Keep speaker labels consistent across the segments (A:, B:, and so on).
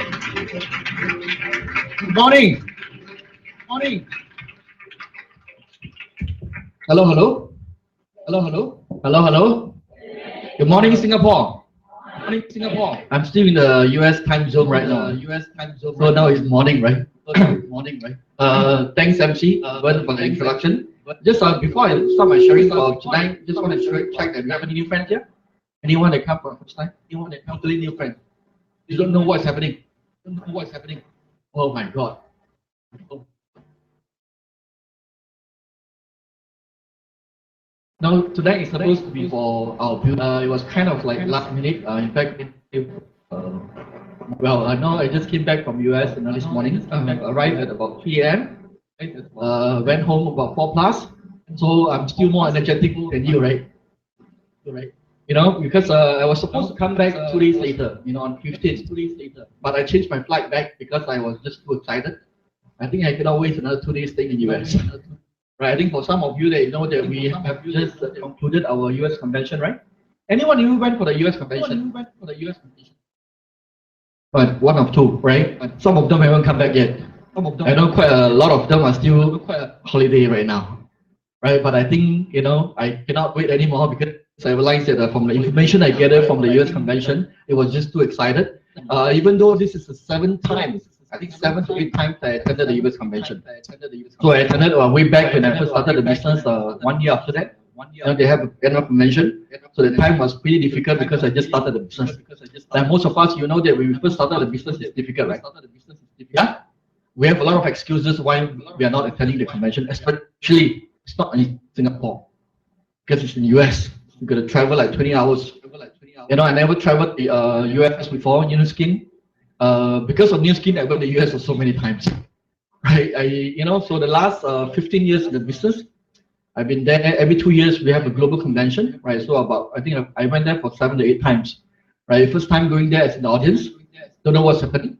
A: Good morning. Morning. Hello, hello. Hello, hello. Hello, hello. Good morning, Singapore. Morning, Singapore. I'm still in the US time zone right now. So now it's morning, right? Morning, right? Thanks, MC, for the introduction. Just before I start my sharing for tonight, just want to check that we have any new friends here. Anyone that come for the first time? Anyone that come totally new friends? You don't know what's happening. Don't know what's happening. Oh my God. Oh. Now tonight is supposed to be for our build. It was kind of like last minute. In fact, well, I know I just came back from US this morning. Arrived at about 3 a.m. Went home about 4 plus. So I'm still more energetic than you, right? Right. You know, because I was supposed to come back 2 days later. You know, on 15th, 2 days later. But I changed my flight back because I was just too excited. I think I cannot wait another 2 days staying in US. Right. I think for some of you that know that we have just concluded our US convention, right? Anyone who went for the US convention? But one of two, right? Some of them haven't come back yet. I know quite a lot of them are still holiday right now, right? But I think I cannot wait anymore because I realized that from the information I gathered from the US convention, it was just too excited. Even though this is the 7th time, I think 7 to 8 times I attended the US convention. So I attended way back when I first started the business. 1 year after that, they have an annual convention. So the time was pretty difficult because I just started the business. Like most of us, you know that when we first started the business, it's difficult, right? Yeah. We have a lot of excuses why we are not attending the convention, especially it's not in Singapore because it's in US. You got to travel like 20 hours. You know, I never traveled the US before, New Skin. Because of New Skin, I went to the US so many times. Right? So the last 15 years in the business, I've been there every 2 years. We have a global convention, right? So I think I went there for 7 to 8 times, right? First time going there as an audience, don't know what's happening.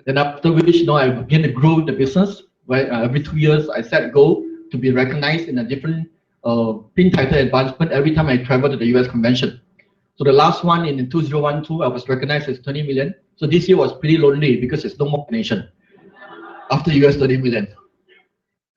A: Then after which, I began to grow the business, right? Every 2 years, I set goal to be recognized in a different pin title advancement every time I travel to the US convention. So the last one in 2012, I was recognized as 20 million. So this year was pretty lonely because there's no more nation after US 30 million.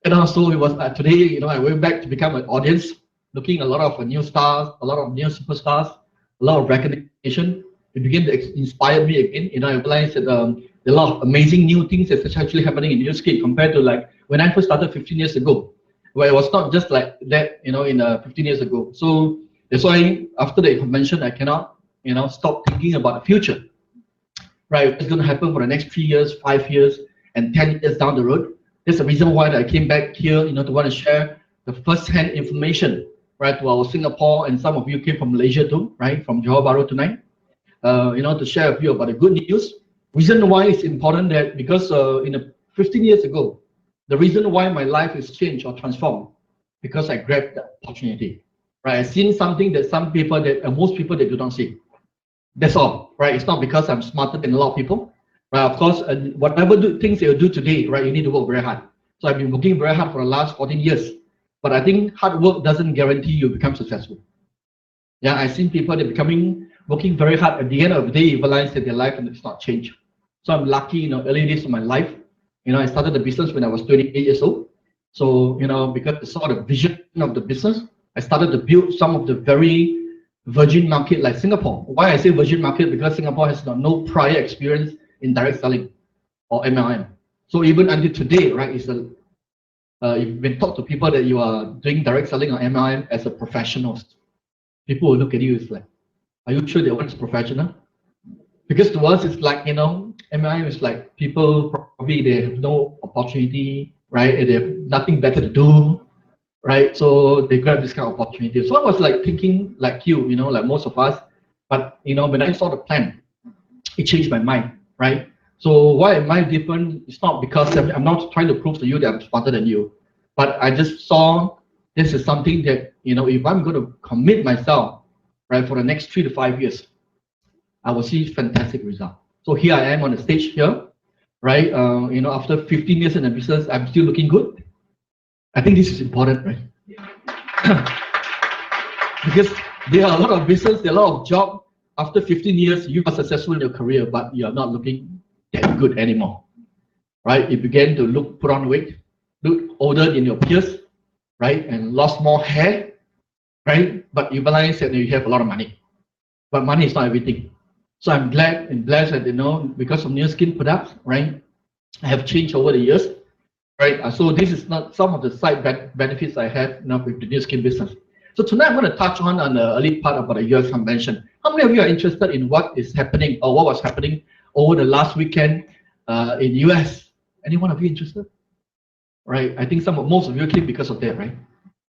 A: And also it was today, I went back to become an audience, looking a lot of new stars, a lot of new superstars, a lot of recognition. It began to inspire me again. I realized that there are a lot of amazing new things that's actually happening in Newscape compared to like when I first started 15 years ago, where it was not just like that, in 15 years ago. So that's why after the convention, I cannot, stop thinking about the future, right? What's going to happen for the next 3 years, 5 years, and 10 years down the road. That's the reason why I came back here, to want to share the first-hand information, right, to our Singapore, and some of you came from Malaysia too, right, from Johor Bahru tonight, to share with you about the good news. Reason why it's important that because 15 years ago, the reason why my life is changed or transformed, because I grabbed the opportunity, right? I've seen something that most people that do not see. That's all, right? It's not because I'm smarter than a lot of people. Right, of course, whatever things you do today, right, you need to work very hard. So I've been working very hard for the last 14 years. But I think hard work doesn't guarantee you become successful. Yeah, I've seen people that working very hard. At the end of the day, you realize that their life is not changed. So I'm lucky, early days of my life, I started the business when I was 28 years old. So, because I saw the vision of the business, I started to build some of the very virgin market like Singapore. Why I say virgin market? Because Singapore has no prior experience in direct selling or MLM. So even until today, right, you've been taught to people that you are doing direct selling or MLM as a professional. People will look at you as like, are you sure that one is professional? Because to us, it's like, MLM is like people probably they have no opportunity, right? They have nothing better to do, right? So they grab this kind of opportunity. So I was like thinking like you, like most of us. But, when I saw the plan, it changed my mind. Right? So why am I different? It's not because I'm not trying to prove to you that I'm smarter than you, but I just saw this is something that, if I'm going to commit myself, right, for the next 3 to 5 years, I will see fantastic result. So here I am on the stage here, right? After 15 years in the business, I'm still looking good. I think this is important, right? Because there are a lot of business, there are a lot of jobs. After 15 years, you are successful in your career, but you are not looking that good anymore, right? You began to put on weight, look older than your peers, right? And lost more hair, right? But you realize that you have a lot of money, but money is not everything. So I'm glad and blessed that, because of new skin products, right? I have changed over the years, right? So this is not some of the side benefits I have now with the new skin business. So tonight I'm going to touch on the early part about the US convention. How many of you are interested in what is happening or what was happening over the last weekend in US? Any one of you interested? Right? I think most of you came because of that, right?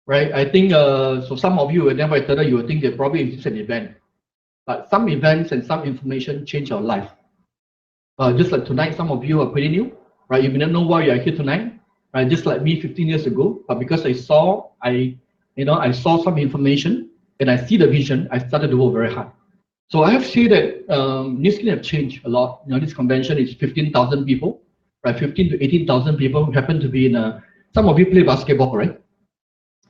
A: Right? I think so. Some of you, whenever I tell you, will think that probably it's just an event, but some events and some information change your life. Just like tonight, some of you are pretty new, right? You may not know why you are here tonight, right? Just like me 15 years ago, but because I saw some information and I see the vision, I started to work very hard. So I have to say that New Skin have changed a lot. This convention is 15,000 people, right? 15 to 18,000 people who happen to be in some of you play basketball, right?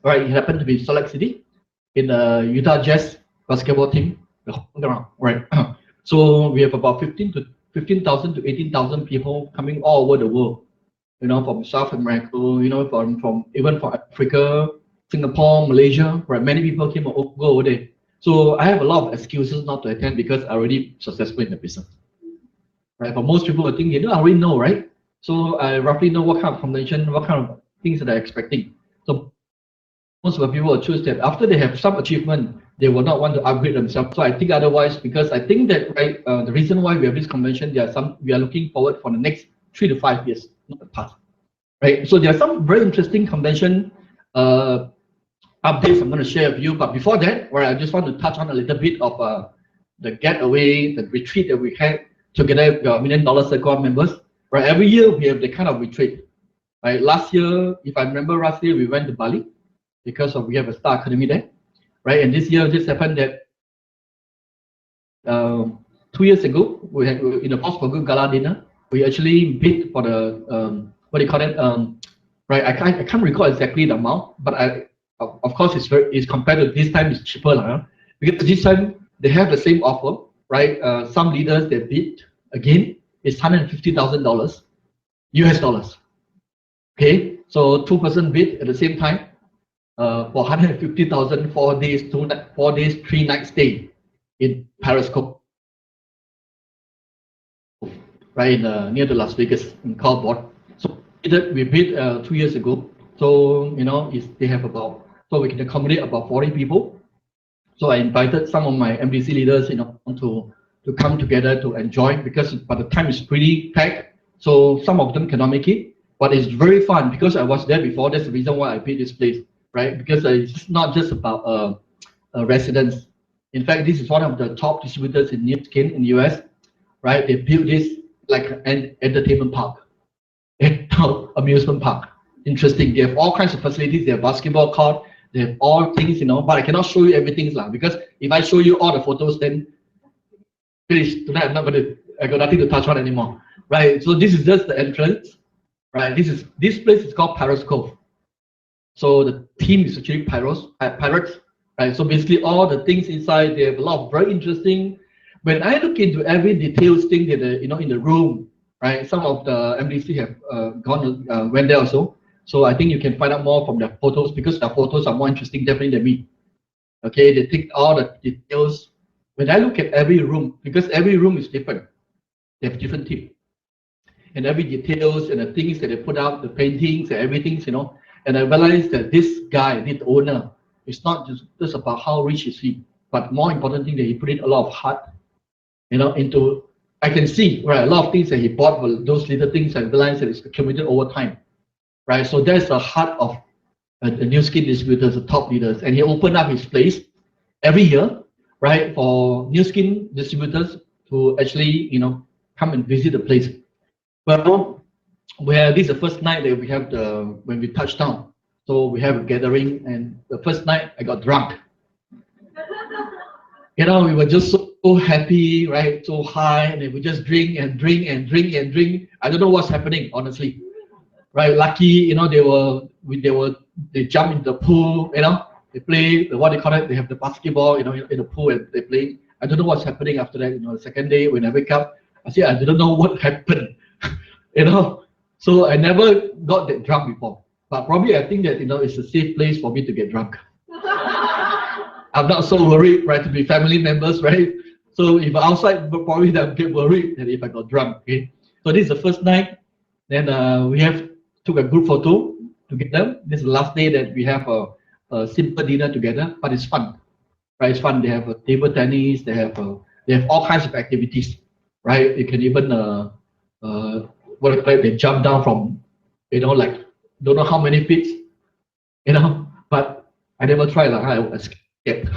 A: Right, it happened to be Salt Lake City in the Utah Jazz basketball team, the home ground, right? So we have about 15,000 to 18,000 people coming all over the world, from South America, from even from Africa, Singapore, Malaysia, right? Many people came go over there. So I have a lot of excuses not to attend because I already successful in the business, right? But most people are thinking, I already know, right? So I roughly know what kind of convention, what kind of things that they're expecting. So most of the people will choose that after they have some achievement, they will not want to upgrade themselves. So I think otherwise, because I think that the reason why we have this convention, we are looking forward for the next 3 to 5 years, not the past, right? So there are some very interesting convention updates I'm going to share with you. But before that, I just want to touch on a little bit of the getaway, the retreat that we had together with our $1 Million Circle members. Right, every year we have the kind of retreat. Right, last year, if I remember last year, we went to Bali because we have a Star Academy there, right? And this year just happened that 2 years ago, we had in the Pause for Good Gala dinner, we actually bid for the what do you call it? Right, I can't recall exactly the amount, but of course it's compared to this time it's cheaper, because this time they have the same offer, right? Some leaders they bid again, it's $150,000 US dollars. Okay, so 2% bid at the same time. For 150,000, 4 days, 3 nights stay in Periscope, right near to Las Vegas in Cardboard. So we bid 2 years ago. So they have so we can accommodate about 40 people. So I invited some of my MDC leaders, to come together to enjoy, because by the time it's pretty packed. So some of them cannot make it, but it's very fun because I was there before. That's the reason why I bid this place. Right, because it's not just about residents. In fact, this is one of the top distributors in new skin in the US. Right, they built this like an entertainment park, amusement park. Interesting. They have all kinds of facilities. They have basketball court. They have all things, but I cannot show you everything, because if I show you all the photos, then finish tonight. I got nothing to touch on anymore. Right. So this is just the entrance. Right. This place is called Periscope. So the theme is actually pirates, right? So basically all the things inside, they have a lot of very interesting. When I look into every details thing that in the room, right? Some of the MDC have went there also. So I think you can find out more from their photos, because their photos are more interesting definitely than me. Okay, they take all the details. When I look at every room, because every room is different, they have different theme, and every details and the things that they put out, the paintings and everything, And I realized that this guy, this owner, it's not just about how rich is he, but more important thing that he put in a lot of heart, into. I can see, right, a lot of things that he bought for those little things. I realized that it's accumulated over time, right? So that's the heart of the new skin distributors, the top leaders, and he opened up his place every year, right, for new skin distributors to actually, come and visit the place. Well, this is the first night that we have when we touched down. So we have a gathering, and the first night I got drunk. We were just so happy, right? So high, and we just drink and drink and drink and drink. I don't know what's happening, honestly. Right? Lucky, they jump into the pool, they play what they call it. They have the basketball, in the pool, and they play. I don't know what's happening after that. The second day when I wake up, I say I don't know what happened. you know. So I never got that drunk before. But probably I think that, it's a safe place for me to get drunk. I'm not so worried, right, to be family members, right? So if outside, probably they'll get worried that if I got drunk, okay? So this is the first night. Then we have took a group photo together. This is the last day that we have a simple dinner together, but it's fun, right? It's fun. They have table tennis. They have all kinds of activities, right? You can even what do you call it? They jump down from, like don't know how many feet, But I never tried. Like I was scared.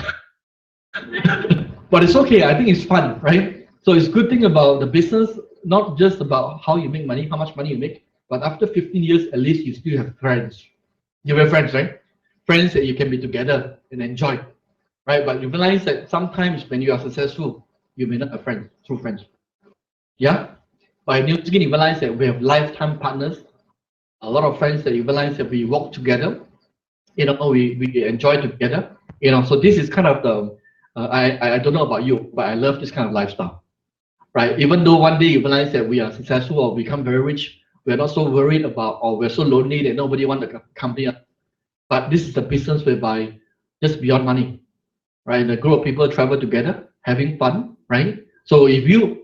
A: But it's okay. I think it's fun, right? So it's good thing about the business, not just about how you make money, how much money you make, but after 15 years, at least you still have friends. You have friends, right? Friends that you can be together and enjoy, right? But you realize that sometimes when you are successful, you may not have friends, true friends. Yeah. By New Skin, you realize that we have lifetime partners, a lot of friends that you realize that we walk together, we enjoy together, so this is kind of the I don't know about you, but I love this kind of lifestyle, right? Even though one day you realize that we are successful or become very rich, we're not so worried about, or we're so lonely that nobody wants to accompany us. But this is a business whereby just beyond money, right? The group of people travel together having fun, right? So if you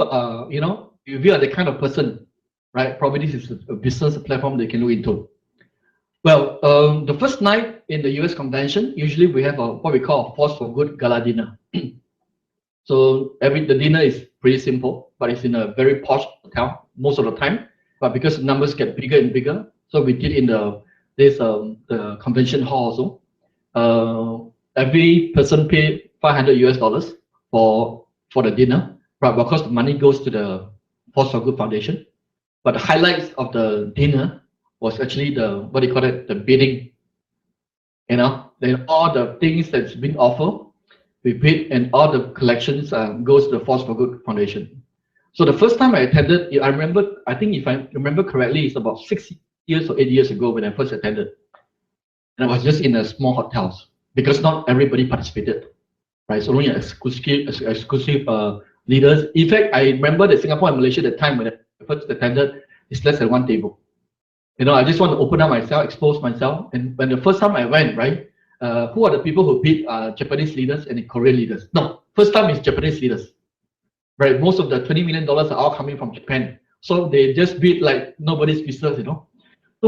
A: are the kind of person, right, probably this is a business platform they can look into. Well, the first night in the US convention, usually we have what we call a force for good gala dinner. So the dinner is pretty simple, but it's in a very posh hotel most of the time. But because the numbers get bigger and bigger, so we did in the convention hall also. Every person paid $500 for the dinner, but of course the money goes to the Force for Good Foundation. But the highlights of the dinner was actually the bidding. Then all the things that's been offered, we bid, and all the collections goes to the Force for Good Foundation. So the first time I attended, I remember, I think if I remember correctly, it's about 6 years or 8 years ago when I first attended. And I was just in a small hotels because not everybody participated, right? So only exclusive leaders. In fact, I remember that Singapore and Malaysia at the time when I first attended, it's less than one table. I just want to open up myself, expose myself. And when the first time I went, right, who are the people who bid Japanese leaders and Korean leaders? No, first time is Japanese leaders, right? Most of the $20 million are all coming from Japan. So they just bid like nobody's business. So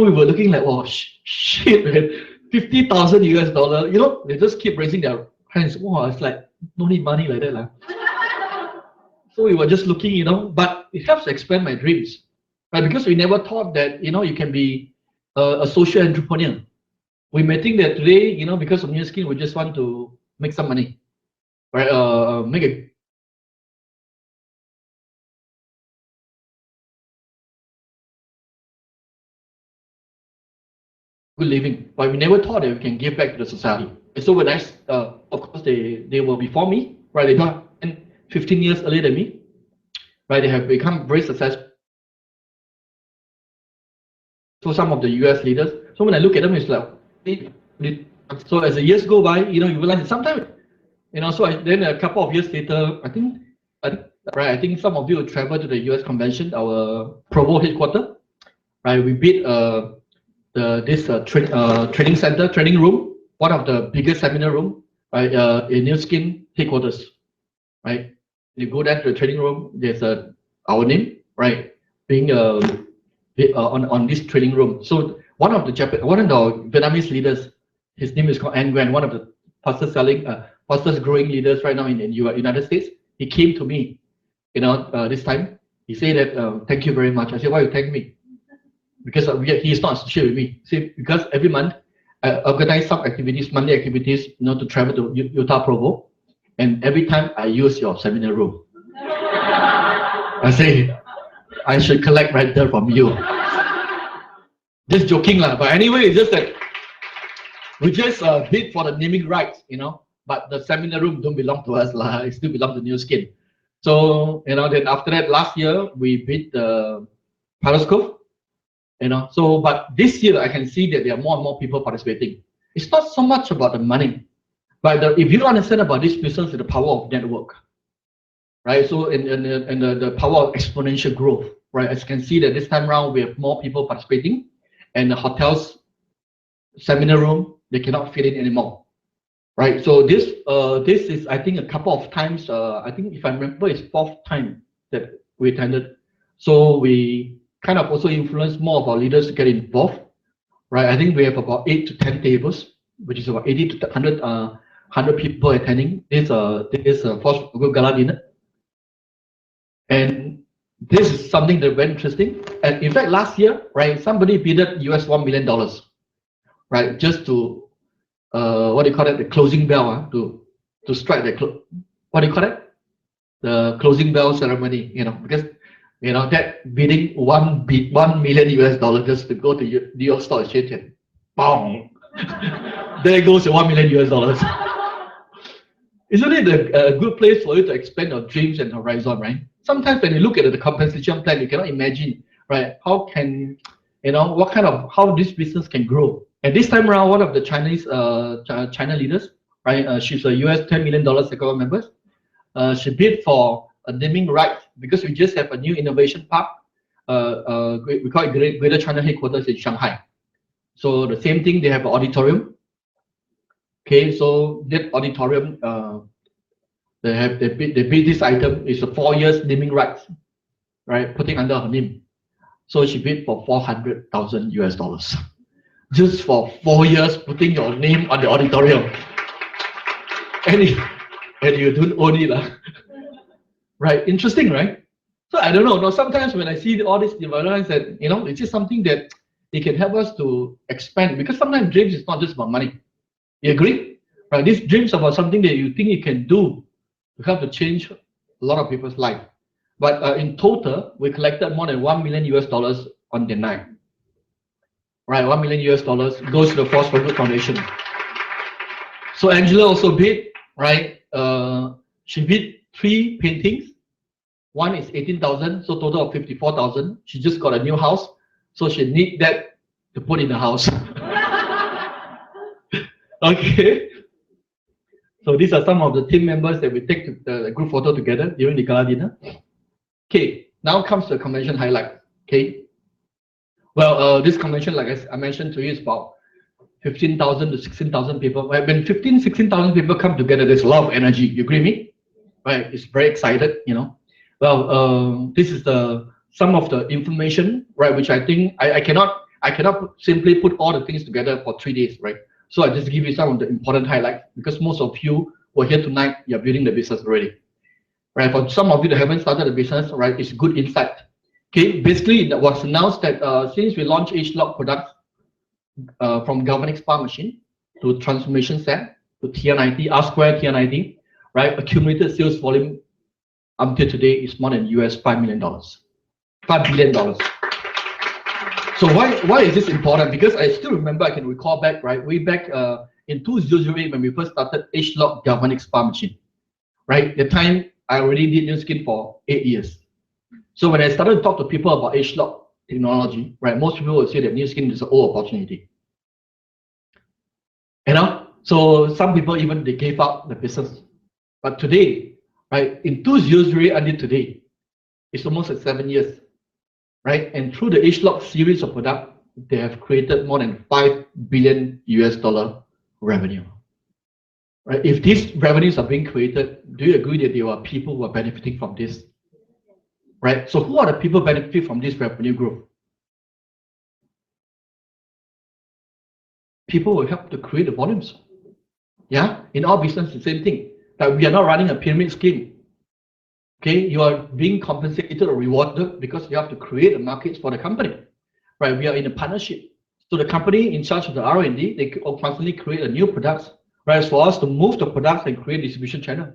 A: we were looking like, oh, shit, man, 50,000 US dollar. They just keep raising their hands. Wow, it's like, no need money like that. So we were just looking, but it helps to expand my dreams. Right, because we never thought that you can be a social entrepreneur. We may think that today, because of New Skin, we just want to make some money, right? Make a good living, but we never thought that we can give back to the society. And so when of course, they were before me, right? They got 15 years earlier than me, right? They have become very successful. So some of the US leaders. So when I look at them, it's like, so as the years go by, you realize that sometimes, then a couple of years later, I think some of you will travel to the US convention, our Provo headquarters, right? We bid training center, training room, one of the biggest seminar room, right? In New Skin headquarters, right? You go down to the training room, there's our name, right? Being on this training room. So one of the Vietnamese leaders, his name is called Anh Nguyen, one of the fastest growing leaders right now in United States. He came to me, this time. He said that thank you very much. I said, why you thank me? Because he's not associated with me. See, because every month I organize some activities, Monday activities, to travel to Utah Provo, and every time I use your seminar room. I say, I should collect rental from you. Just joking lah. But anyway, it's just that we just bid for the naming rights, but the seminar room don't belong to us lah. It still belongs to New Skin. So, then after that, last year, we bid the Periscope, So, but this year, I can see that there are more and more people participating. It's not so much about the money, but if you understand about this business, the power of network. right? So the power of exponential growth, right? As you can see that this time around we have more people participating, and the hotels seminar room they cannot fit in anymore, right? So this is I think a couple of times. I think if I remember, it's fourth time that we attended. So we kind of also influence more of our leaders to get involved, right? I think we have about 8 to 10 tables, which is about 80 to 100 people attending this first group gala dinner. And this is something that very interesting. And in fact, last year, right, somebody bidded $1 million, right, just to what do you call it, the closing bell, to strike the what do you call it, the closing bell ceremony, because that bidding $1 million just to go to New York Stock Exchange, and bong, there goes the $1 million. Isn't it a good place for you to expand your dreams and horizon, right? Sometimes when you look at the compensation plan, you cannot imagine, right? How can, what kind of, how this business can grow. And this time around, one of the Chinese, China leaders, right? She's a $10 million Sequoia member. She bid for a naming rights because we just have a new innovation park. We call it Greater China headquarters in Shanghai. So the same thing, they have an auditorium. Okay, so that auditorium, they bid this item is a 4 years naming rights, right? Putting under her name. So she bid for $400,000 just for 4 years putting your name on the auditorium. And you don't own it, right? Interesting, right? So I don't know. No, sometimes when I see all these developments, that it's just something that it can help us to expand, because sometimes dreams is not just about money. You agree? Right? These dreams about something that you think you can do to help to change a lot of people's life. But in total, we collected more than $1 million on the night. Right, $1 million goes to the Force for Good Foundation. So Angela also bid, right? She bid 3 paintings. One is 18,000, so total of 54,000. She just got a new house, so she need that to put in the house. Okay. So these are some of the team members that we take the group photo together during the gala dinner. Okay, now comes the convention highlight. Okay. Well, this convention, like I mentioned to you, is about 15,000 to 16,000 people. Right? When 16,000 people come together, there's a lot of energy. You agree with me? Right? It's very excited, Well, this is some of the information, right? Which I think I cannot simply put all the things together for 3 days, right? So I just give you some of the important highlights, because most of you who are here tonight, you're building the business already, right? For some of you that haven't started the business, right, it's good insight. Okay, basically it was announced that since we launched H-Lock products from galvanic spar machine to transformation set to TR90, R-square TR90, right, accumulated sales volume until today is more than $5 million, $5 billion. So why is this important? Because I still remember, I can recall back, right, way back in 2008 when we first started H-Lock galvanic spar machine, right? At the time I already did new skin for 8 years. So when I started to talk to people about H-Lock technology, right, most people would say that new skin is an old opportunity. So some people even they gave up the business. But today, right, in 2008 until today, it's almost 7 years, right? And through the H-Lock series of products, they have created more than $5 billion revenue. Right? If these revenues are being created, do you agree that there are people who are benefiting from this? Right? So who are the people benefiting from this revenue growth? People will help to create the volumes. Yeah, in our business, the same thing. That we are not running a pyramid scheme. Okay, you are being compensated or rewarded because you have to create the markets for the company. Right? We are in a partnership. So the company in charge of the R&D, they constantly create a new products. Right? For us to move the products and create distribution channel.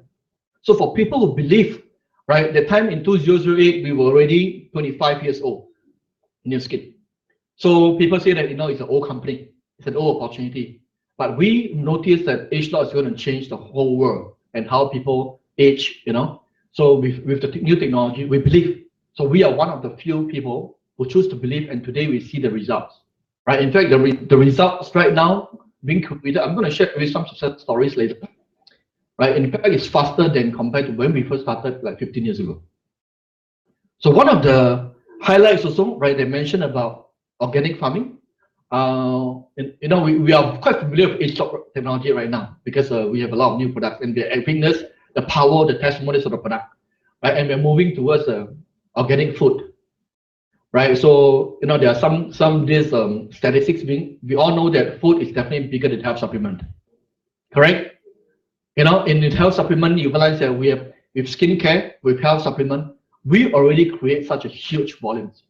A: So for people who believe, right, the time in 2008, we were already 25 years old in New Skin. So people say that, it's an old company, it's an old opportunity. But we noticed that H-Lock is going to change the whole world and how people age, So with the new technology, we believe. So we are one of the few people who choose to believe, and today we see the results. Right? In fact, the results right now being created, I'm going to share with some success stories later. right? In fact, it's faster than compared to when we first started like 15 years ago. So one of the highlights also, right, they mentioned about organic farming. We are quite familiar with in-stock technology right now because we have a lot of new products and they're witness the power, the testimonies of the product, right? And we're moving towards organic food, right? So there are some these statistics being. We all know that food is definitely bigger than health supplement, correct? In health supplement, you realize that we have with skincare, with health supplement, we already create such a huge volumes,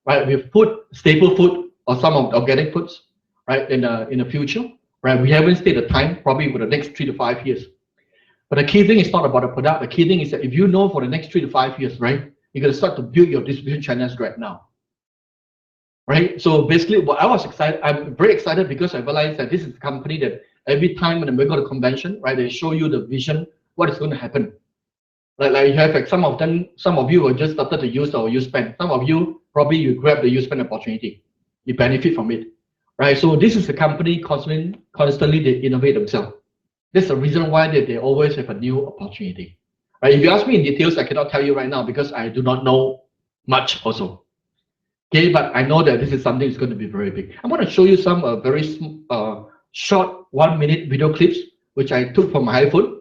A: right? With food, staple food, or some of the organic foods, right? In the future, right? We haven't stayed the time, probably for the next 3 to 5 years. But the key thing is not about the product. The key thing is that if you know for the next 3 to 5 years, right, you're gonna start to build your distribution channels right now, right? So basically, what I was excited, I'm very excited because I realized that this is a company that every time when we go to convention, right, they show you the vision, what is going to happen. Like you have like some of you will just started to use our use pen. Some of you probably you grab the use pen opportunity, you benefit from it, right? So this is a company constantly they innovate themselves. That's the reason why they always have a new opportunity, right? If you ask me in details, I cannot tell you right now because I do not know much also. Okay, but I know that this is something that's going to be very big. I'm going to show you some very short 1 minute video clips which I took from my iPhone,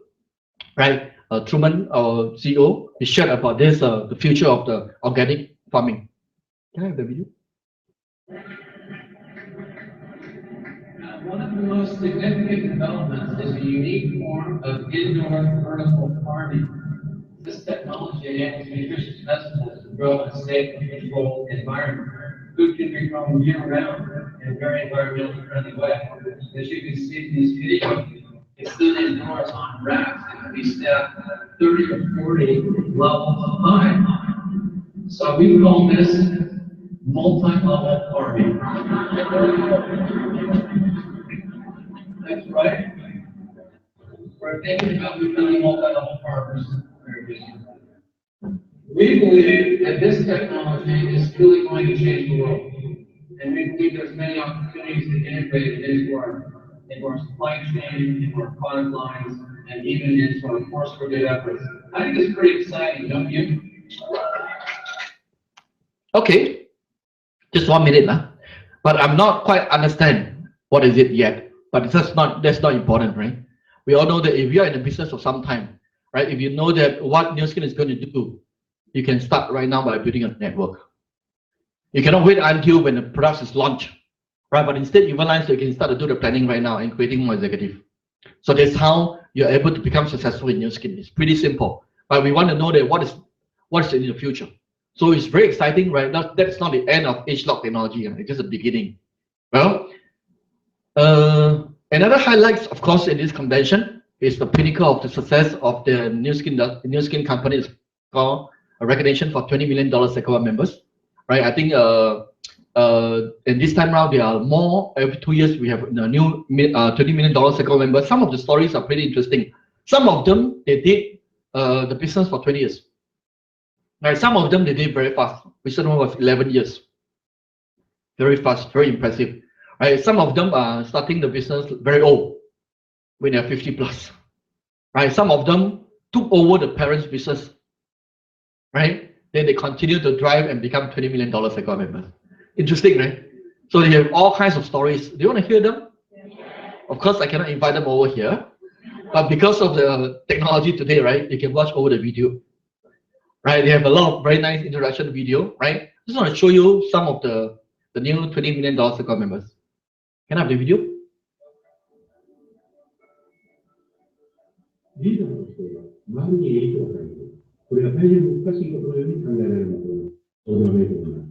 A: right? Truman, our CEO, he shared about this, the future of the organic farming. Can I have the video? One of the most significant developments is a unique form of indoor vertical farming. This technology enables nutritious vegetables to grow in a safe and controlled environment. Food can be grown year-round in a very environmentally friendly way. As you can see in this video, it's done indoors on racks that can be stacked 30 to 40 levels high. So we call this multi-level farming. That's right. We're thinking about becoming multi-level farmers very soon. We believe that this technology is really going to change the world. And we believe there's many opportunities to integrate it into our supply chain, into our product lines, and even into our forest for good efforts. I think it's pretty exciting, don't you? Okay, just 1 minute, but I'm not quite understand what is it yet. But that's not important, right? We all know that if you're in the business of some time, right? If you know that what Nu Skin is going to do, you can start right now by building a network. You cannot wait until when the product is launched, right? But instead, you realize you can start to do the planning right now and creating more executive. So that's how you're able to become successful in Nu Skin. It's pretty simple, but we want to know that what is in the future. So it's very exciting, right? That's not the end of age lock technology. It's just the beginning. Well, another highlight, of course, in this convention is the pinnacle of the success of the Nu Skin company is called a recognition for $20 million Sequoia members, right? I think and this time around there are more. Every 2 years we have a new $20 million Sequoia members. Some of the stories are pretty interesting. Some of them they did the business for 20 years. Right? Some of them they did very fast. Recent one was 11 years. Very fast, very impressive. Right? Some of them are starting the business very old, when they're 50 plus. Right? Some of them took over the parents' business. Right? Then they continue to drive and become $20 million Sequoia members. Interesting, right? So they have all kinds of stories. Do you want to hear them? Of course, I cannot invite them over here, but because of the technology today, right, you can watch over the video. Right? They have a lot of very nice introduction video. Right? Just want to show you some of the new $20 million Sequoia members. Can I have the video? リーダーとしては周りに影響を与える。これは大変難しいことのように考えられるのと同じめと思います。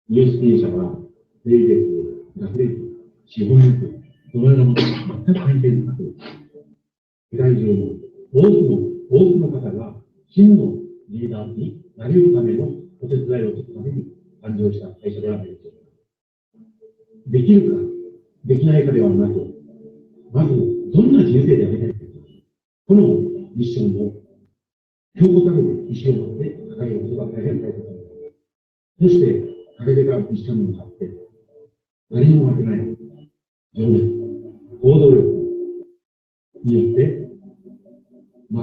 A: ニュース経営者は税率、学歴、資本力、そのようなものが全く関係なく、世界中の多くの方が真のリーダーになれるためのお手伝いをするために誕生した会社ではないでしょうか。できるか、できないかではなく、まずどんな人生でありたいか。このミッションを強固たる意思を持って掲げることが大変大切です。そして掲げたミッションに向かって何も負けない情熱、行動力によって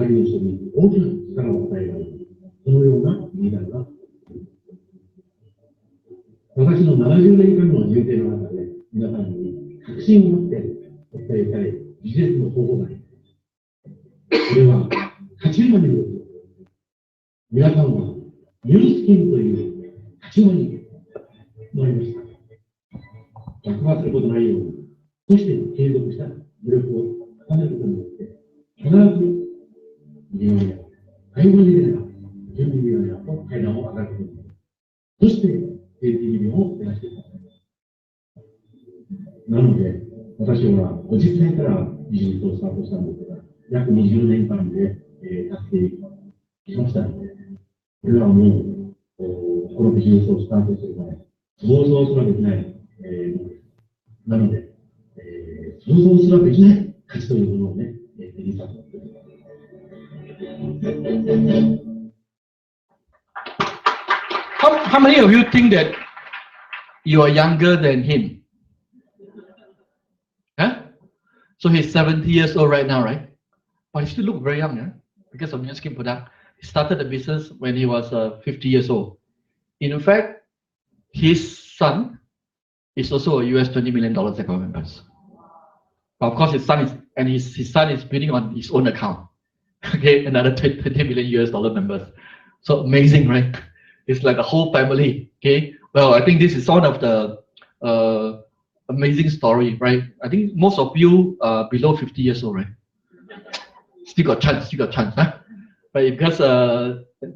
B: 周りの人に大きな力を与えられる、そのようなリーダーが、私の70年間の人生の中で、皆さんに確信を持ってお伝えたいビジネスの方法があります。それは、勝ち馬による。皆さんは、ニュースキンという勝ち馬になりました。落馬することないように、そして継続した努力を重ねることによって、必ず自分や買い物できれば、準備ミリオネアと階段を上がることになる。そして、80ミリオンを目指してください。なので、私は50歳からビジネスをスタートしたんですが、約20年間で、達成しましたので、これはもう、このビジネスをスタートする前、想像すらできない、なので、想像すらできない価値というものをね、手にしたと思っています。
A: How many of you think that you are younger than him? Huh? So he's 70 years old right now, right? But he still looks very young, yeah? Because of new skin product. He started the business when he was 50 years old. In fact, his son is also a US $20 million account members. But of course, his son is building on his own account. Okay, another 20 million US dollar members. So amazing, right? It's like a whole family. Okay, well, I think this is one of the amazing story, right? I think most of you are below 50 years old, right? Still got chance, huh? Right? Because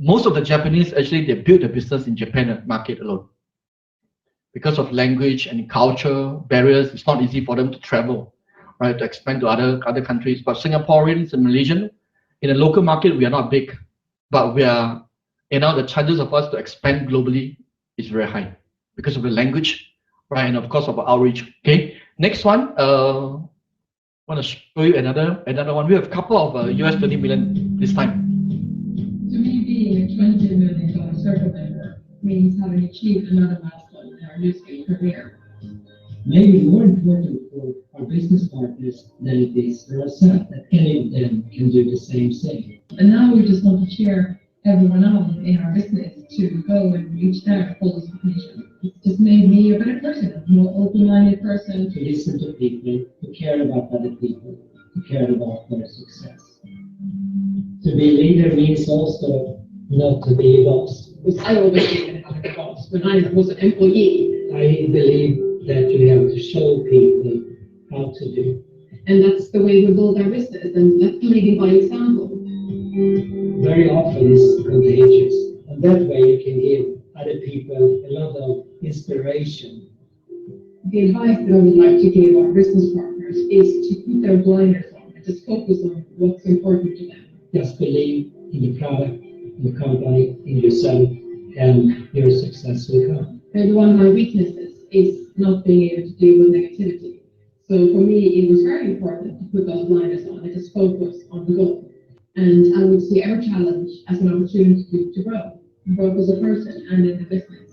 A: most of the Japanese actually they build the business in Japan market alone. Because of language and culture barriers, it's not easy for them to travel, right? To expand to other countries. But Singaporeans and Malaysians in the local market, we are not big, but we are. The chances of us to expand globally is very high because of the language, right? And of course of our outreach. Okay, next one. I want to show you another one. We have a couple of US 20 million this time.
C: To me, being a $20 million circle member means having achieved another milestone in our newspaper career.
D: Maybe more important for our business partners than it is for ourselves that any of them can do the same thing.
C: And now we just want to cheer everyone on in our business to go and reach their full potential. It's just made me a better person, a more open-minded person.
D: To listen to people, to care about other people, to care about their success. To be a leader means also not to be a boss.
C: I always been a boss when I was an employee.
D: I believe that you have to show people how to do.
C: And that's the way we build our business, and that's leading by example.
D: Very often it's contagious, and that way you can give other people a lot of inspiration.
C: The advice that I would like to give our business partners is to put their blinders on and just focus on what's important to them.
D: Just believe in the product, in the company, in yourself, and your success will come.
C: And one of my weaknesses is not being able to deal with negativity. So for me, it was very important to put those blinders on and just focus on the goal. And I would see every challenge as an opportunity to grow, both as a person and in the business.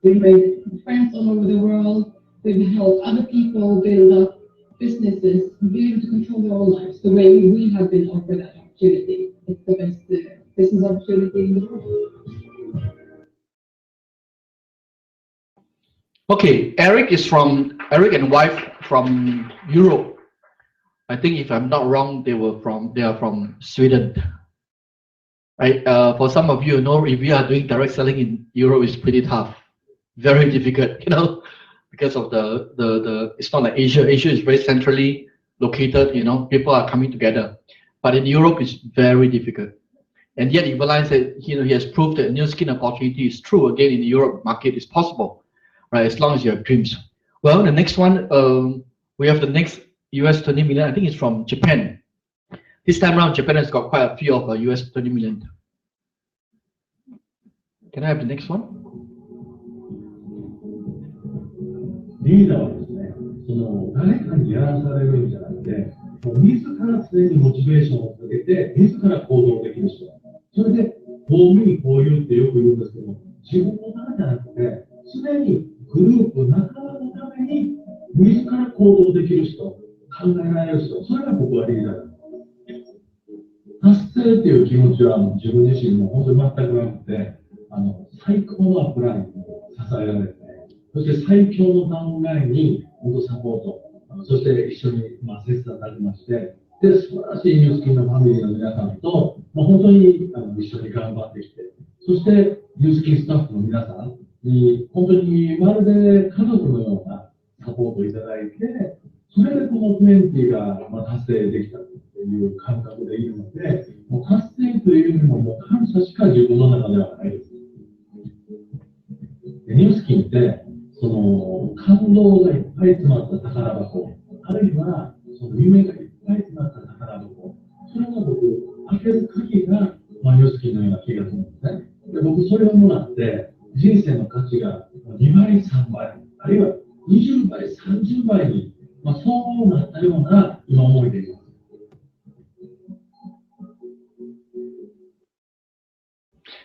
C: We've made friends all over the world. We've helped other people build up businesses and be able to control their own lives the way we have been offered that opportunity. It's the best business opportunity in the world.
A: Okay, Eric and wife from Europe. I think if I'm not wrong, they are from Sweden. Right? For some of you, if you are doing direct selling in Europe, it's pretty tough, very difficult, because of the it's not like Asia. Asia is very centrally located, people are coming together. But in Europe, it's very difficult. And yet, he realized that he has proved that new skin opportunity is true again in the Europe market is possible, right? As long as you have dreams. Well, the next one, we have the next US 20 million. I think it's from Japan. This time around, Japan has got quite a few of US 20 million. Can I have the next one?
B: リーダーはですね、誰かにやらされるんじゃなくて、自ら常にモチベーションをかけて、自ら行動できる人。それで、こういうふうにこう言うってよく言うんですけど、自分のためじゃなくて、常にグループ、仲間のために自ら行動できる人、考えられる人、それが僕はリーダーだ。達せるっていう気持ちは自分自身も本当に全くなくて、最高のアップラインを支えられて、そして最強のダウンラインに本当サポート、そして一緒に切磋琢磨して、で、素晴らしいニュースキンのファミリーの皆さんと、本当に一緒に頑張ってきて、そしてニュースキンスタッフの皆さんに、本当にまるで家族のようなサポートをいただいて、それでこの20が達成できたという感覚でいるので、もう達成というよりももう感謝しか自分の中ではないです。でニュースキンって、その感動がいっぱい詰まった宝箱、あるいはその夢がいっぱい詰まった宝箱、それが僕、開ける鍵が、ニュースキンのような気がするんですね。で僕、それをもらって、人生の価値が2倍、3倍、あるいは20倍、30倍に、そうなったような今思いでいます。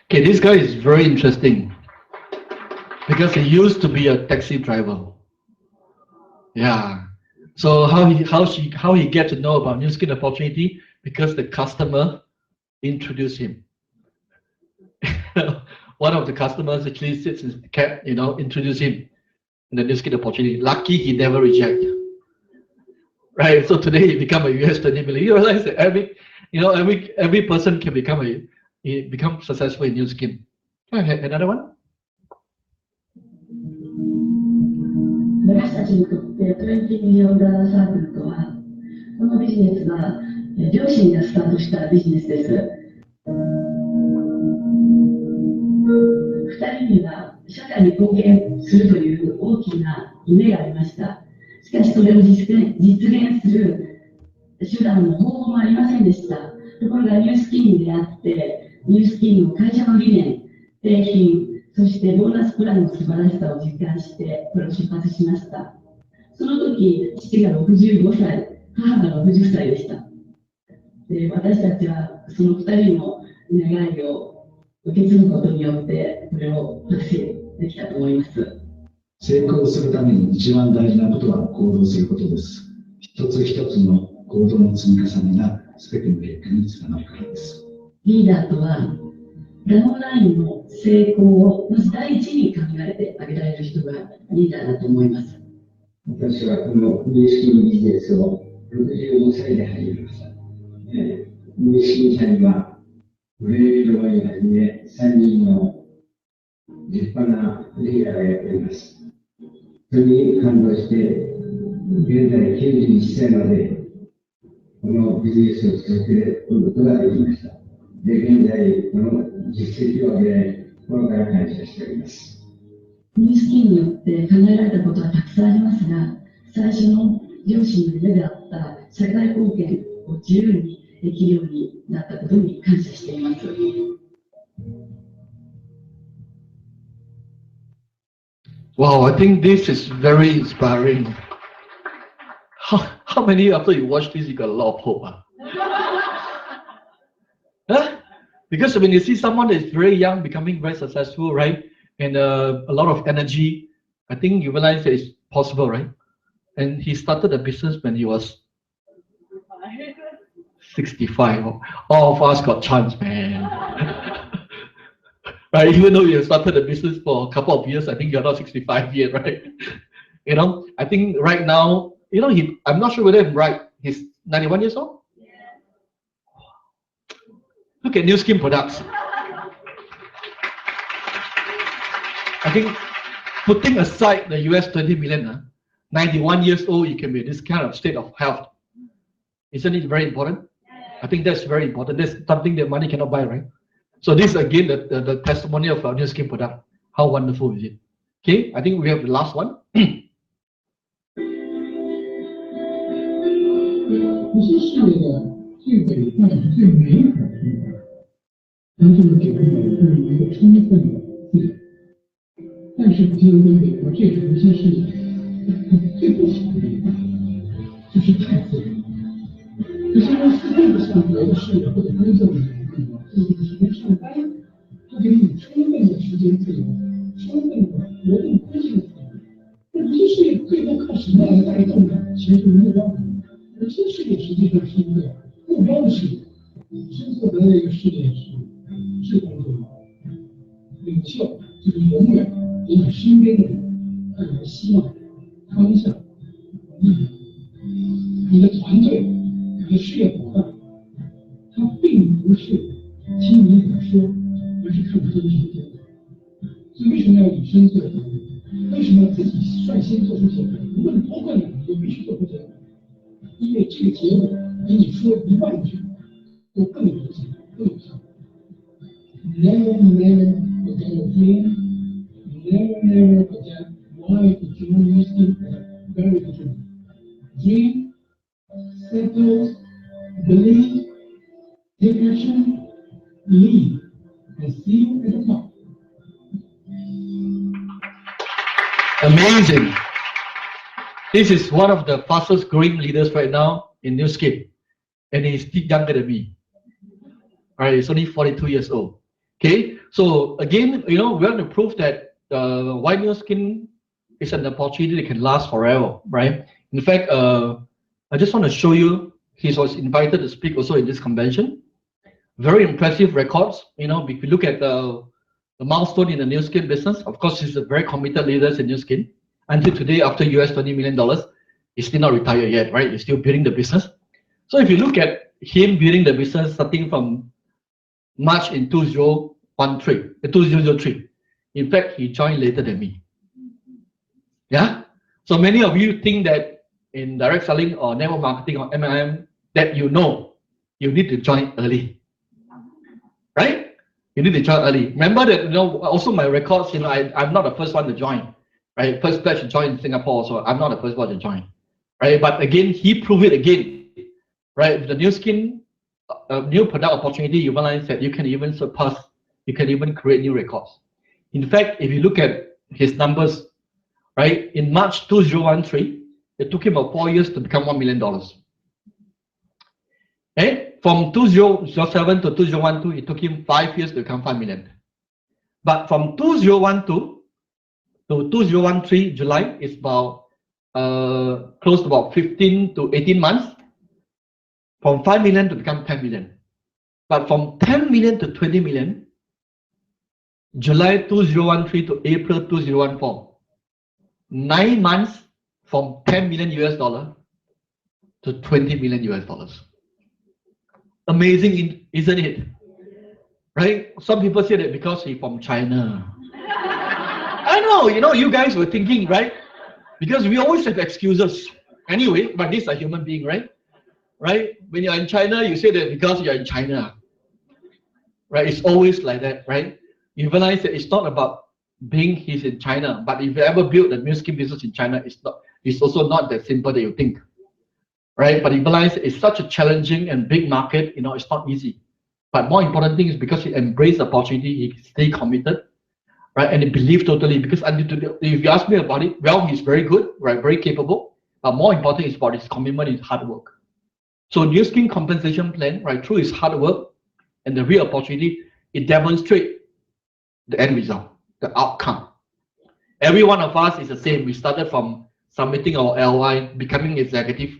A: Okay, this guy is very interesting because he used to be a taxi driver. Yeah. So how he get to know about New Skin opportunity? Because the customer introduced him. One of the customers actually sits in the cab, introduce him in the New Skin opportunity. Lucky he never reject. Right. So today he become a US 20 million. You realize that every person can become successful in New Skin. Okay, another one.
E: 私たちにとって20ミリオンダラーサークルとは、このビジネスは両親がスタートしたビジネスです。2人には社会に貢献するという大きな夢がありました。しかしそれを実現する手段も方法もありませんでした。ところがニュースキンに出会って、ニュースキンの会社の理念、製品、そしてボーナスプランの素晴らしさを実感して、これを出発しました。その時、父が65歳、母が60歳でした。で、私たちはその2人の願いを受け継ぐことによって、これを達成できたと思います。
F: 成功するために一番大事なことは行動することです。一つ一つの行動の積み重ねが全ての結果につながるからです。
E: リーダーとは、ダウンラインの成功をまず第一に考えてあげられる人がリーダーだと思います。
G: 私はこの無意識ビジネスを65歳で始めました。無意識社には、ブレイルをはじめ3人の立派なリーダーがやっております。それに感動して、現在91歳までこのビジネスを続けることができました。で、現在、この実績を上げ、心から感謝しております。
E: ニュースキンによって叶えられたことはたくさんありますが、最初の両親の夢であった社会貢献を自由にできるようになったことに感謝しています。
A: Wow, I think this is very inspiring. How many after you watch this you got a lot of hope? Huh? Because when you see someone that is very young becoming very successful, right, and a lot of energy, I think you realize that it's possible, right? And he started a business when he was 65. All of us got chance, man. Right? Even though you started a business for a couple of years, I think you're not 65 yet, right? I think right now, I'm not sure whether I'm right. He's 91 years old. Look at New Skin Products. I think putting aside the US 20 million, 91 years old, you can be in this kind of state of health. Isn't it very important? I think that's very important. That's something that money cannot buy, right? So this is again the testimony of our New Skin product. How wonderful is it? Okay, I think we have the last one.
B: 不是事业的最伟大、最美好的地方，它就是给了每个人一个充分的自由。但是，只有给美国这种一些事情，最不好的地方就是太自由。有些公司并不像别的事业或者工作的地方，就是时间上班，它给你充分的时间自由，充分的活动空间自由。而这些事业最多靠什么来带动呢？其实就是目标。有些事业实际上是一个目标的事业，生做的的一个事业是工作，领袖就是永远给你身边的人带来希望、方向、意义。你的团队、你的事业伙伴，他并不是听你怎么说，而是看你做出什么结果。所以为什么要以身作则？为什么要自己率先做出结果？无论多困难，也必须做出结果，因为这个结果比你说10000句都更有影响、更有效。Never, never forget a dream. Never, never forget why you join this team. Very good dream. Dream, settle, believe, take action, lead, and see you at the top.
A: Amazing. This is one of the fastest growing leaders right now in New Skin, and he's still younger than me. All right, he's only 42 years old. Okay, so again, we want to prove that why New Skin is an opportunity that can last forever, right? In fact, I just want to show you, he was invited to speak also in this convention. Very impressive records. If you look at the milestone in the New Skin business, of course, he's a very committed leader in New Skin. Until today, after $20 million, he's still not retired yet, right? He's still building the business. So if you look at him building the business starting from March in 2003, in fact, he joined later than me. Yeah. So many of you think that in direct selling or network marketing or MLM that you need to join early, right? You need to join early. Remember that also my records. I'm not the first one to join, right? First batch to join in Singapore, so I'm not the first one to join, right? But again, he proved it again, right? With the New Skin, new product opportunity, you realize that you can even surpass, you can even create new records. In fact, if you look at his numbers, right, in March 2013, it took him about 4 years to become $1 million. And from 2007 to 2012, it took him 5 years to become 5 million. But from 2012 to 2013, July, is about close to about 15 to 18 months, from 5 million to become 10 million. But from 10 million to 20 million, July 2013 to April 2014, 9 months from 10 million US dollar to 20 million US dollars. Amazing, isn't it? Right? Some people say that because he's from China. I know, you guys were thinking, right? Because we always have excuses. Anyway, but this is a human being, right? Right? When you're in China, you say that because you're in China. Right? It's always like that, right? You realize that it's not about being he's in China, but if you ever build a New Skin business in China, it's also not that simple that you think. Right? But you realize it's such a challenging and big market, it's not easy. But more important thing is because he embraced the opportunity, he stayed committed, right? And he believed totally, because if you ask me about it, well, he's very good, right? Very capable. But more important is about his commitment, his hard work. So New Skin compensation plan, right, through his hard work and the real opportunity, it demonstrates the end result, the outcome. Every one of us is the same. We started from submitting our LY, becoming executive,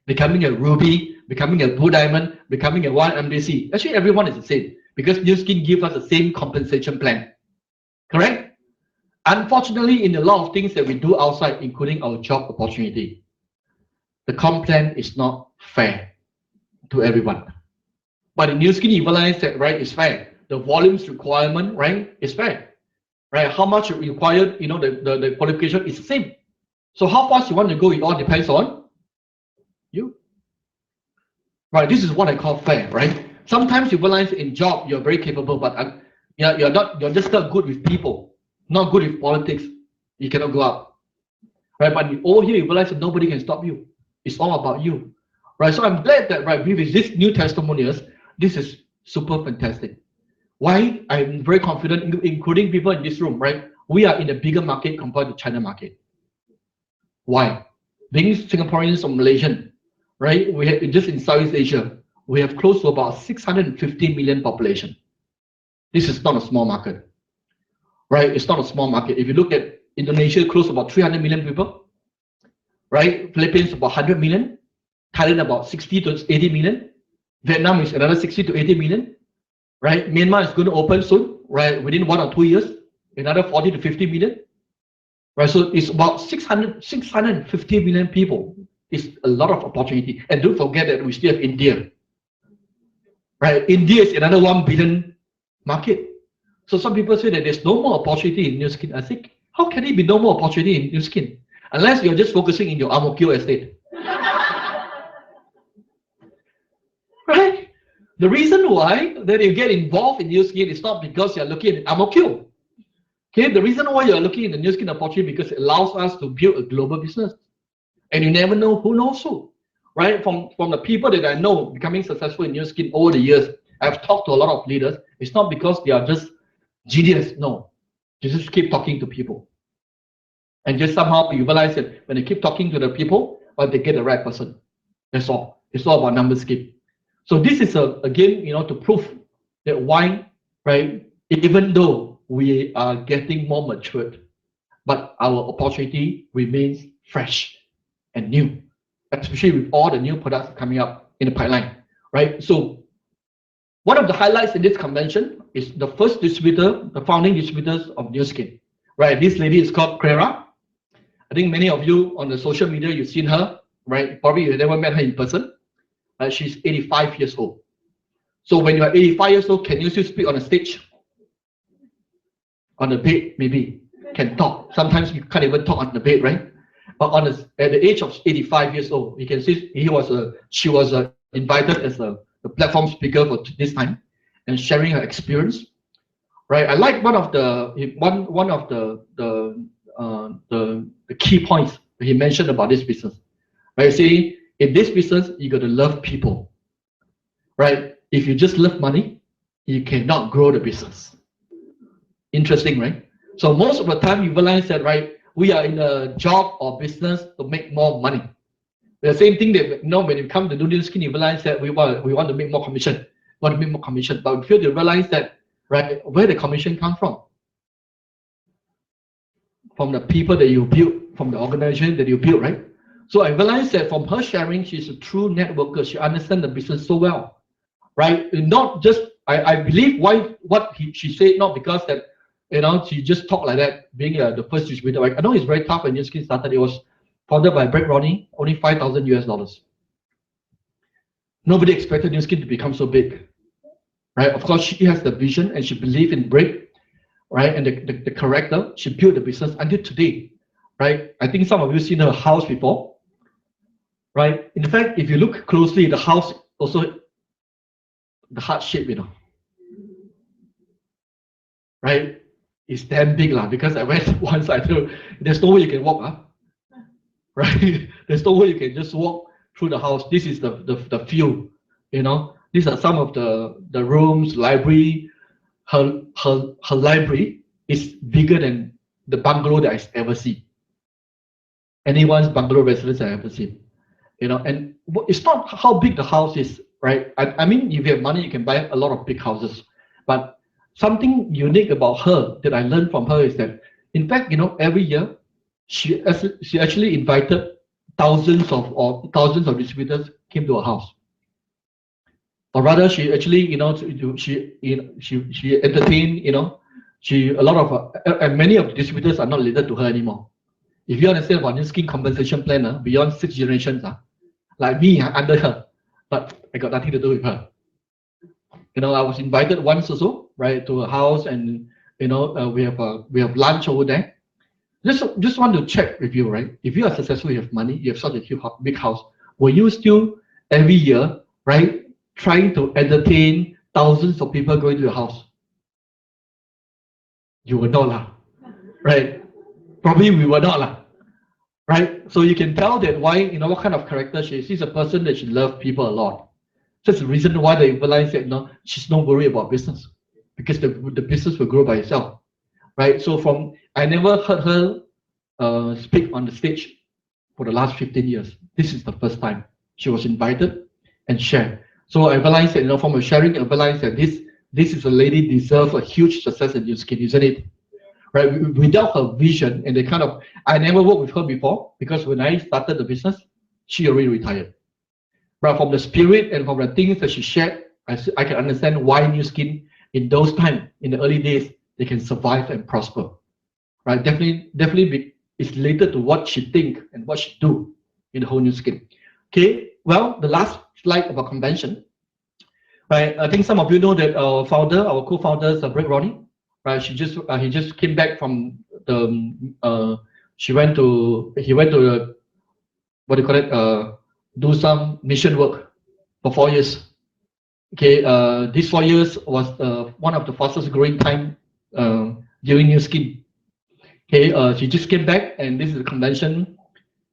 A: becoming a Ruby, becoming a Blue Diamond, becoming a 1 MDC. Actually, everyone is the same, because New Skin gives us the same compensation plan. Correct? Unfortunately, in a lot of things that we do outside, including our job opportunity, the comp plan is not fair to everyone. But in New Skin, you realize that, right, it's fair. The volumes requirement, right, is fair. Right? How much you required, the qualification is the same. So how fast you want to go, it all depends on you. Right? This is what I call fair, right? Sometimes you realize in job you're very capable, but you're just not good with people, not good with politics. You cannot go up. Right? But over here you realize that nobody can stop you. It's all about you. Right? So I'm glad that, right, with these new testimonials, this is super fantastic. Why? I'm very confident, including people in this room, right? We are in a bigger market compared to China market. Why? Being Singaporeans or Malaysian, right? We have just in Southeast Asia, we have close to about 650 million population. This is not a small market, right? It's not a small market. If you look at Indonesia, close to about 300 million people, right? Philippines about 100 million, Thailand about 60 to 80 million, Vietnam is another 60 to 80 million, right? Myanmar is going to open soon, right? Within 1 or 2 years, another 40 to 50 million, right? So it's about 650 million people. It's a lot of opportunity. And don't forget that we still have India, right? India is another 1 billion market. So some people say that there's no more opportunity in New Skin. I think, how can it be no more opportunity in New Skin? Unless you're just focusing in your Ang Mo Kio estate. Right? The reason why that you get involved in New Skin is not because you're looking at Ang Mo Kio. Okay, the reason why you're looking at the New Skin opportunity because it allows us to build a global business. And you never know who knows who. Right? From the people that I know becoming successful in New Skin over the years, I've talked to a lot of leaders. It's not because they are just genius. No. You just keep talking to people. And just somehow you realize that when you keep talking to the people, well, they get the right person. That's all. It's all about numbers game. So this is again, to prove that why, right? Even though we are getting more matured, but our opportunity remains fresh and new, especially with all the new products coming up in the pipeline, right? So one of the highlights in this convention is the first distributor, the founding distributors of New Skin, right? This lady is called Clara. I think many of you on the social media, you've seen her, right? Probably you've never met her in person. She's 85 years old. So when you're 85 years old, can you still speak on a stage? On the bed, maybe. Can talk. Sometimes you can't even talk on the bed, right? But at the age of 85 years old, you can see she was invited as the platform speaker for this time and sharing her experience. Right? I like one of the key points he mentioned about this business. Right? See, in this business, you got to love people. Right? If you just love money, you cannot grow the business. Interesting, right? So most of the time you realize that, right, we are in a job or business to make more money. The same thing that when you come to do this, you realize that we want to make more commission, but we fail to realize that, right, where the commission come from the people that you build, from the organization that you build, right? So I realized that from her sharing, she's a true networker. She understands the business so well, right? And not just I believe she said, not because that she just talked like that, being the first distributor. Right? I know it's very tough when New Skin started. It was founded by Brett Ronnie, only $5,000. Nobody expected New Skin to become so big, right? Of course, she has the vision and she believes in Brick, right? And the character. She built the business until today, right? I think some of you seen her house before, right? In fact, if you look closely, the house also the heart shape, right? It's damn big because I went once. I thought there's no way you can walk, right? There's no way you can just walk through the house. This is the view, These are some of the rooms, library. Her library is bigger than the bungalow that I ever see. Anyone's bungalow residence I ever seen, And it's not how big the house is, right? I mean, if you have money, you can buy a lot of big houses, but something unique about her that I learned from her is that, in fact, every year she actually invited thousands of distributors came to her house, or rather, she actually she entertained a lot of and many of the distributors are not related to her anymore. If you understand about New Skin compensation plan, beyond 6 generations, like me under her, but I got nothing to do with her. I was invited once or so, right, to a house, and we have lunch over there. Just want to check with you, right? If you are successful, you have money, you have such a huge big house, will you still every year, right, trying to entertain thousands of people going to your house? You will not, right? Probably we will not, right? So you can tell that why, what kind of character she is. She's a person that she loves people a lot. That's the reason why they realize that she's not worried about business, because the business will grow by itself, right? So I never heard her speak on the stage for the last 15 years. This is the first time she was invited and shared. So I realized that from her sharing, I realized that this is a lady deserves a huge success in New Skin, isn't it? Right? Without her vision and I never worked with her before, because when I started the business, she already retired. But from the spirit and from the things that she shared, I can understand why New Skin in those times, in the early days, they can survive and prosper. Right? Definitely it's related to what she think and what she do in the whole New Skin. Okay, well, the last slide about convention. Right, I think some of you know that our co-founder, Rayne Ho, right? He just came back from the he went to the, what do you call it? Do some mission work for 4 years. Okay, these 4 years was one of the fastest growing time during New Skin. Okay, he just came back, and this is the convention.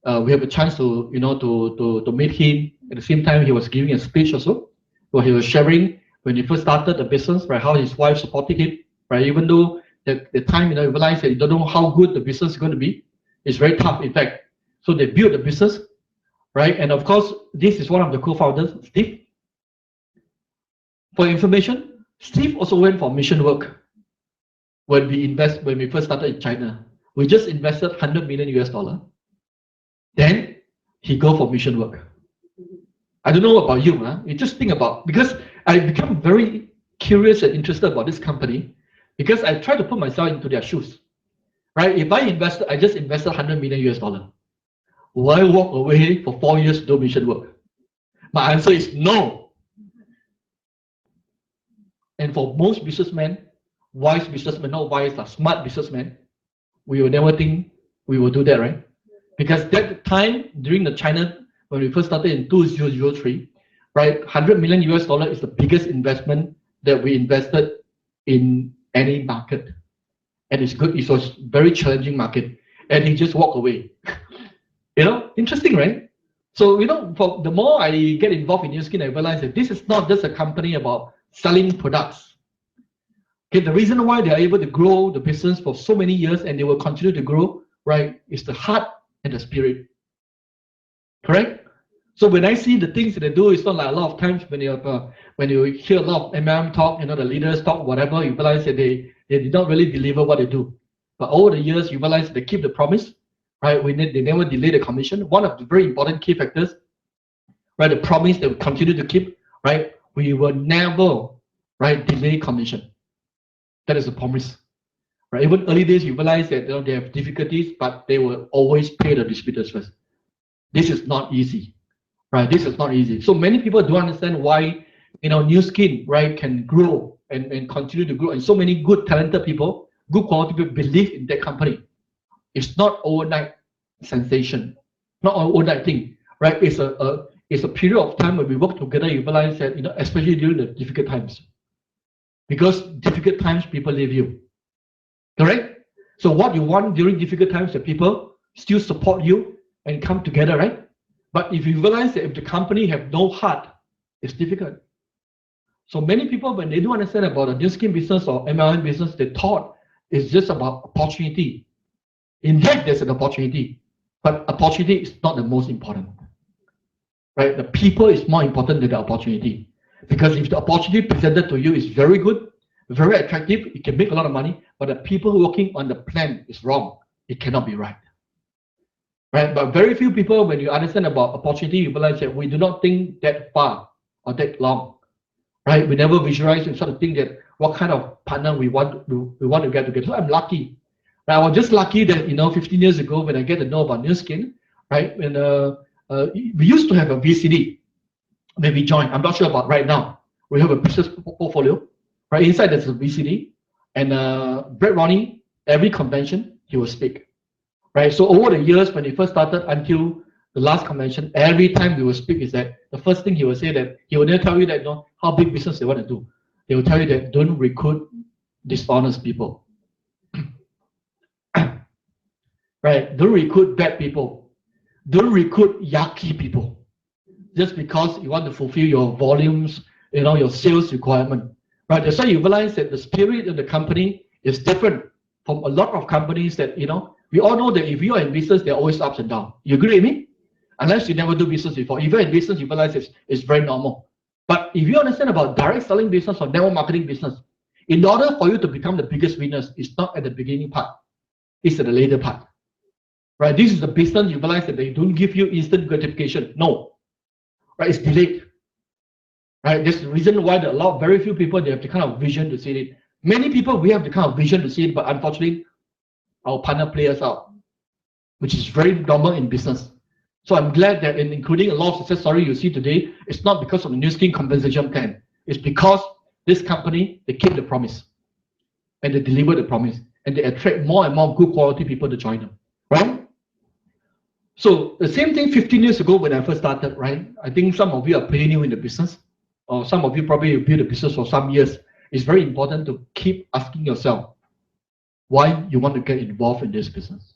A: We have a chance to to meet him. At the same time, he was giving a speech also, where he was sharing when he first started the business, right? How his wife supported him, right? Even though the time you realize that you don't know how good the business is going to be, it's very tough. In fact, so they built the business, right? And of course, this is one of the co-founders, Steve. For information, Steve also went for mission work when we first started in China. We just invested $100 million US. Then he go for mission work. I don't know about you, huh? You just think about, because I become very curious and interested about this company, because I try to put myself into their shoes, right? If I just invested $100 million US. Why walk away for 4 years to do mission work? My answer is no. And for most businessmen, wise businessmen, not wise, smart businessmen, we will never think we will do that, right? Because that time during the China, when we first started in 2003, right, $100 million US is the biggest investment that we invested in any market. And it's good, it was very challenging market. And he just walked away. Interesting, right? So, for the more I get involved in New Skin, I realize that this is not just a company about selling products. Okay, the reason why they are able to grow the business for so many years and they will continue to grow, right, is the heart and the spirit. Correct? So when I see the things that they do, it's not like a lot of times when you hear a lot of MLM talk, the leaders talk, whatever, you realize that they did not really deliver what they do. But over the years, you realize they keep the promise, right? They never delay the commission. One of the very important key factors, right, the promise that we continue to keep, right? We will never, right, delay commission. That is a promise. Right? Even early days, you realize that they have difficulties, but they will always pay the distributors first. This is not easy, right? This is not easy. So many people don't understand why New Skin, right, can grow and continue to grow, and so many good talented people, good quality people believe in that company. It's not overnight sensation, not an overnight thing, right? It's a period of time when we work together. You realize that especially during the difficult times, because difficult times people leave you. Correct? So what you want during difficult times that people still support you and come together, right? But if you realize that if the company have no heart, it's difficult. So many people, when they do understand about a New Skin business or MLM business, they thought it's just about opportunity. In fact, there's an opportunity, but opportunity is not the most important, right? The people is more important than the opportunity. Because if the opportunity presented to you is very good, very attractive, you can make a lot of money, but the people working on the plan is wrong. It cannot be right. Right? But very few people, when you understand about opportunity, you realize that we do not think that far or that long. Right? We never visualize and sort of think that what kind of partner we want to get together. So I'm lucky. Right? I was just lucky that 15 years ago when I get to know about New Skin, right? When we used to have a VCD when we joined. I'm not sure about right now. We have a business portfolio. Right, inside there's a VCD, and Rayne Ho, every convention he will speak. Right, so over the years when he first started until the last convention, every time we will speak is that the first thing he will say that he will never tell you that how big business they want to do. They will tell you that don't recruit dishonest people. Right, don't recruit bad people. Don't recruit yucky people. Just because you want to fulfill your volumes, your sales requirement. Right, that's why you realize that the spirit of the company is different from a lot of companies that, we all know that if you are in business, there are always ups and downs. You agree with me? Unless you never do business before. If you're in business, you realize it's very normal. But if you understand about direct selling business or network marketing business, in order for you to become the biggest winners, it's not at the beginning part. It's at the later part. Right, this is the business you realize that they don't give you instant gratification. No. right? It's delayed, right? There's the reason why very few people, they have the kind of vision to see it. Many people, we have the kind of vision to see it, but unfortunately, our partner play us out, which is very normal in business. So I'm glad that in including a lot of success story you see today, it's not because of the new skin compensation plan. It's because this company, they keep the promise and they deliver the promise and they attract more and more good quality people to join them, right? So the same thing 15 years ago when I first started, right? I think some of you are pretty new in the business, or some of you probably built a business for some years. It's very important to keep asking yourself why you want to get involved in this business.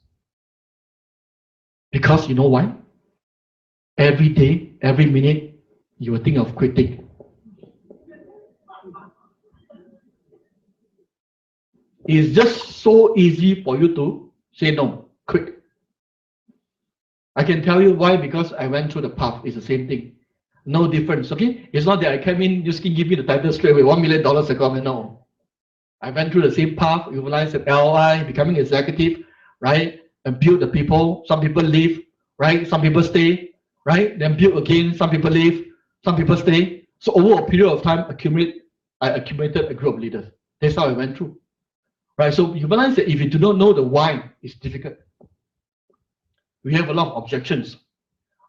A: Because you know why? Every day, every minute, you will think of quitting. It's just so easy for you to say no, quit. I can tell you why, because I went through the path. It's the same thing. No difference, okay? It's not that I came in, just give me the title straight away, $1 million account. No. I went through the same path, realized that LI, becoming executive, right? And build the people. Some people leave, right? Some people stay, right? Then build again. Some people leave, some people stay. So over a period of time, I accumulated a group of leaders. That's how I went through, right? So you realize that if you do not know the why, it's difficult. We have a lot of objections,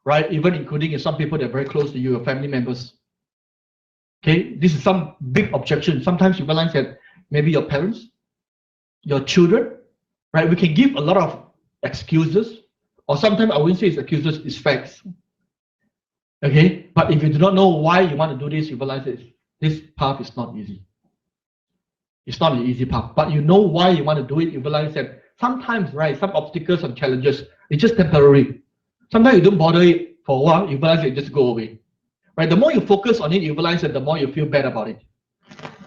A: right? Even including some people that are very close to you, your family members. Okay, this is some big objection. Sometimes you realize that maybe your parents, your children, right? We can give a lot of excuses, or sometimes I wouldn't say it's excuses, it's facts. Okay, but if you do not know why you want to do this, you realize that this path is not easy. It's not an easy path, but you know why you want to do it. You realize that sometimes, right, some obstacles and challenges, it's just temporary. Sometimes you don't bother it for a while, you realize it just go away. Right? The more you focus on it, you realize that the more you feel bad about it.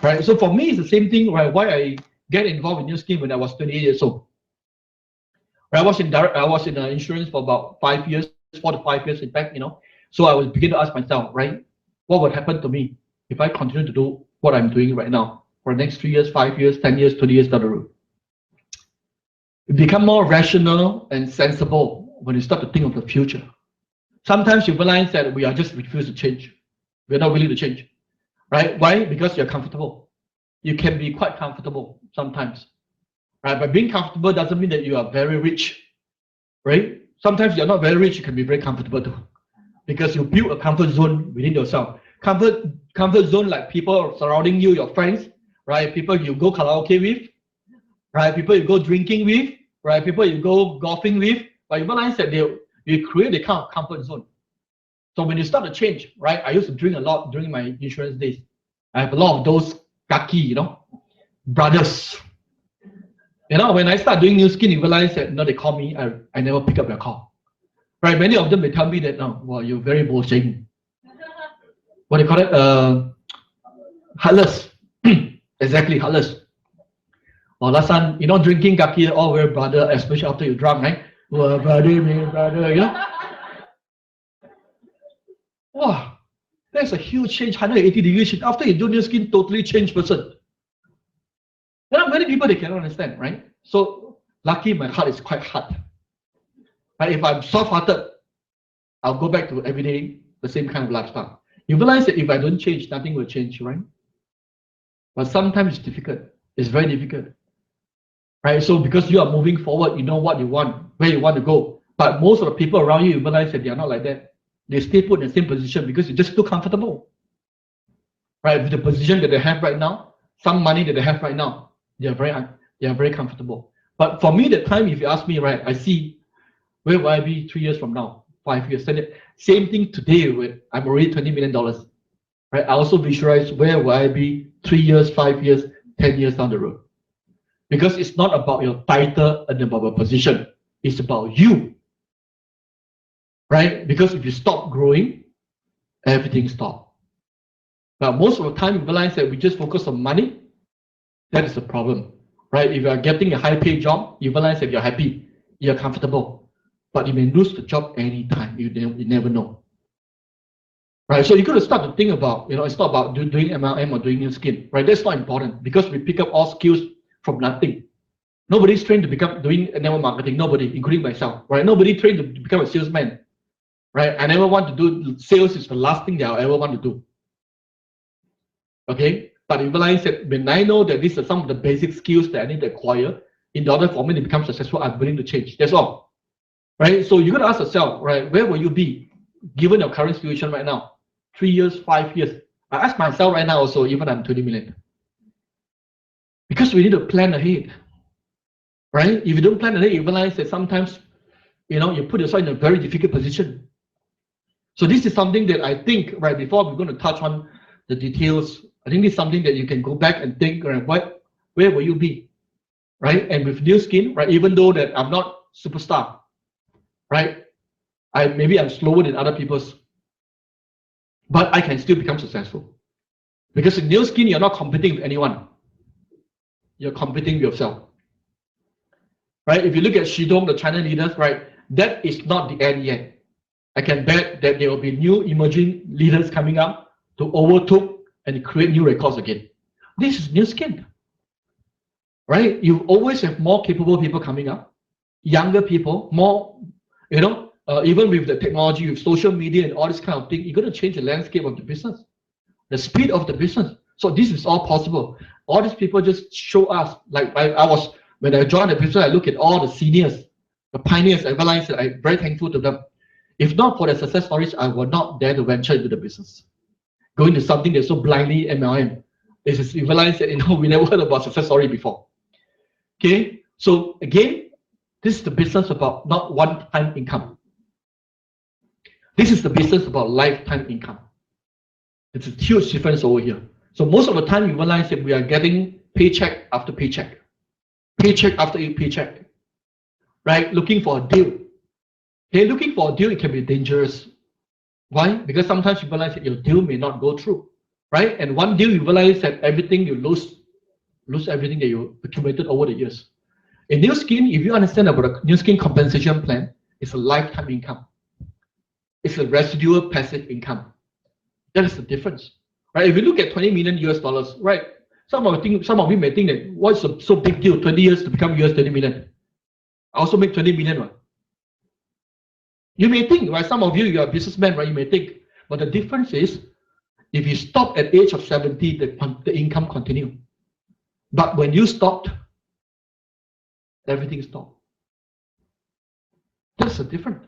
A: Right? So for me, it's the same thing, right? Why I get involved in new scheme when I was 28 years old. Right? I was in insurance for about 5 years, 4 to 5 years, in fact, So I was beginning to ask myself, right, what would happen to me if I continue to do what I'm doing right now for the next 3 years, 5 years, 10 years, 20 years down the road? You become more rational and sensible when you start to think of the future. Sometimes you realize that we are just refused to change. We're not willing to change. Right? Why? Because you're comfortable. You can be quite comfortable sometimes. Right? But being comfortable doesn't mean that you are very rich. Right? Sometimes you're not very rich, you can be very comfortable too. Because you build a comfort zone within yourself. Comfort zone like people surrounding you, your friends, right? People you go karaoke with, right? People you go drinking with, right? People you go golfing with. But you realize that you create a kind of comfort zone. So when you start to change, right? I used to drink a lot during my insurance days. I have a lot of those kaki, brothers. When I start doing new skin, you realize that they call me, I never pick up their call. Right? Many of them, they tell me that, well, you're very bullshit. What do you call it? Heartless. Exactly, heartless. Well, last time, drinking kaki, all very brother, especially after you drunk, right? Well, brother, Wow, that's a huge change, 180 degrees change. After you do new skin, totally changed person. There are many people they cannot understand, right? So lucky my heart is quite hard. Right? If I'm soft-hearted, I'll go back to everyday the same kind of lifestyle. You realize that if I don't change, nothing will change, right? But sometimes it's difficult. It's very difficult. Right? So because you are moving forward, you know what you want, where you want to go. But most of the people around you realize that they are not like that. They stay put in the same position because you're just too comfortable. Right? With the position that they have right now, some money that they have right now, they are very comfortable. But for me, the time, if you ask me, right, I see where will I be 3 years from now, 5 years. Same thing today with I'm already $20 million. Right? I also visualize where will I be 3 years, 5 years, 10 years down the road. Because it's not about your title and about your position. It's about you. Right? Because if you stop growing, everything stops. But most of the time, you realize that we just focus on money. That is the problem. Right? If you are getting a high-paid job, you realize that you're happy, you're comfortable. But you may lose the job anytime. You never know. Right? So you got to start to think about, it's not about doing MLM or doing new skin. Right? That's not important because we pick up all skills from nothing. Nobody's trained to become doing network marketing. Nobody, including myself. Right? Nobody trained to become a salesman. right? I never want to do sales. Is the last thing that I ever want to do. Okay, but I realize that when I know that these are some of the basic skills that I need to acquire in order for me to become successful, I'm willing to change. That's all, right? So you got to ask yourself, right? Where will you be given your current situation right now? 3 years, 5 years. I ask myself right now also, even I'm 20 million, because we need to plan ahead, right? If you don't plan ahead, you realize that sometimes, you put yourself in a very difficult position. So this is something that I think, right, before we're going to touch on the details, I think it's something that you can go back and think, right, where will you be, right? And with new skin, right, even though that I'm not superstar, right, maybe I'm slower than other people's, but I can still become successful. Because in new skin, you're not competing with anyone. You're competing with yourself, right? If you look at Shidong, the China leaders, right, that is not the end yet. I can bet that there will be new emerging leaders coming up to overtake and create new records again. This is new skin, right? You always have more capable people coming up, younger people, more, even with the technology, with social media and all this kind of thing, you're going to change the landscape of the business, the speed of the business. So this is all possible. All these people just show us, like when I joined the business, I look at all the seniors, the pioneers, I realized that I'm very thankful to them. If not for the success stories, I would not dare to venture into the business. Go into something that's so blindly MLM. This is you realize that we never heard about success story before. Okay, so again, this is the business about not one-time income. This is the business about lifetime income. It's a huge difference over here. So most of the time, you realize that we are getting paycheck after paycheck, paycheck after paycheck, right? Looking for a deal. Okay, looking for a deal, it can be dangerous. Why? Because sometimes you realize that your deal may not go through, right? And one deal, you realize that everything you lose everything that you accumulated over the years. A new skin, if you understand about a new skin compensation plan, it's a lifetime income. It's a residual passive income. That is the difference, right? If you look at 20 million US dollars, right? Some of you may think that what's so big deal? 20 years to become US 20 million. I also make 20 million, right? You may think, right? Some of you are a businessman, right? You may think, but the difference is, if you stop at age of 70, the income continue. But when you stopped, everything stopped. That's the difference,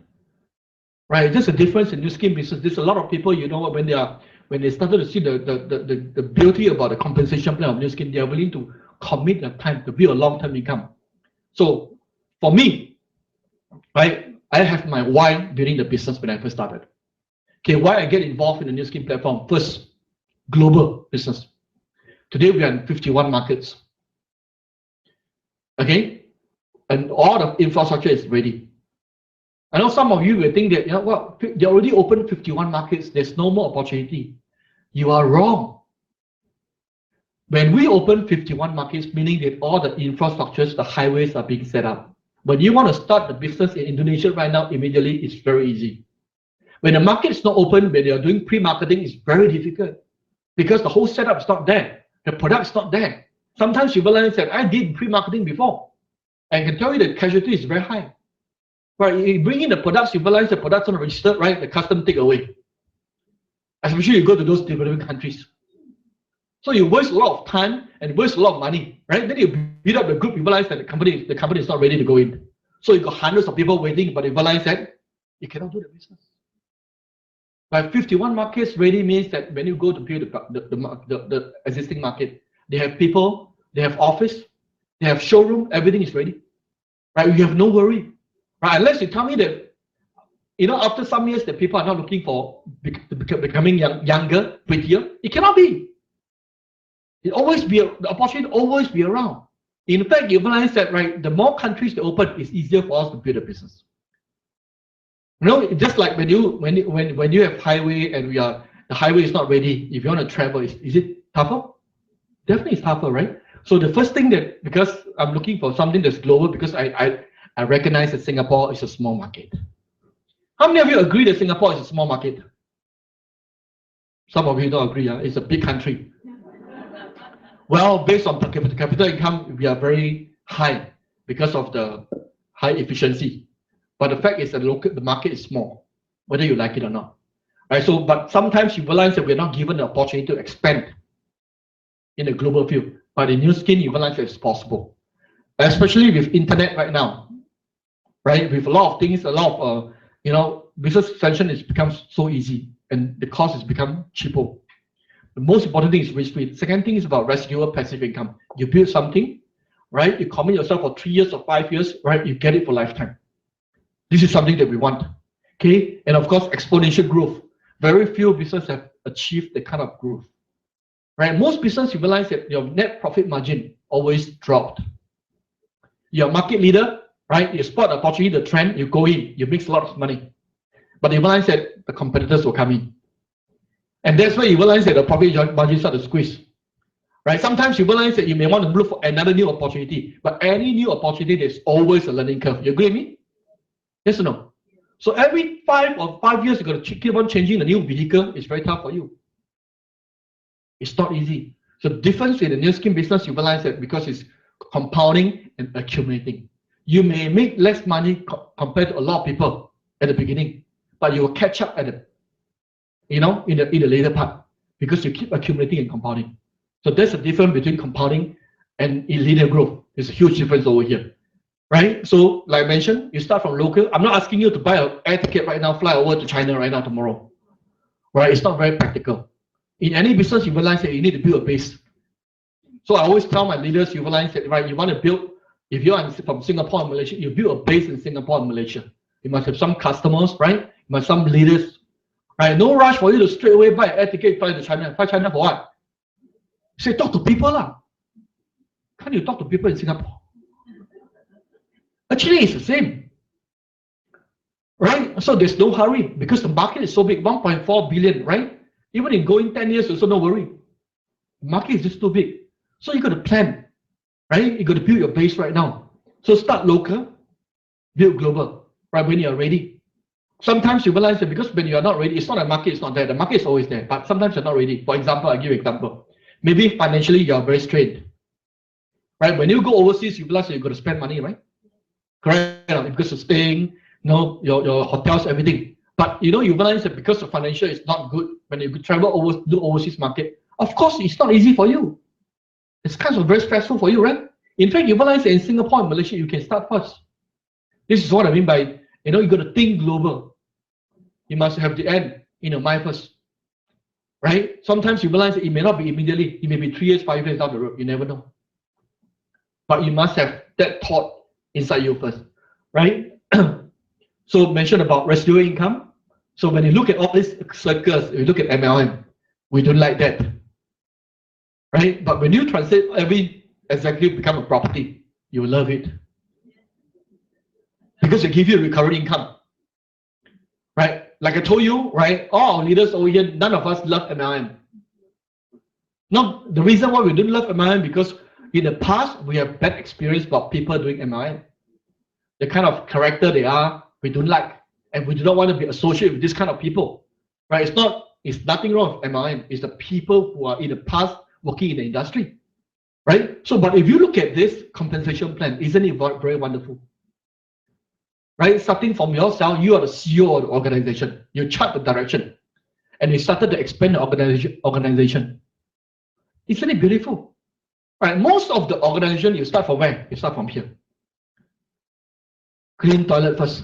A: right? There's a difference in new skin business. There's a lot of people, when they started to see the beauty about the compensation plan of new skin, they are willing to commit their time to build a long-term income. So for me, right, I have my why building the business when I first started. Okay, why I get involved in the new skin platform? First, global business. Today we are in 51 markets. Okay, and all the infrastructure is ready. I know some of you will think that, they already opened 51 markets, there's no more opportunity. You are wrong. When we open 51 markets, meaning that all the infrastructures, the highways are being set up. When you want to start the business in Indonesia right now, immediately, it's very easy. When the market is not open, when they are doing pre-marketing, it's very difficult because the whole setup is not there. The product is not there. Sometimes you realize that I did pre-marketing before. I can tell you the casualty is very high. Right, you bring in the products, you realize the products are registered, right? The custom take away. Especially you go to those developing countries. So you waste a lot of time and waste a lot of money, right? Then you build up the group, you realize that the company is not ready to go in. So you got hundreds of people waiting, but you realize that you cannot do the business. But 51 markets ready means that when you go to build the existing market, they have people, they have office, they have showroom, everything is ready. Right? You have no worry. Right? Unless you tell me that, after some years that people are not looking for becoming younger, prettier, it cannot be. The opportunity will always be around. In fact, you realize that, right, the more countries they open, it's easier for us to build a business. Just like when you have highway and the highway is not ready, if you want to travel, is it tougher? Definitely it's tougher, right? So the first thing that, because I'm looking for something that's global, because I recognize that Singapore is a small market. How many of you agree that Singapore is a small market? Some of you don't agree. It's a big country. Well, based on per capita income, we are very high because of the high efficiency. But the fact is that the market is small. whether you like it or not. Right? So, but sometimes you realize that we're not given the opportunity to expand in the global field. But in Nu Skin, you realize that it's possible, especially with internet right now. Right? With a lot of things, a lot of business extension is becomes so easy, and the cost has become cheaper. The most important thing is risk free. Second thing is about residual passive income. You build something, right? You commit yourself for 3 years or 5 years, right? You get it for lifetime. This is something that we want. Okay, and of course, exponential growth. Very few businesses have achieved the kind of growth. Right? Most businesses, you realize that your net profit margin always dropped. You're a market leader, right? You spot the opportunity, the trend, you go in, you make a lot of money. But you realize that the competitors will come in. And that's why you realize that the profit margins start to squeeze. Right? Sometimes you realize that you may want to look for another new opportunity, but any new opportunity, there's always a learning curve. You agree with me? Yes or no? So every 5 years, you're going to keep on changing the new vehicle. It's very tough for you. It's not easy. So the difference in the Nu Skin business, you realize that because it's compounding and accumulating. You may make less money compared to a lot of people at the beginning, but you will catch up at the, in the later part, because you keep accumulating and compounding. So there's a difference between compounding and linear growth. There's a huge difference over here, right? So like I mentioned, you start from local. I'm not asking you to buy an air ticket right now, fly over to China right now, tomorrow, right? It's not very practical. In any business, you realize that you need to build a base. So I always tell my leaders, you realize that, right, you want to build, if you're from Singapore and Malaysia, you build a base in Singapore and Malaysia. You must have some customers, right? You must have some leaders, right? No rush for you to straight away buy an air ticket, fly to China. Fly China for what? Say, talk to people lah. Can't you talk to people in Singapore? Actually, it's the same, right? So there's no hurry because the market is so big, 1.4 billion, right? Even in going 10 years, also no worry. The market is just too big. So you got to plan, right? You got to build your base right now. So start local, build global, right? When you're ready. Sometimes you realize that because when you are not ready, it's not the market is not there. The market is always there, but sometimes you're not ready. For example, I'll give you an example. Maybe financially you are very strained, right? When you go overseas, you realize that you got to spend money, right? Correct? Because of staying, your hotels, everything. But you realize that because the financial is not good, when you travel do overseas market, of course it's not easy for you. It's kind of very stressful for you, right? In fact, you realize that in Singapore and Malaysia, you can start first. This is what I mean by, you got to think global. You must have the end in your mind first, right? Sometimes you realize that it may not be immediately. It may be 3 years, 5 years down the road. You never know. But you must have that thought inside you first, right? So mention about residual income. So when you look at all these circles, you look at MLM, we don't like that, right? But when you translate every executive become a property, you will love it because it gives you recurring income, right? Like I told you, right? All our leaders over here, none of us love MLM. No, the reason why we don't love MLM because in the past we have bad experience about people doing MLM. The kind of character they are, we don't like, and we do not want to be associated with this kind of people, right? It's nothing wrong with MLM. It's the people who are in the past working in the industry, right? So, but if you look at this compensation plan, isn't it very wonderful? Right? Starting from yourself, you are the CEO of the organization. You chart the direction, and you started to expand the organization. Isn't it beautiful? Right? Most of the organization, you start from where? You start from here. Clean toilet first,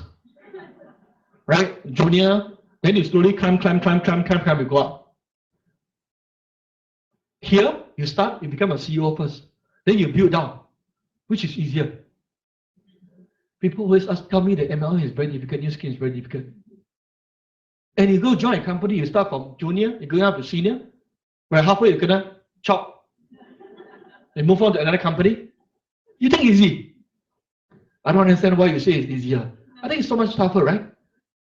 A: right? Junior, then you slowly climb, you go up. Here, you start, you become a CEO first. Then you build down, which is easier. People always tell me that MLM is very difficult, Nu Skin is very difficult. And you go join a company, you start from junior, you go up to senior, where halfway you're gonna chop. Then move on to another company. You think easy. I don't understand why you say it's easier. I think it's so much tougher, right?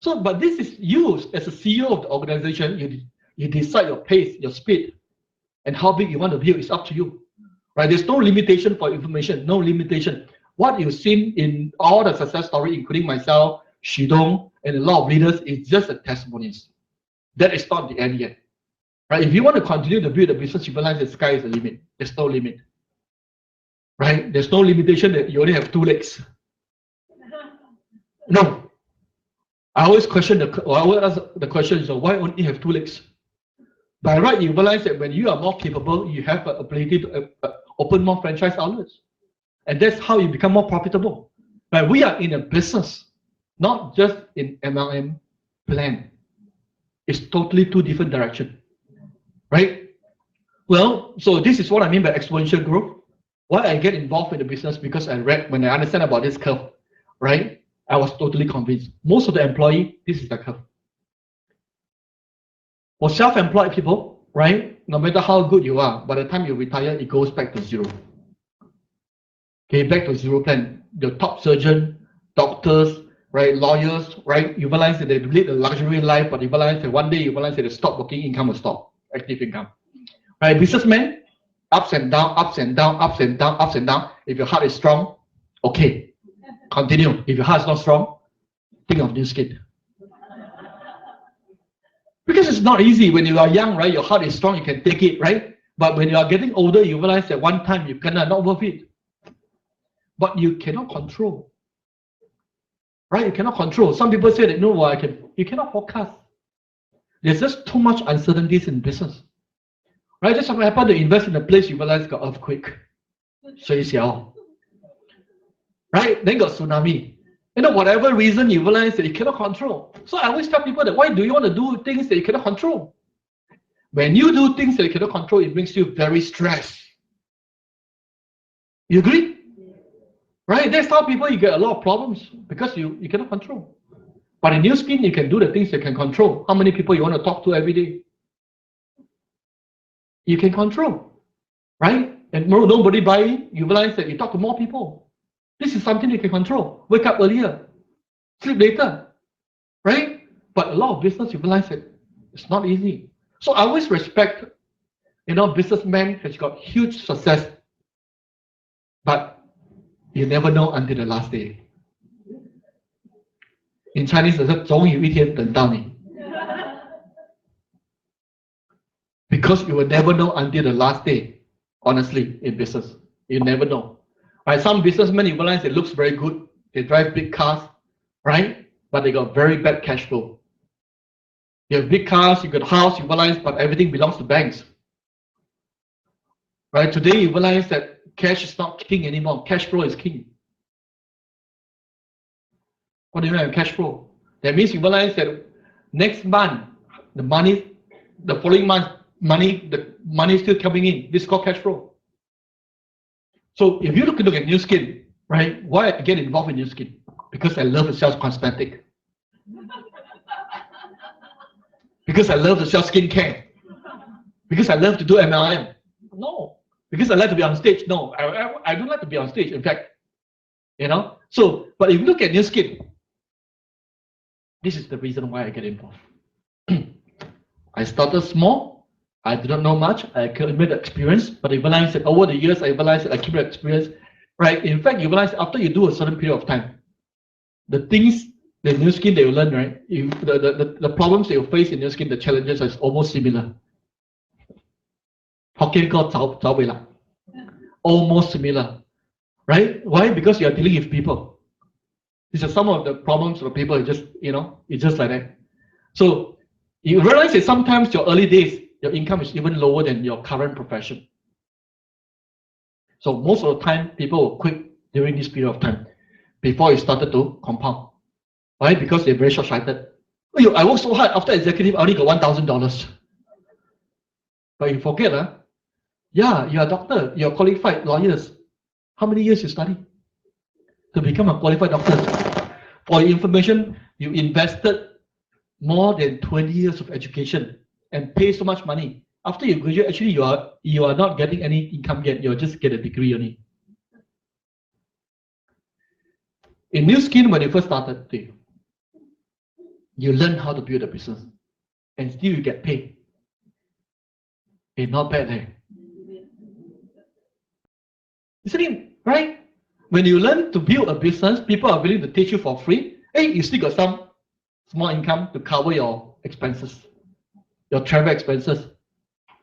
A: So, but this is you as a CEO of the organization, you decide your pace, your speed, and how big you want to build. It's up to you, right? There's no limitation for information, no limitation. What you've seen in all the success story, including myself, Shidong, and a lot of leaders, is just a testimonies. That is not the end yet, right? If you want to continue to build a business, you realize the sky is the limit. There's no limit, right? There's no limitation that you only have 2 legs. No. I always question I always ask the question is why only have 2 legs? By right, you realize that when you are more capable, you have the ability to open more franchise outlets. And that's how you become more profitable. But we are in a business, not just in MLM plan. It's totally 2 different directions, right? Well, so this is what I mean by exponential growth. Why I get involved in the business, because I read, when I understand about this curve, right? I was totally convinced. Most of the employee, this is the curve. For self-employed people, right? No matter how good you are, by the time you retire, it goes back to 0. Okay, back to 0 plan. The top surgeon, doctors, right, lawyers, right? You realize that they lead a luxury life, but you realize that one day you realize that the stock working income will stop, active income. Right, businessmen, ups and down, ups and down, ups and down, ups and down. If your heart is strong, okay, continue. If your heart is not strong, think of new skill. Because it's not easy when you are young, right? Your heart is strong, you can take it, right? But when you are getting older, you realize that one time you cannot, not worth it. But you cannot control, right? You cannot control. Some people say that no, you cannot forecast. There's just too much uncertainties in business, right? Just happen to invest in a place you realize got earthquake, 水小, right? Then got tsunami. You know, whatever reason you realize that you cannot control. So I always tell people that why do you want to do things that you cannot control? When you do things that you cannot control, it makes you very stressed. You agree? Right? That's how people, you get a lot of problems because you cannot control. But in New Skin, you can do the things you can control. How many people you want to talk to every day? You can control, right? And nobody buying, you realize that you talk to more people. This is something you can control. Wake up earlier, sleep later, right? But a lot of business, you realize that it's not easy. So I always respect, businessmen has got huge success, but you never know until the last day. In Chinese, 总有一天等到你. Because you will never know until the last day, honestly, in business. You never know. Right? Some businessmen, you realize it looks very good. They drive big cars, right? But they got very bad cash flow. You have big cars, you got a house, you realize, but everything belongs to banks. Right? Today, you realize that cash is not king anymore. Cash flow is king. What do you mean by cash flow? That means you realize that next month, the following month, the money is still coming in. This is called cash flow. So if you look at New Skin, right? Why I get involved in New Skin? Because I love to sell cosmetic. Because I love to sell skincare. Because I love to do MLM. No. Because I like to be on stage. No, I don't like to be on stage. In fact, So, but if you look at New Skin, this is the reason why I get involved. I started small. I didn't know much. I accumulated experience, but I realized that over the years, I realized that I accumulated experience. Right? In fact, you realize after you do a certain period of time, the things, the New Skin that you learn, right? The problems that you face in New Skin, the challenges are almost similar. Hokkien called 找回来. Almost similar. Right? Why? Because you are dealing with people. These are some of the problems for people. It's just like that. So you realize that sometimes your early days, your income is even lower than your current profession. So most of the time, people will quit during this period of time before it started to compound. Why? Because they're very short-sighted. I worked so hard after executive, I only got $1,000. But you forget, yeah, you're a doctor, you're qualified lawyers. How many years you study to become a qualified doctor? For your information, you invested more than 20 years of education and pay so much money. After you graduate, actually you are not getting any income yet. You just get a degree only. In New Skin, when you first started, you learn how to build a business, and still you get paid. It's not bad, eh? Isn't it right? When you learn to build a business, people are willing to teach you for free. Hey, you still got some small income to cover your expenses, your travel expenses,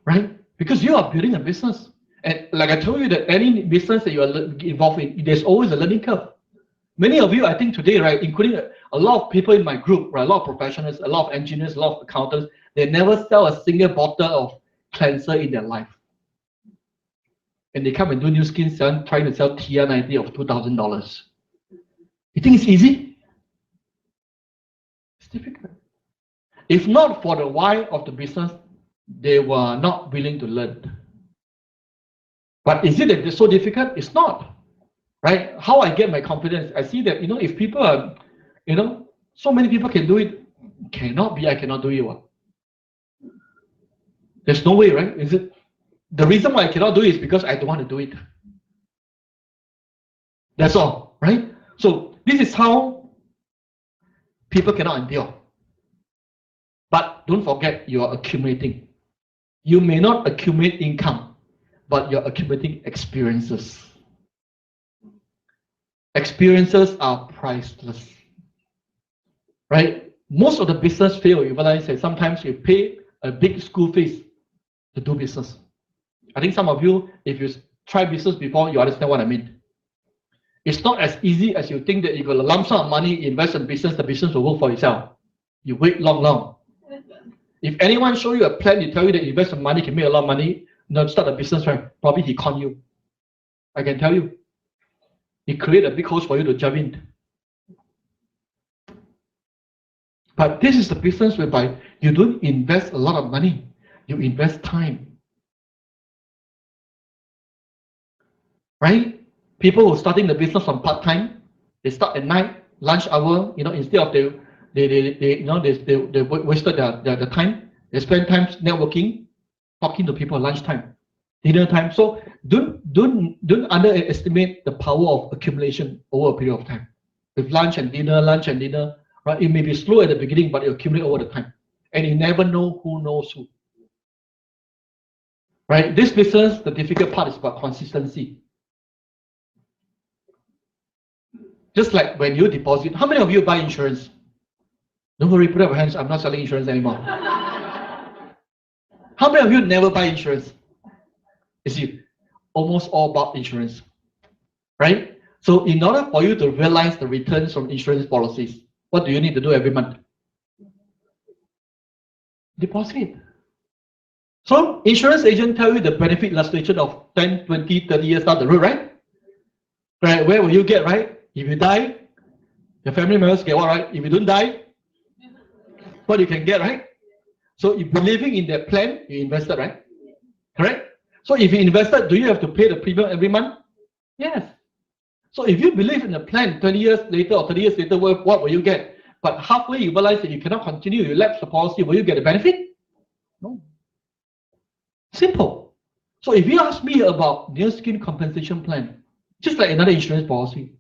A: right? Because you are building a business. And like I told you, that any business that you are involved in, there's always a learning curve. Many of you, I think today, right, including a lot of people in my group, right, a lot of professionals, a lot of engineers, a lot of accountants, they never sell a single bottle of cleanser in their life. And they come and do New Skin trying to sell TR90 of $2,000. You think it's easy? It's difficult. If not for the why of the business, they were not willing to learn. But is it that it's so difficult? It's not. Right? How I get my confidence, I see that, if people are, so many people can do it, cannot be I cannot do it. What? There's no way, right? Is it? The reason why I cannot do it is because I don't want to do it. That's all, right? So this is how people cannot endure. But don't forget, you are accumulating. You may not accumulate income, but you're accumulating experiences. Experiences are priceless, right? Most of the business fail. You realize that sometimes you pay a big school fees to do business. I think some of you, if you try business before, you understand what I mean. It's not as easy as you think that you got a lump sum of money, invest in business, the business will work for itself. You wait long. If anyone show you a plan, you tell you that invest some money can make a lot of money, start a business, right? Probably he con you. I can tell you. He create a big host for you to jump in. But this is the business whereby you don't invest a lot of money. You invest time. Right? People who are starting the business from part-time, they start at night, lunch hour, instead of they wasted their time, they spend time networking, talking to people at lunchtime, dinner time. So don't underestimate the power of accumulation over a period of time. With lunch and dinner, right? It may be slow at the beginning, but it accumulate over the time. And you never know who knows who. Right? This business, the difficult part is about consistency. Just like when you deposit, how many of you buy insurance? Don't worry, put up your hands. I'm not selling insurance anymore. How many of you never buy insurance? You see, almost all bought insurance, right? So in order for you to realize the returns from insurance policies, what do you need to do every month? Deposit. So insurance agent tell you the benefit illustration of 10, 20, 30 years down the road, right? Right, where will you get, right? If you die, your family members get what, right? If you don't die, what you can get, right? So if you're believing in that plan, you invested, right? Correct? So if you invested, do you have to pay the premium every month? Yes. So if you believe in the plan 20 years later or 30 years later, what will you get? But halfway you realize that you cannot continue, you lapse the policy, will you get a benefit? No. Simple. So if you ask me about New Skin compensation plan, just like another insurance policy,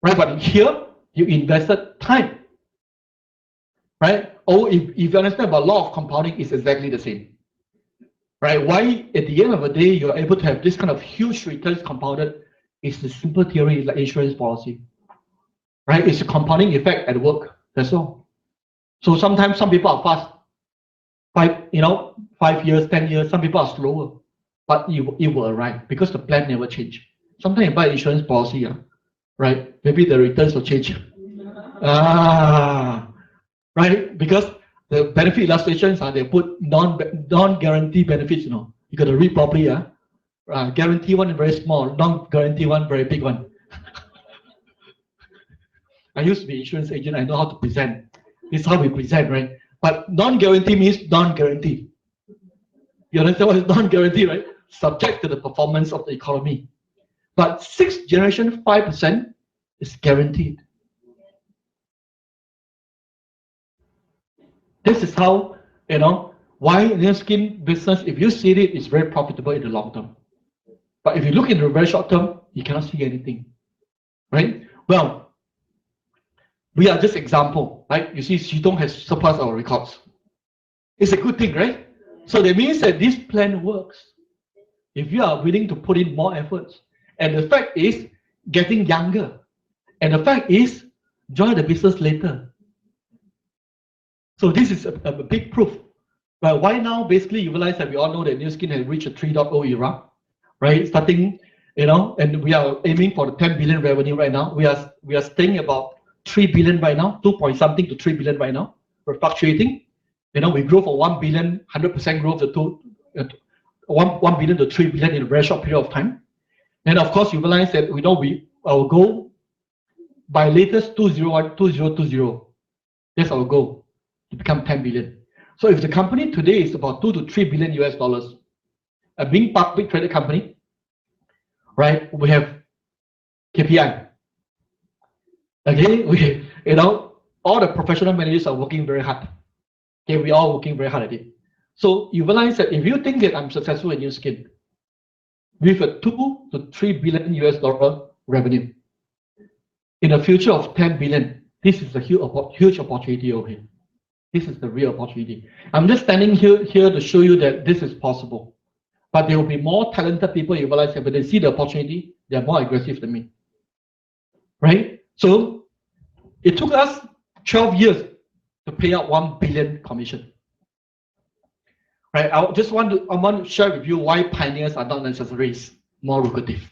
A: right? But here, you invested time, right? Or if you understand about law of compounding, it's exactly the same. Right? Why at the end of the day you're able to have this kind of huge returns compounded is the simple theory like insurance policy. Right? It's a compounding effect at work. That's all. So sometimes some people are fast. 5 years, 10 years, some people are slower. But it will arrive because the plan never change. Sometimes you buy insurance policy, right? Maybe the returns will change. Right? Because the benefit illustrations they put non-guarantee benefits, you got to read properly. Guarantee one is very small, non-guarantee one very big one. I used to be insurance agent, I know how to present. This is how we present, right? But non-guarantee means non-guarantee. You understand what is non-guarantee, right? Subject to the performance of the economy. But 6th generation 5% is guaranteed. This is how, why New Skin business, if you see it, is very profitable in the long term. But if you look in the very short term, you cannot see anything, right? Well, we are just example, right? You see, Xidong has surpassed our records. It's a good thing, right? So that means that this plan works. If you are willing to put in more efforts, and the fact is getting younger, and the fact is join the business later. So this is a big proof. But why now? Basically, you realize that we all know that New Skin has reached a 3.0 era, right? Starting and we are aiming for the 10 billion revenue right now. We are staying about 3 billion right now, 2 point something to 3 billion right now. We're fluctuating. We grow from 1 billion, 100% growth to 1 billion to 3 billion in a very short period of time. And of course, you realize that our goal by latest 2020. That's our goal, to become 10 billion. So if the company today is about 2 to 3 billion US dollars, being public traded company, right? We have KPI. Okay, all the professional managers are working very hard. Okay, we are all working very hard at it. So you realize that if you think that I'm successful in Nu Skin, with a 2 to 3 billion US dollar revenue, in a future of 10 billion, this is a huge opportunity over here. This is the real opportunity. I'm just standing here to show you that this is possible. But there will be more talented people. You realize that when they see the opportunity, they're more aggressive than me. Right? So it took us 12 years to pay out 1 billion commission. Right? I want to share with you why pioneers are not necessarily more lucrative.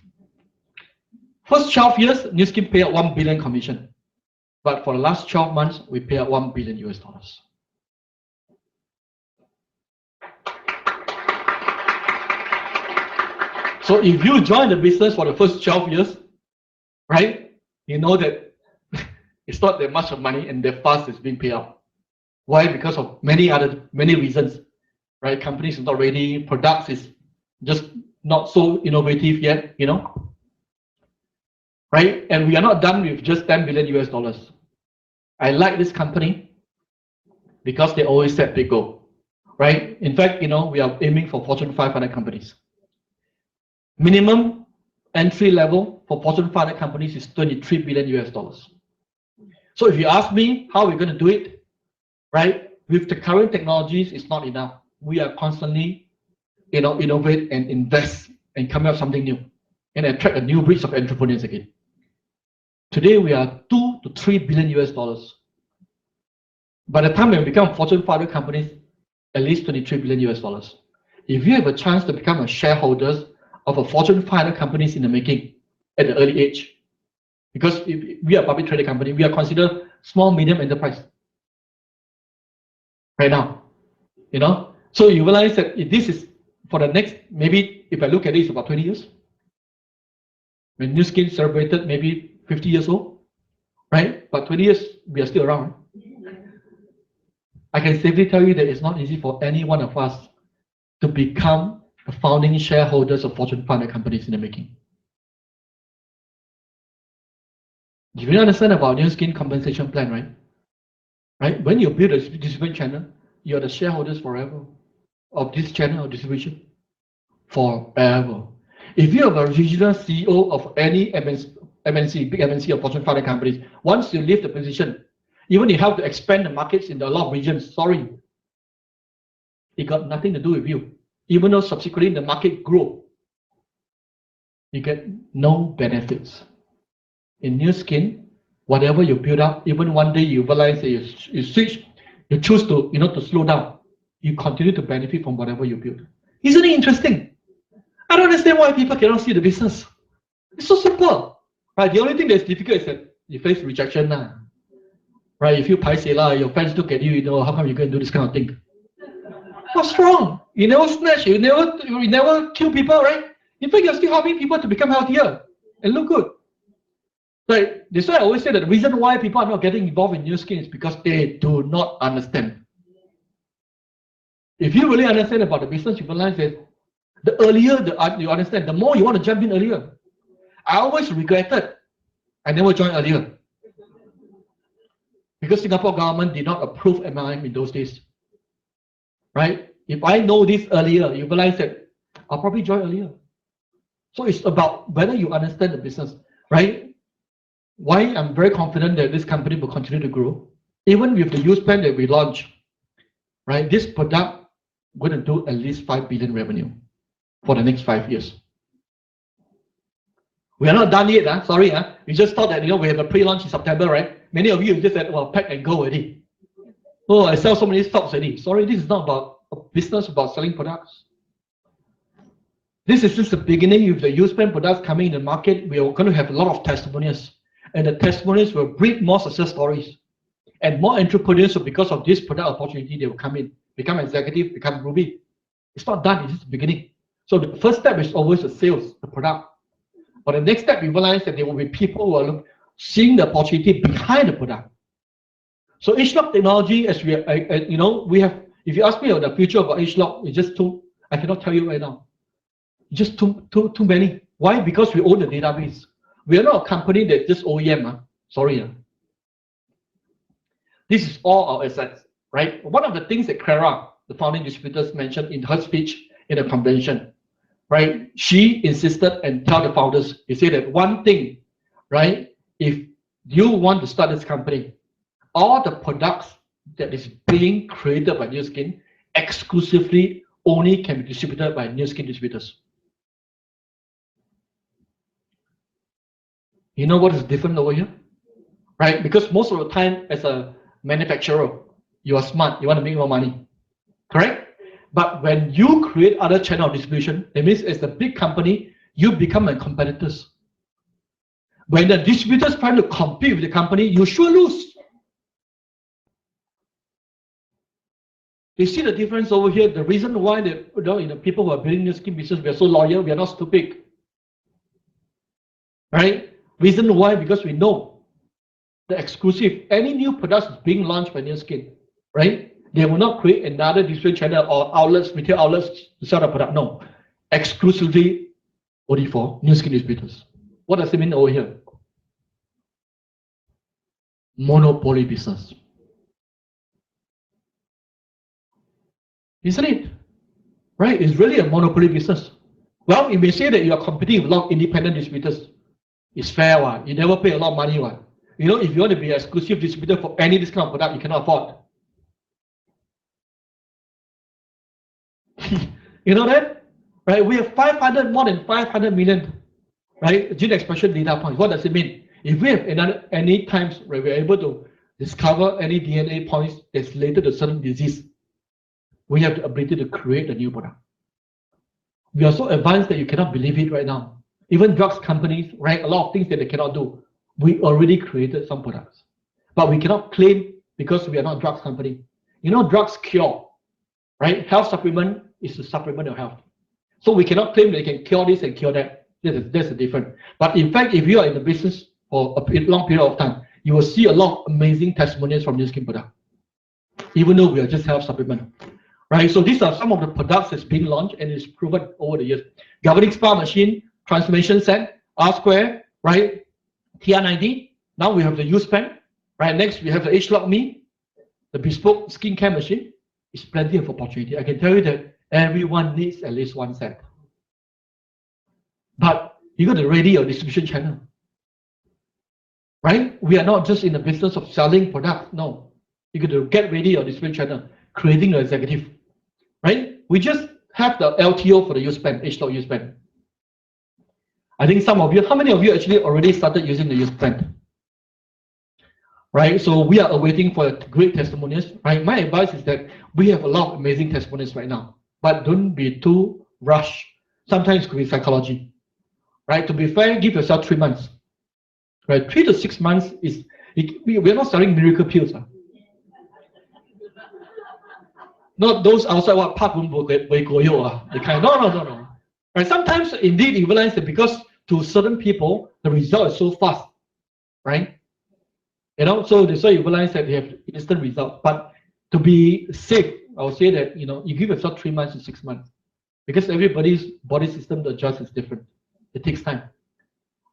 A: First 12 years, Nu Skin pay out 1 billion commission. But for the last 12 months, we pay out 1 billion US dollars. So if you join the business for the first 12 years, right, you know that it's not that much of money and that fast is being paid out. Why? Because of many reasons, right? Companies are not ready, products is just not so innovative yet, right? And we are not done with just 10 billion US dollars. I like this company because they always set big goal, right? In fact, we are aiming for Fortune 500 companies. Minimum entry level for Fortune 500 companies is 23 billion US dollars. So if you ask me how we're going to do it, right, with the current technologies, it's not enough. We are constantly, innovate and invest and come up with something new and attract a new breed of entrepreneurs again. Today, we are 2 to 3 billion US dollars. By the time we become Fortune 500 companies, at least 23 billion US dollars. If you have a chance to become a shareholder of a Fortune 500 companies in the making at the early age, because if we are a public traded company, we are considered small, medium enterprise right now, So you realize that if this is for the next, maybe if I look at it, it's about 20 years. When Nu Skin celebrated maybe 50 years old, right? But 20 years, we are still around. I can safely tell you that it's not easy for any one of us to become the founding shareholders of Fortune 500 companies in the making. Do you understand about Nu Skin compensation plan, right? Right? When you build a distribution channel, you are the shareholders forever of this channel of distribution. Forever. If you are a regional CEO of any MNC, big MNC or Fortune 500 companies, once you leave the position, even if you have to expand the markets in a lot of regions, sorry, it got nothing to do with you. Even though subsequently the market grew, you get no benefits. In Nu Skin, whatever you build up, even one day you realize that you switch, you choose to to slow down, you continue to benefit from whatever you build. Isn't it interesting? I don't understand why people cannot see the business. It's so simple, right? The only thing that's difficult is that you face rejection, right? If you paiseh lah, your friends look at you, how come you can do this kind of thing? What's wrong? You never snatch, you never kill people, right? In fact, you're still helping people to become healthier and look good. Right? That's why I always say that the reason why people are not getting involved in Nu Skin is because they do not understand. If you really understand about the business, you realize that the earlier you understand, the more you want to jump in earlier. I always regretted I never joined earlier because Singapore government did not approve MLM in those days. Right? If I know this earlier, you realize that I'll probably join earlier. So it's about whether you understand the business, right? Why I'm very confident that this company will continue to grow, even with the use plan that we launched. Right? This product going to do at least 5 billion revenue for the next 5 years. We are not done yet. Sorry. We just thought that we have a pre-launch in September, right? Many of you just said, well, pack and go already. Oh, I sell so many stocks already. Sorry, this is not about a business about selling products. This is just the beginning. With the use pen products coming in the market, we are going to have a lot of testimonials, and the testimonials will breed more success stories, and more entrepreneurs. So because of this product opportunity, they will come in, become executive, become Ruby. It's not done. It's just the beginning. So the first step is always the sales, the product. But the next step, we realize that there will be people who are seeing the opportunity behind the product. So HLOC technology, as we, we have. If you ask me about the future of HLOC, it's just too. I cannot tell you right now. Just too many. Why? Because we own the database. We are not a company that just OEM. Sorry. This is all our assets, right? One of the things that Clara, the founding distributors, mentioned in her speech in the convention, right? She insisted and tell the founders, he said that one thing, right? If you want to start this company, all the products that is being created by New Skin exclusively only can be distributed by New Skin distributors. You know what is different over here, right? Because most of the time, as a manufacturer, you are smart, you want to make more money, correct? But when you create other channel of distribution, that means as a big company, you become a competitors. When the distributors trying to compete with the company, you sure lose. You see the difference over here. The reason why the people who are building New Skin business, we are so loyal, we are not stupid, right? Reason why? Because we know the exclusive. Any new products being launched by New Skin, right? They will not create another distribution channel or outlets, retail outlets to sell the product. No, exclusively only for New Skin distributors. What does it mean over here? Monopoly business. Isn't it? Right? It's really a monopoly business. Well, you may say that you are competing with a lot of independent distributors. It's fair one. You never pay a lot of money one. You know, if you want to be an exclusive distributor for any this kind of product, you cannot afford. You know that? Right? We have more than 500 million, right, gene expression data points. What does it mean? If we have any times where we're able to discover any DNA points that's related to certain disease, we have the ability to create a new product. We are so advanced that you cannot believe it right now. Even drugs companies, right, a lot of things that they cannot do. We already created some products, but we cannot claim because we are not a drugs company. You know, drugs cure, right? Health supplement is to supplement your health. So we cannot claim that you can cure this and cure that. That's the difference. But in fact, if you are in the business for a long period of time, you will see a lot of amazing testimonials from New Skin product, even though we are just health supplement. Right? So these are some of the products that's being launched and is proven over the years. Governing spa machine, transformation set, R square, right? TR90. Now we have the use pen, right? Next we have the HLOC Me, the bespoke skincare machine. It's plenty of opportunity. I can tell you that everyone needs at least one set. But you got to ready your distribution channel, right? We are not just in the business of selling products. No, you got to get ready your distribution channel, creating your executive, right? We just have the LTO for the use pen, HLOC use pen. I think some of you, how many of you actually already started using the use pen? Right, so we are awaiting for great testimonials. Right, my advice is that we have a lot of amazing testimonials right now, but don't be too rushed. Sometimes it could be psychology. Right, to be fair, give yourself 3 months. Right, 3 to 6 months is. We're not selling miracle pills. Not those outside what park the kind. No. Right, sometimes indeed you realize that because to certain people the result is so fast, right? You know, so that's why you realize that they have instant results. But to be safe, I would say that, you know, you give yourself 3 months to 6 months, because everybody's body system to adjust is different. It takes time,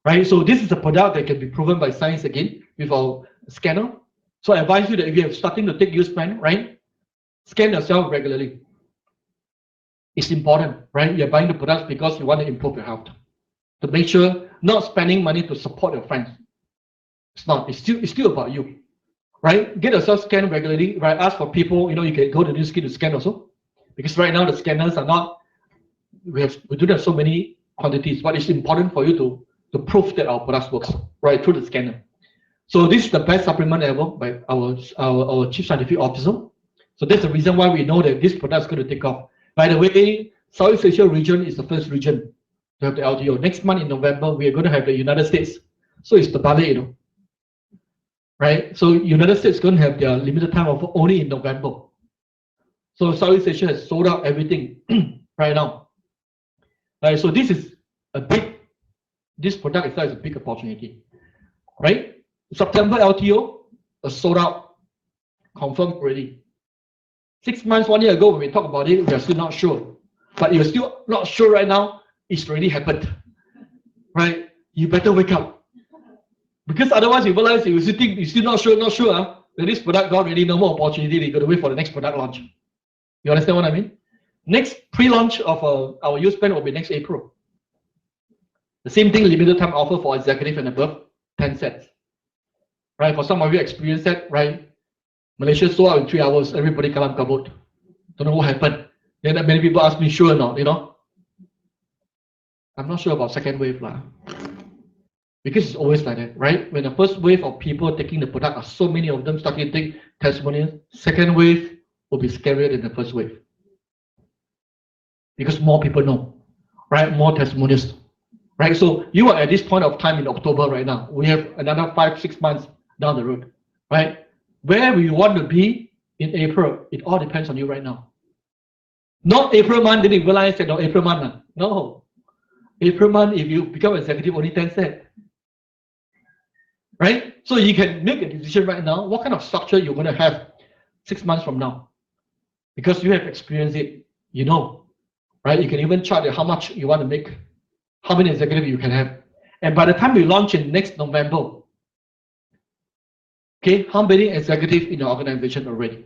A: right? So this is a product that can be proven by science again with our scanner. So I advise you that if you are starting to take use pen, right, scan yourself regularly. It's important, right? You're buying the products because you want to improve your health, to make sure not spending money to support your friends. It's not. It's still about you, right? Get yourself scanned regularly. Right? Ask for people. You know, you can go to New Skin to scan also, because right now the scanners are not. We don't have so many quantities, but it's important for you to prove that our products works right through the scanner. So this is the best supplement ever by our chief scientific officer. So that's the reason why we know that this product is going to take off. By the way, Southeast Asia region is the first region to have the LTO. Next month in November, we are going to have the United States. So it's the ballet, right? So United States is going to have their limited time offer only in November. So Southeast Asia has sold out everything right now. Right, so this product itself is a big opportunity, right? September LTO is sold out, confirmed already. 6 months, 1 year ago, when we talked about it, we are still not sure. But you're still not sure right now, it's already happened, right? You better wake up. Because otherwise you realize you're still not sure, then this product got really no more opportunity, you got to wait for the next product launch. You understand what I mean? Next pre-launch of our use pen will be next April. The same thing, limited time offer for executive and above, 10 sets. Right, for some of you experienced that, right? Malaysia sold out in 3 hours, everybody kalam kabut. Don't know what happened. Then many people ask me, sure or not, I'm not sure about second wave lah. Because it's always like that, right? When the first wave of people taking the product are so many of them starting to take testimonials, second wave will be scarier than the first wave. Because more people know, right? More testimonials, right? So you are at this point of time in October right now. We have another 5-6 months down the road, right? Where we want to be in April, it all depends on you right now. Not April month, didn't realize that April month. No. April month, if you become executive, only 10 cents. Right? So you can make a decision right now, what kind of structure you're going to have 6 months from now. Because you have experienced it, right? You can even chart how much you want to make, how many executives you can have. And by the time we launch in next November, okay, how many executives in your organization already?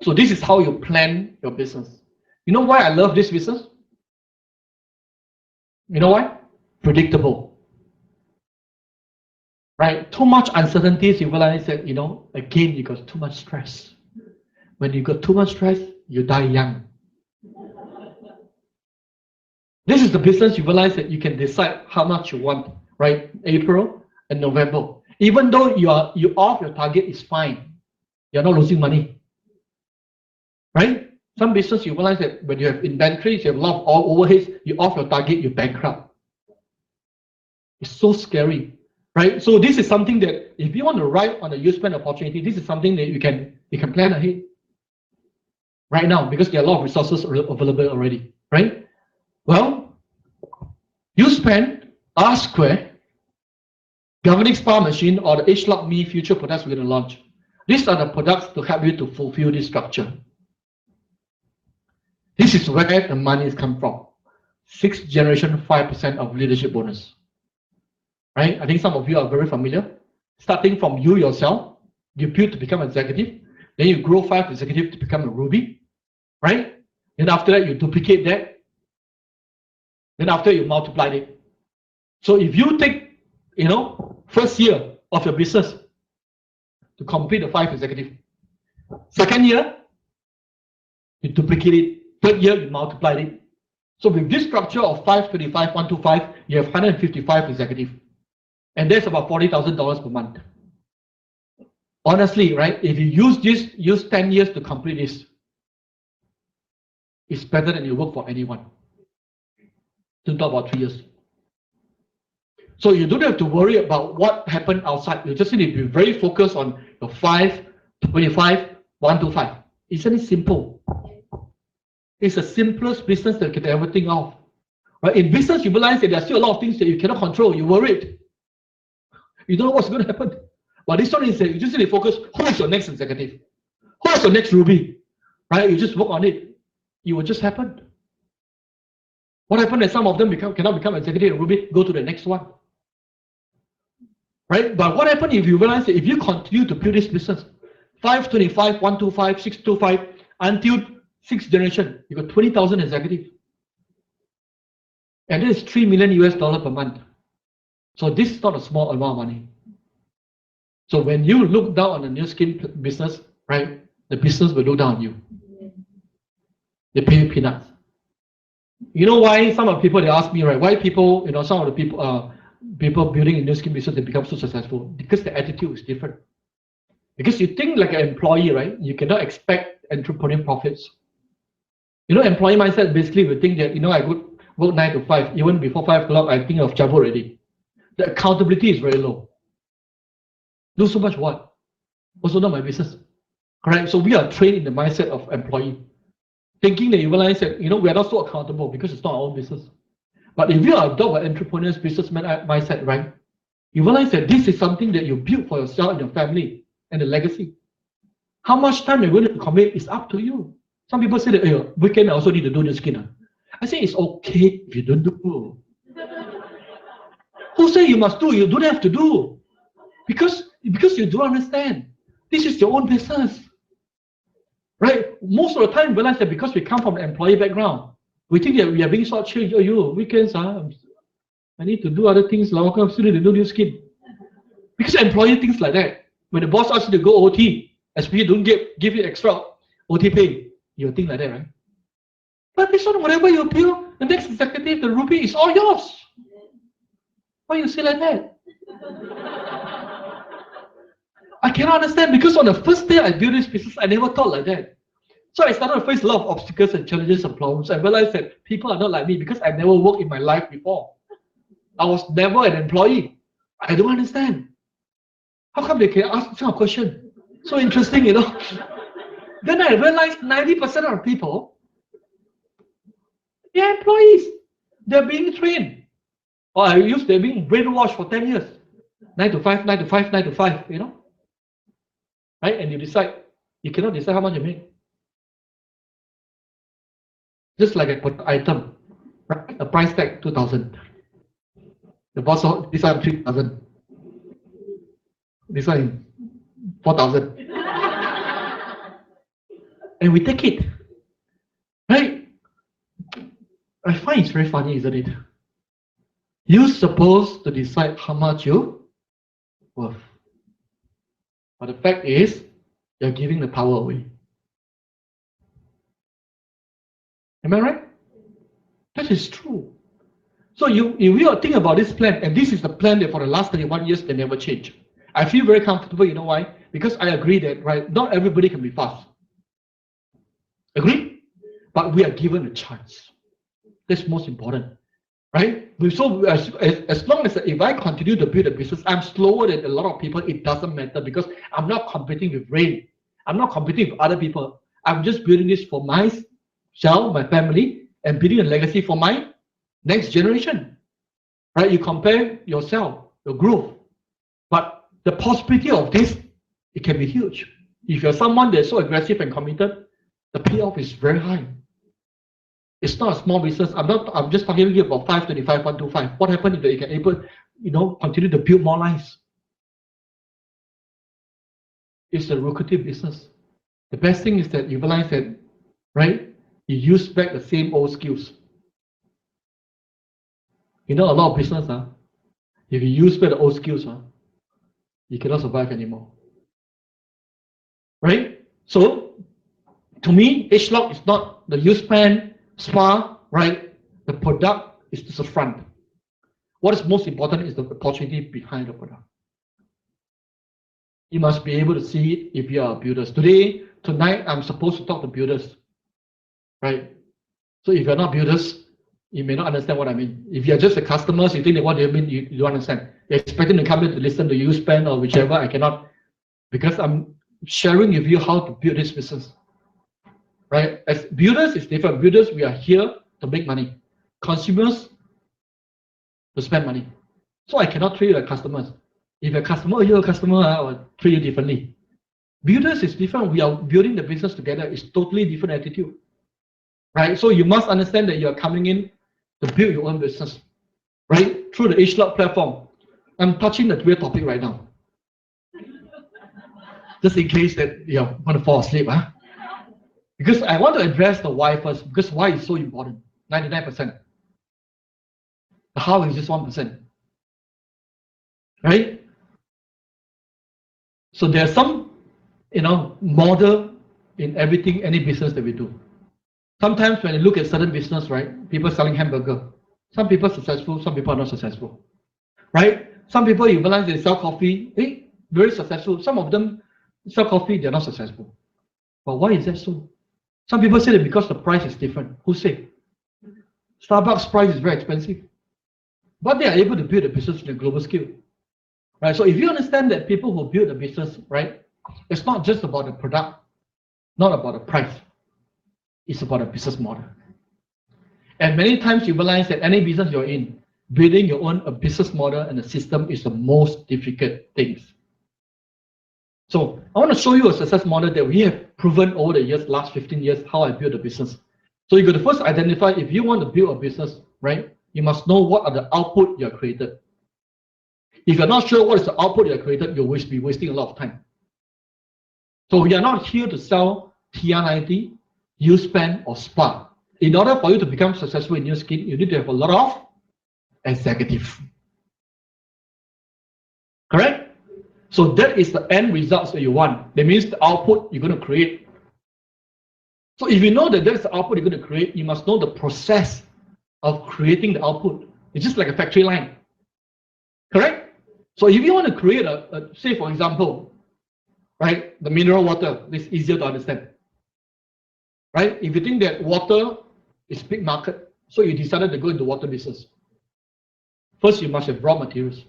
A: So this is how you plan your business. You know why I love this business? You know why? Predictable. Right? Too much uncertainties, you realize that, again, you got too much stress. When you got too much stress, you die young. This is the business you realize that you can decide how much you want, right? April and November. Even though you off your target is fine. You're not losing money. Right? Some business you realize that when you have inventories, you have a lot of overheads, you off your target, you bankrupt. It's so scary. Right? So this is something that if you want to ride on a use pen opportunity, this is something that you can plan ahead. Right now, because there are a lot of resources available already. Right? Well, use pen, R Square, governing spa machine, or the H-Lock Me future products we're going to launch. These are the products to help you to fulfill this structure. This is where the money is come from. 6th generation, 5% of leadership bonus. Right? I think some of you are very familiar. Starting from you yourself, you build to become executive, then you grow 5 executives to become a Ruby. Right? Then after that, you duplicate that. Then after you multiply it. So if you take, first year of your business to complete the 5 executive. Second year, you duplicate it. Third year, you multiply it. So with this structure of 525, 125, you have 155 executives. And that's about $40,000 per month. Honestly, right? If you use 10 years to complete this, it's better than you work for anyone. Don't talk about 3 years. So you don't have to worry about what happened outside. You just need to be very focused on your 5, 25, 125. Isn't it simple? It's the simplest business that you can ever think of. Right? In business, you realize that there are still a lot of things that you cannot control. You're worried. You don't know what's going to happen. But this one is that you just need to focus, who is your next executive? Who is your next Ruby? Right? You just work on it. It will just happen. What happened is some of them cannot become executive and Ruby, go to the next one. Right? But what happened if you realize that if you continue to build this business, 525, 125, 625, until 6th generation, you got 20,000 executives. And this is $3 million US per month. So this is not a small amount of money. So when you look down on the new skin business, right, the business will look down on you. They pay you peanuts. You know why some of the people, they ask me, right, why people, some of the people building a new skin business, they become so successful? Because the attitude is different. Because you think like an employee, right, you cannot expect entrepreneurial profits. You know, employee mindset basically we think that, you know, I could work 9 to 5. Even before 5 o'clock, I think of job already. The accountability is very low. Do so much what? Also not my business. Correct? So we are trained in the mindset of employee. Thinking that you realize that, you know, we are not so accountable because it's not our own business. But if you are adopt an entrepreneur's businessman mindset, right? You realize that this is something that you build for yourself and your family and the legacy. How much time you're going to commit is up to you. Some people say that, hey, weekend I also need to do this skin. I say it's okay if you don't do. Who say you must do? You don't have to do. Because you don't understand. This is your own business. Right? Most of the time, we realize that because we come from an employee background, we think that we are being short-changed. Oh, you weekends, I need to do other things. Like, I'm still need to do this skin. Because employee thinks like that. When the boss asks you to go OT, especially don't give you extra OT pay, you think like that, right? But this one, whatever you bill, the next executive, the rupee is all yours. Why you say like that? I cannot understand because on the first day I built this business, I never thought like that. So I started to face a lot of obstacles and challenges and problems. I realized that people are not like me because I never worked in my life before. I was never an employee. I don't understand. How come they can ask this kind of question? So interesting, you know. Then I realized 90% of people, they're employees. They're being trained. Or they're being brainwashed for 10 years. 9 to 5, 9 to 5, 9 to 5, you know. Right? And you cannot decide how much you make. Just like a item, right? A price tag 2,000. The boss said, this one 3,000. This one 4,000. And we take it. Right? I find it's very funny, isn't it? You're supposed to decide how much you're worth. But the fact is, you're giving the power away. Am I right? That is true. So if you think about this plan, and this is the plan that for the last 31 years, they never change. I feel very comfortable, you know why? Because I agree that, right, not everybody can be fast. Agree? But we are given a chance. That's most important. Right? So as long as if I continue to build a business, I'm slower than a lot of people, it doesn't matter because I'm not competing with Rayne. I'm not competing with other people. I'm just building this for myself, my family, and building a legacy for my next generation. Right? You compare yourself, your growth. But the possibility of this, it can be huge. If you're someone that's so aggressive and committed, the payoff is very high. It's not a small business. I'm just talking about 525, 125. What happens if you can able, continue to build more lines? It's a lucrative business. The best thing is that you realize that, right? You use back the same old skills. A lot of business, if you use back the old skills, you cannot survive anymore. Right? So, to me, H-Lock is not the use pen, spa, right? The product is just the front. What is most important is the opportunity behind the product. You must be able to see it if you are builders. Tonight, I'm supposed to talk to builders, right? So if you're not builders, you may not understand what I mean. If you're just the customers, you think that what do you mean, you don't understand. You're expecting to come in to listen to you spend or whichever, I cannot, because I'm sharing with you how to build this business. Right? As builders, it's different. Builders, we are here to make money. Consumers, to spend money. So I cannot treat you like customers. If you're a customer, you're a customer, I will treat you differently. Builders is different. We are building the business together. It's totally different attitude. Right? So you must understand that you are coming in to build your own business. Right? Through the H-Lock platform. I'm touching the real topic right now. Just in case that you're going to fall asleep. Because I want to address the why first, because why is so important. 99%. The how is just 1%. Right? So there's some, model in everything, any business that we do. Sometimes when you look at certain business, right, people selling hamburger. Some people are successful, some people are not successful. Right? Some people, you realize they sell coffee, very successful. Some of them sell coffee, they're not successful. But why is that so? Some people say that because the price is different. Who say? Starbucks price is very expensive, but they are able to build a business in a global scale, right? So if you understand that people who build a business, right, it's not just about the product, not about the price. It's about a business model. And many times you realize that any business you're in, building your own a business model and a system is the most difficult things. So I want to show you a success model that we have proven over the years, last 15 years, how I built a business. So you got to first identify, if you want to build a business, right, you must know what are the output you are created. If you're not sure what is the output you are created, you'll be wasting a lot of time. So we are not here to sell TR90, U-Span, or SPA. In order for you to become successful in your skin, you need to have a lot of executive. Correct? So that is the end results that you want. That means the output you're going to create. So if you know that that's the output you're going to create, you must know the process of creating the output. It's just like a factory line. Correct? So if you want to create say for example, right, the mineral water, this is easier to understand. Right? If you think that water is big market, so you decided to go into water business. First, you must have raw materials.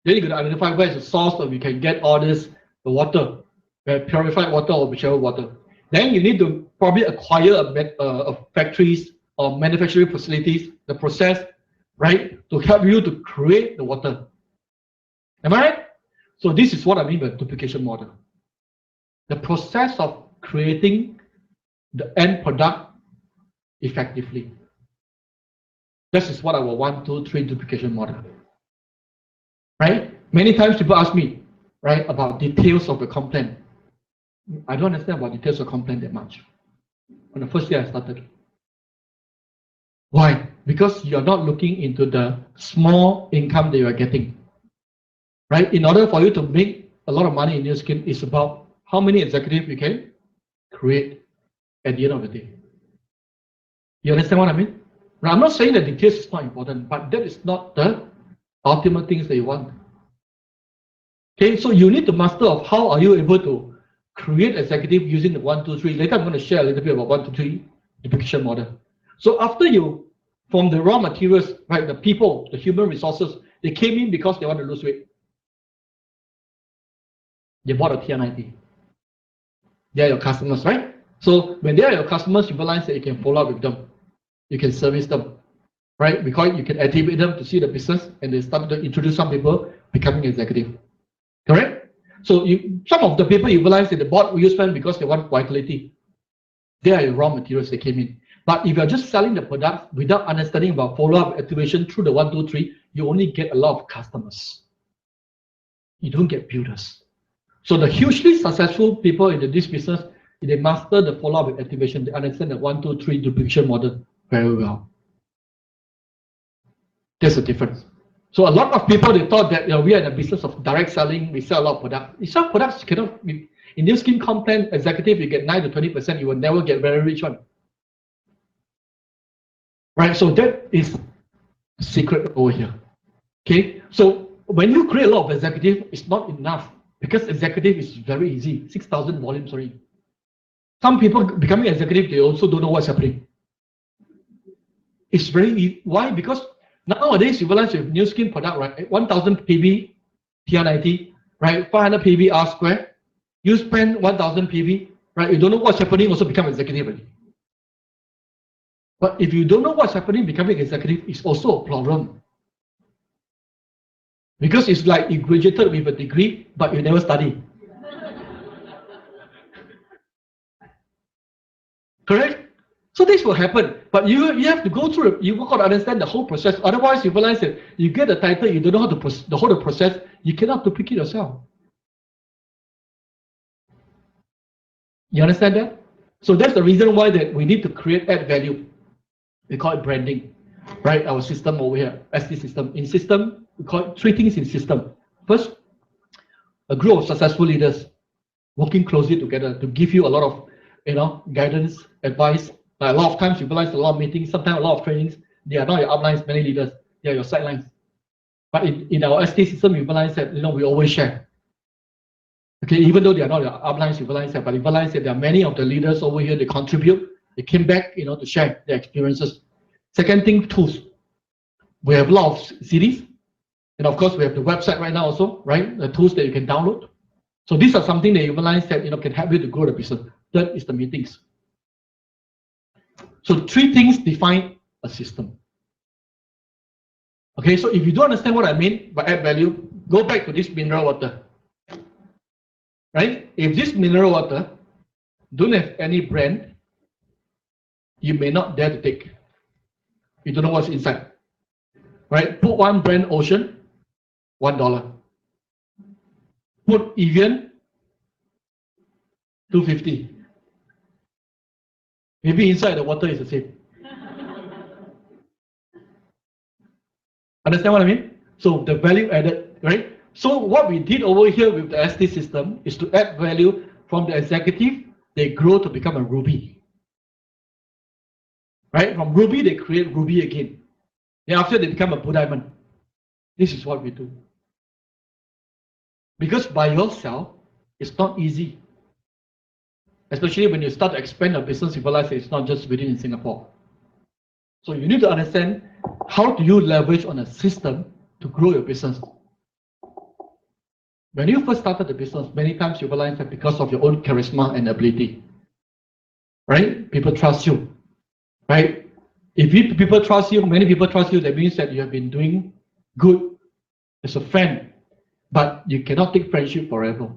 A: Then you got to identify where is the source of you can get all this, the water, purified water or whichever water. Then you need to probably acquire factories or manufacturing facilities, the process, right, to help you to create the water. Am I right? So this is what I mean by duplication model. The process of creating the end product effectively. This is what our 1, 2, 3 duplication model. Right? Many times people ask me, right, about details of the complaint. I don't understand about details of complaint that much. On the first day I started. Why? Because you're not looking into the small income that you are getting. Right? In order for you to make a lot of money in your skin, it's about how many executives you can create at the end of the day. You understand what I mean? Now, I'm not saying that details is not important, but that is not the ultimate things that you want. Okay, so you need to master of how are you able to create executive using the 1, 2, 3. Later I'm going to share a little bit about 1, 2, 3 duplication model. So after you, from the raw materials, right, the people, the human resources, they came in because they want to lose weight. They bought a TR90. They are your customers, right? So when they are your customers, you realize that you can follow up with them. You can service them, right? Because you can activate them to see the business, and they start to introduce some people becoming executive. Correct? So some of the people you realize that they bought U-Span because they want vitality. They are your raw materials that came in. But if you're just selling the product without understanding about follow-up activation through the 1, 2, 3, you only get a lot of customers. You don't get builders. So the hugely successful people in this business, they master the follow-up activation. They understand the 1, 2, 3 duplication model very well. There's a difference. So a lot of people, they thought that we are in the business of direct selling. We sell a lot of products. You sell products, cannot. In this skin complaint executive, you get 9 to 20%. You will never get very rich one. Right. So that is the secret over here. Okay. So when you create a lot of executive, it's not enough because executive is very easy. 6,000 volumes already. Some people becoming executive, they also don't know what's happening. It's very easy. Why? Because nowadays, you realize your new skin product, right? 1,000 PV, TR90, right? 500 PV R square. You spend 1,000 PV, right? You don't know what's happening, also become executive already. But if you don't know what's happening, becoming executive is also a problem. Because it's like you graduated with a degree, but you never study. Correct? So this will happen, but you have to go through it. You've got to understand the whole process. Otherwise, you realize that you get the title, you don't know how to the whole process. You cannot duplicate yourself. You understand that? So that's the reason why that we need to create add value. We call it branding, right? Our system over here, ST system. In system, we call it 3 things in system. First, a group of successful leaders working closely together to give you a lot of, guidance, advice. A lot of times you realize a lot of meetings, sometimes a lot of trainings, they are not your uplines, many leaders, they are your sidelines. But in our ST system, you realize that we always share. Okay, even though they are not the upline civilize set, but civilize set, there are many of the leaders over here, they contribute, they came back, to share their experiences. Second thing, tools. We have a lot of CDs, and of course we have the website right now also, right? The tools that you can download. So these are something that civilize set, can help you to grow the business. Third is the meetings. So three things define a system. Okay, so if you don't understand what I mean by add value, go back to this mineral water. Right? If this mineral water don't have any brand, you may not dare to take. You don't know what's inside. Right? Put one brand Ocean, $1. Put Evian, $2.50. Maybe inside the water is the same. Understand what I mean? So the value added, right? So what we did over here with the ST system is to add value from the executive, they grow to become a Ruby. Right? From Ruby, they create Ruby again. Then after they become a Blue Diamond. This is what we do. Because by yourself, it's not easy. Especially when you start to expand your business, you realize it's not just within Singapore. So you need to understand how do you leverage on a system to grow your business. When you first started the business, many times you realize that because of your own charisma and ability, right? People trust you, right? If people trust you, many people trust you, that means that you have been doing good as a friend, but you cannot take friendship forever.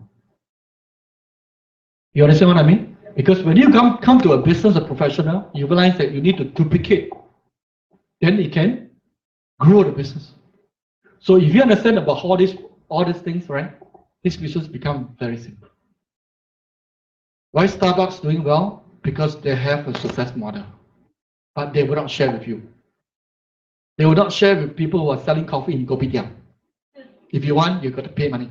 A: You understand what I mean? Because when you come to a business, a professional, you realize that you need to duplicate. Then it can grow the business. So if you understand about all these things, right, this business becomes very simple. Why Starbucks doing well? Because they have a success model, but they will not share with you. They will not share with people who are selling coffee in kopitiam. If you want, you got to pay money.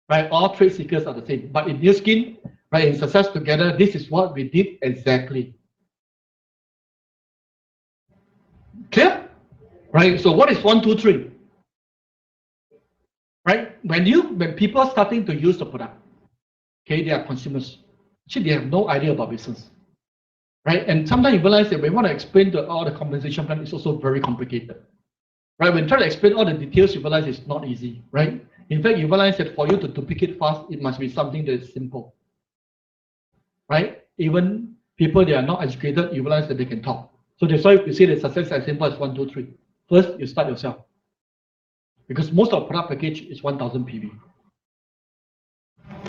A: Right? All trade secrets are the same. But in New Skin, right, in Success Together, this is what we did exactly. Clear? Right? So what is 1, 2, 3? Right? When people are starting to use the product, okay, they are consumers. Actually, they have no idea about business. Right? And sometimes you realize that when you want to explain all the compensation plan, it's also very complicated. Right? When you try to explain all the details, you realize it's not easy. Right? In fact, you realize that for you to duplicate fast, it must be something that is simple. Right? Even people that are not educated, you realize that they can talk. So that's why you see that success is as simple as 1, 2, 3. First, you start yourself. Because most of the product package is 1,000 PV.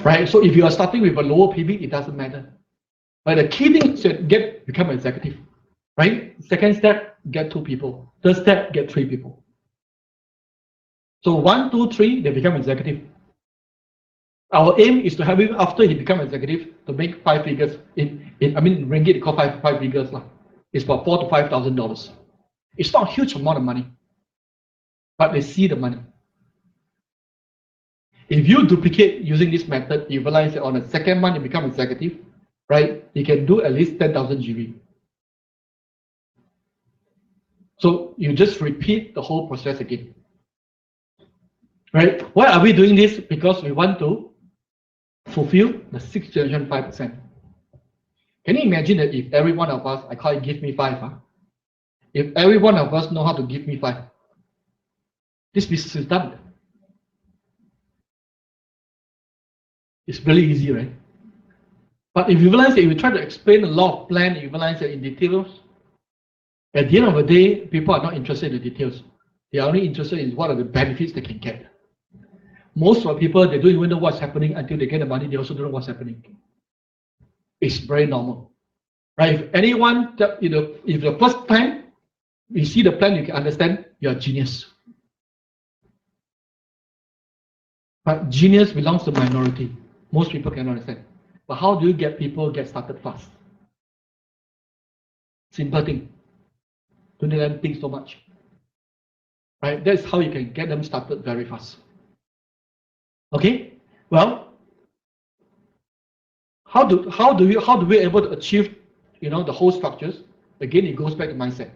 A: Right? So if you are starting with a lower PV, it doesn't matter. But the key thing is to become an executive. Right? Second step, get 2 people. Third step, get 3 people. So 1, 2, 3, they become executive. Our aim is to have him after he become executive to make 5 figures. In ringgit, they call 5 figures. It's about $4,000 to $5,000. It's not a huge amount of money, but they see the money. If you duplicate using this method, you realize that on the second month you become executive, right? You can do at least 10,000 GB. So you just repeat the whole process again. Right? Why are we doing this? Because we want to fulfill the 6th generation 5%. Can you imagine that if every one of us, I call it give me 5, if every one of us know how to give me 5, this business is done. It's really easy, right? But if you realize that if you try to explain a lot of plan, you realize that in details, at the end of the day, people are not interested in the details. They are only interested in what are the benefits they can get. Most of the people, they don't even know what's happening until they get the money. They also don't know what's happening. It's very normal, right? If anyone, if the first time you see the plan, you can understand, you're a genius. But genius belongs to minority. Most people cannot understand. But how do you get people get started fast? Simple thing. Don't let them think so much. Right? That's how you can get them started very fast. Okay? Well, how do we able to achieve the whole structures? Again, it goes back to mindset.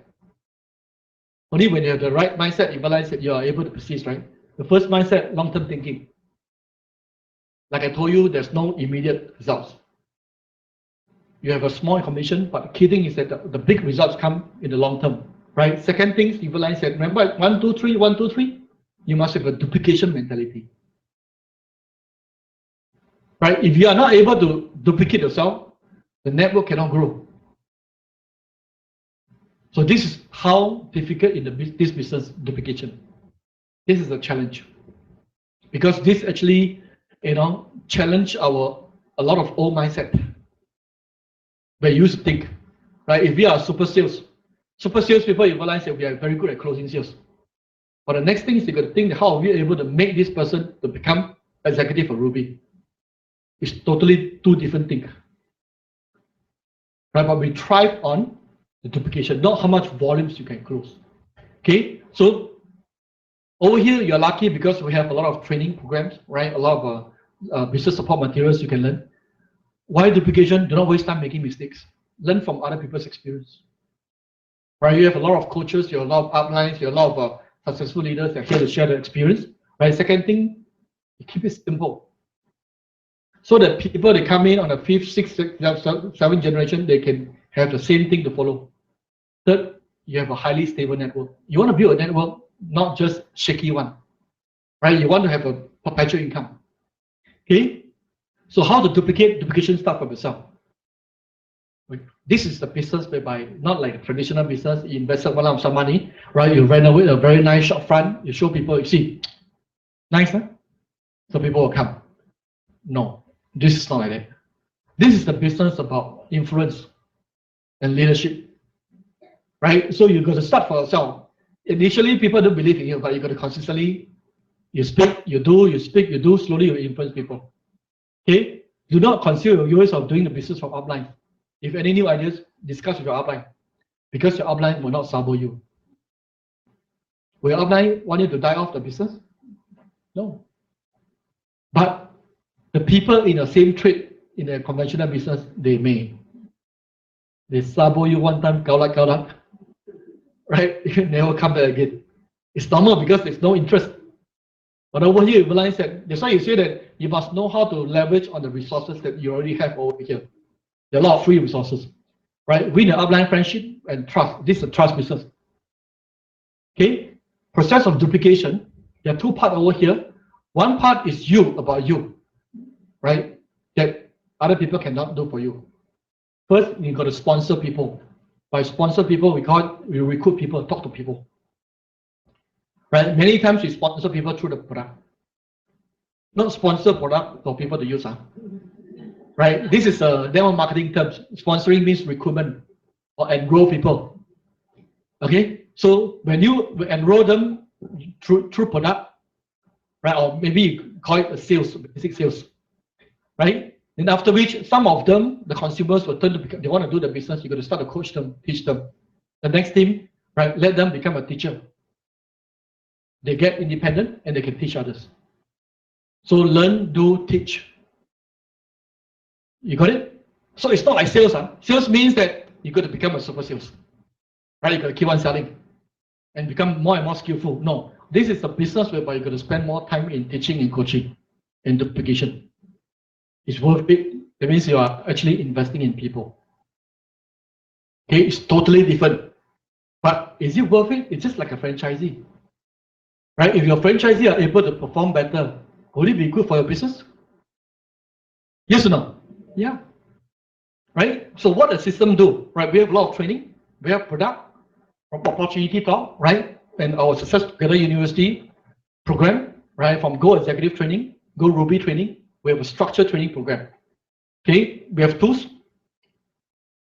A: Only when you have the right mindset, you realize that you are able to persist, right? The first mindset, long-term thinking. Like I told you, there's no immediate results. You have a small information, but the key thing is that the big results come in the long term, right? Second thing, Steve Line said, remember 1, 2, 3, 1, 2, 3. You must have a duplication mentality, right? If you are not able to duplicate yourself, the network cannot grow. So this is how difficult in this business duplication. This is a challenge because this actually, challenge a lot of old mindset. We used to think, right? If we are super sales people, you realize that we are very good at closing sales. But the next thing is you got to think, how are we able to make this person to become executive for Ruby? It's totally two different things. Right? But we thrive on the duplication, not how much volumes you can close. Okay, so over here you're lucky because we have a lot of training programs, right? A lot of business support materials you can learn. Why duplication? Do not waste time making mistakes. Learn from other people's experience. Right? You have a lot of coaches, you have a lot of uplines, you have a lot of successful leaders that are here to share their experience. Right? Second thing, you keep it simple. So that people that come in on the 5th, 6th, 7th generation, they can have the same thing to follow. Third, you have a highly stable network. You want to build a network, not just shaky one. Right? You want to have a perpetual income. Okay? So how to duplicate? Duplication starts from yourself. This is the business whereby, not like a traditional business, you invested one lump sum money, right? You renovate a very nice shop front, you show people, you see, nice, huh? So people will come. No, this is not like that. This is the business about influence and leadership, right? So you got to start for yourself. Initially, people don't believe in you, but you got to consistently, you speak, you do, you speak, you do, slowly you influence people. Okay? Do not conceal your ways of doing the business from upline. If any new ideas, discuss with your upline, because your upline will not sabo you. Will your upline want you to die off the business? No. But the people in the same trade, in a conventional business, they may. They sabo you one time, kaulat, right? You never come back again. It's normal because there's no interest. But over here, you realize that, that's why you say that you must know how to leverage on the resources that you already have over here. There are a lot of free resources, right? Win the upline friendship and trust. This is a trust business. Okay? Process of duplication. There are two parts over here. One part is you, about you, right? That other people cannot do for you. First, you got to sponsor people. By sponsor people, we recruit people, talk to people. Right? Many times we sponsor people through the product. Not sponsor product for people to use. Right? This is a demo marketing term. Sponsoring means recruitment or enroll people. Okay? So when you enroll them through product, right? Or maybe you call it a sales, basic sales. Right? Then after which, some of them, the consumers will turn to become, they want to do the business, you got to start to coach them, teach them. The next thing, right? Let them become a teacher. They get independent and they can teach others. So learn, do, teach. You got it? So it's not like sales. Sales means that you got to become a super sales. Right? You got to keep on selling and become more and more skillful. No, this is a business whereby you got to spend more time in teaching and coaching and duplication. It's worth it. That means you are actually investing in people. Okay, it's totally different. But is it worth it? It's just like a franchisee. Right? If your franchisee are able to perform better, would it be good for your business? Yes or no? Yeah. Right? So what does the system do? Right? We have a lot of training. We have product, opportunity talk, right? And our Success Together University program, right? From Go Executive Training, Go Ruby Training, we have a structured training program. Okay? We have tools,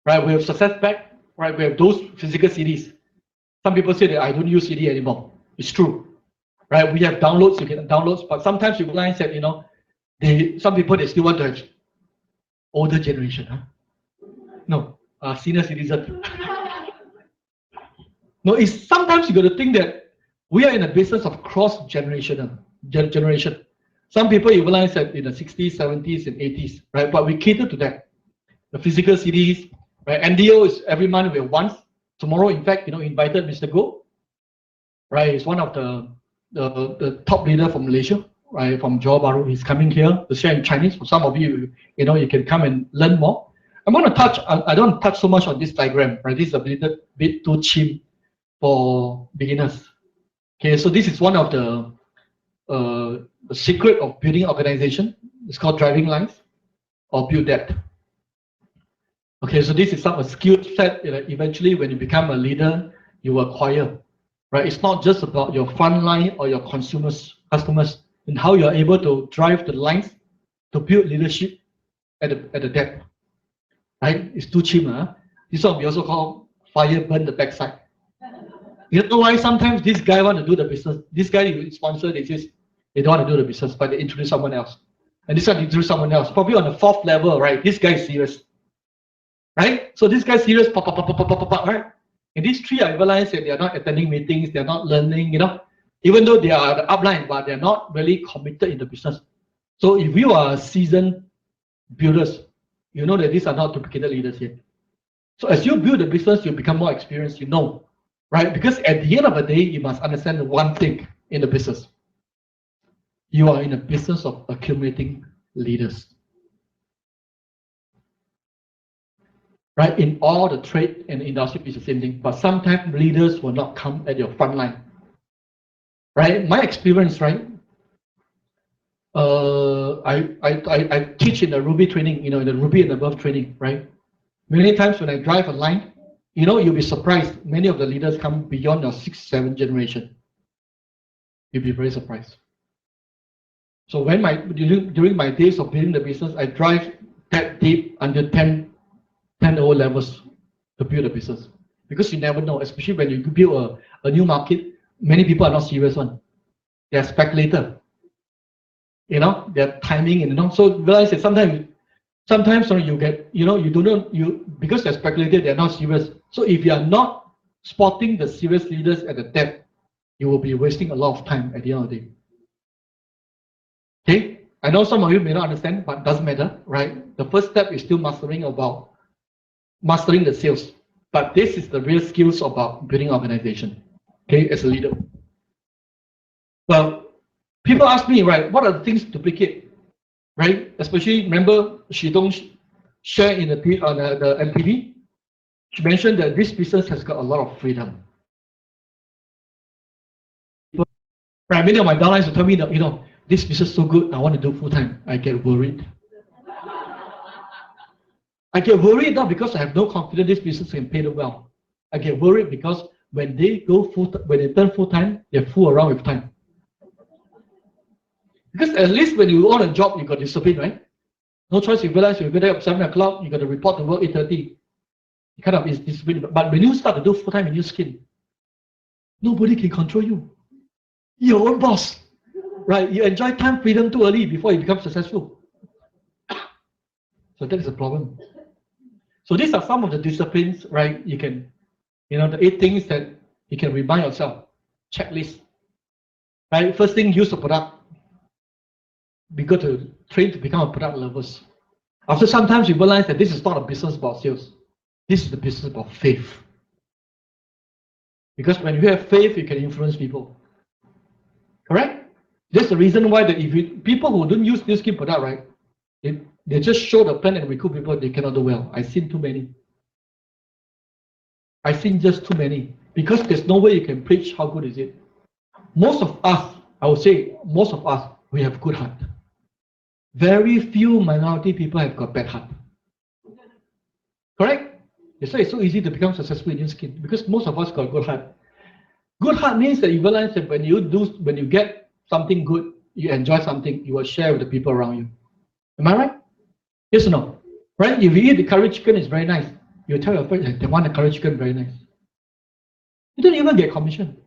A: right? We have Success Pack, right? We have those physical CDs. Some people say that I don't use CD anymore. It's true. Right? We have downloads, you can download, but sometimes you realize that, some people, they still want to have older generation. No, senior citizen. No, it's sometimes you got to think that we are in a business of cross-generation. Some people you realize that in the 60s, 70s, and 80s, right? But we cater to that. The physical CDs, right? NDO is every month we have once. Tomorrow, in fact, invited Mr. Go, right? He's one of the top leader from Malaysia, right, from Johor Bahru. He's coming here to share in Chinese. For some of you, you can come and learn more. I'm going to touch, I don't touch so much on this diagram, right? This is a little bit too cheap for beginners. Okay, so this is one of the secret of building organization. It's called driving lines or build depth. Okay, so this is some skill set that eventually when you become a leader, you acquire, right? It's not just about your front line or your customers, and how you're able to drive the lines to build leadership at the depth, right? It's too cheap, huh? This one we also call fire burn the backside. You know why sometimes this guy want to do the business? This guy is sponsored, they don't want to do the business, but they introduce someone else. And this one introduce someone else. Probably on the 4th level, right? This guy is serious. Right? So this guy's serious, right? And these 3, I realize that they are not attending meetings, they are not learning, even though they are the upline, but they're not really committed in the business. So if you are seasoned builders, you know that these are not duplicated leaders yet. So as you build the business, you become more experienced, right? Because at the end of the day, you must understand one thing in the business. You are in a business of accumulating leaders. Right? In all the trade and industry, it's the same thing. But sometimes leaders will not come at your front line. Right? My experience, right? I teach in the Ruby training, in the Ruby and above training, right? Many times when I drive a line, you'll be surprised. Many of the leaders come beyond your 6th, 7th generation. You'll be very surprised. So when during my days of building the business, I drive that deep under 10 O levels to build a business, because you never know, especially when you build a new market. Many people are not serious one. They are speculator. Their timing and so realize that sometimes you get you don't know because they're speculator, they're not serious. So if you are not spotting the serious leaders at the depth, you will be wasting a lot of time at the end of the day. Okay, I know some of you may not understand, but it doesn't matter, right? The first step is still mastering the sales, but this is the real skills about building organization, okay, as a leader. Well, people ask me, right, what are the things to duplicate, right? Especially, remember, she don't share in the MPV. She mentioned that this business has got a lot of freedom. Right, many of my downlines will tell me that, this business is so good, I want to do full time. I get worried. I get worried not because I have no confidence this business can pay them well. I get worried because when they turn full time, they fool around with time. Because at least when you own a job, you got discipline, right? No choice. You realize you get up at 7 o'clock, you got to report to work 8:30. You kind of is discipline. But when you start to do full time in your skin, nobody can control you. You're your own boss, right? You enjoy time freedom too early before you become successful. So that is a problem. So these are some of the disciplines, right? You can, the 8 things that you can remind yourself. Checklist. Right? First thing, use the product. We got to train to become a product lovers. After sometimes you realize that this is not a business about sales. This is the business about faith. Because when you have faith, you can influence people. Correct? That's the reason why people who don't use this skin product, right? They just show the plan and recruit people, they cannot do well. I've seen too many. I've seen just too many. Because there's no way you can preach how good is it. Most of us, I would say, we have good heart. Very few minority people have got bad heart. Correct? That's why it's so easy to become successful in your skin, because most of us got good heart. Good heart means that you realize that when you get something good, you enjoy something, you will share with the people around you. Am I right? Yes or no? Right? If you eat the curry chicken, it's very nice. You tell your friends, they want the curry chicken, very nice. You don't even get commission.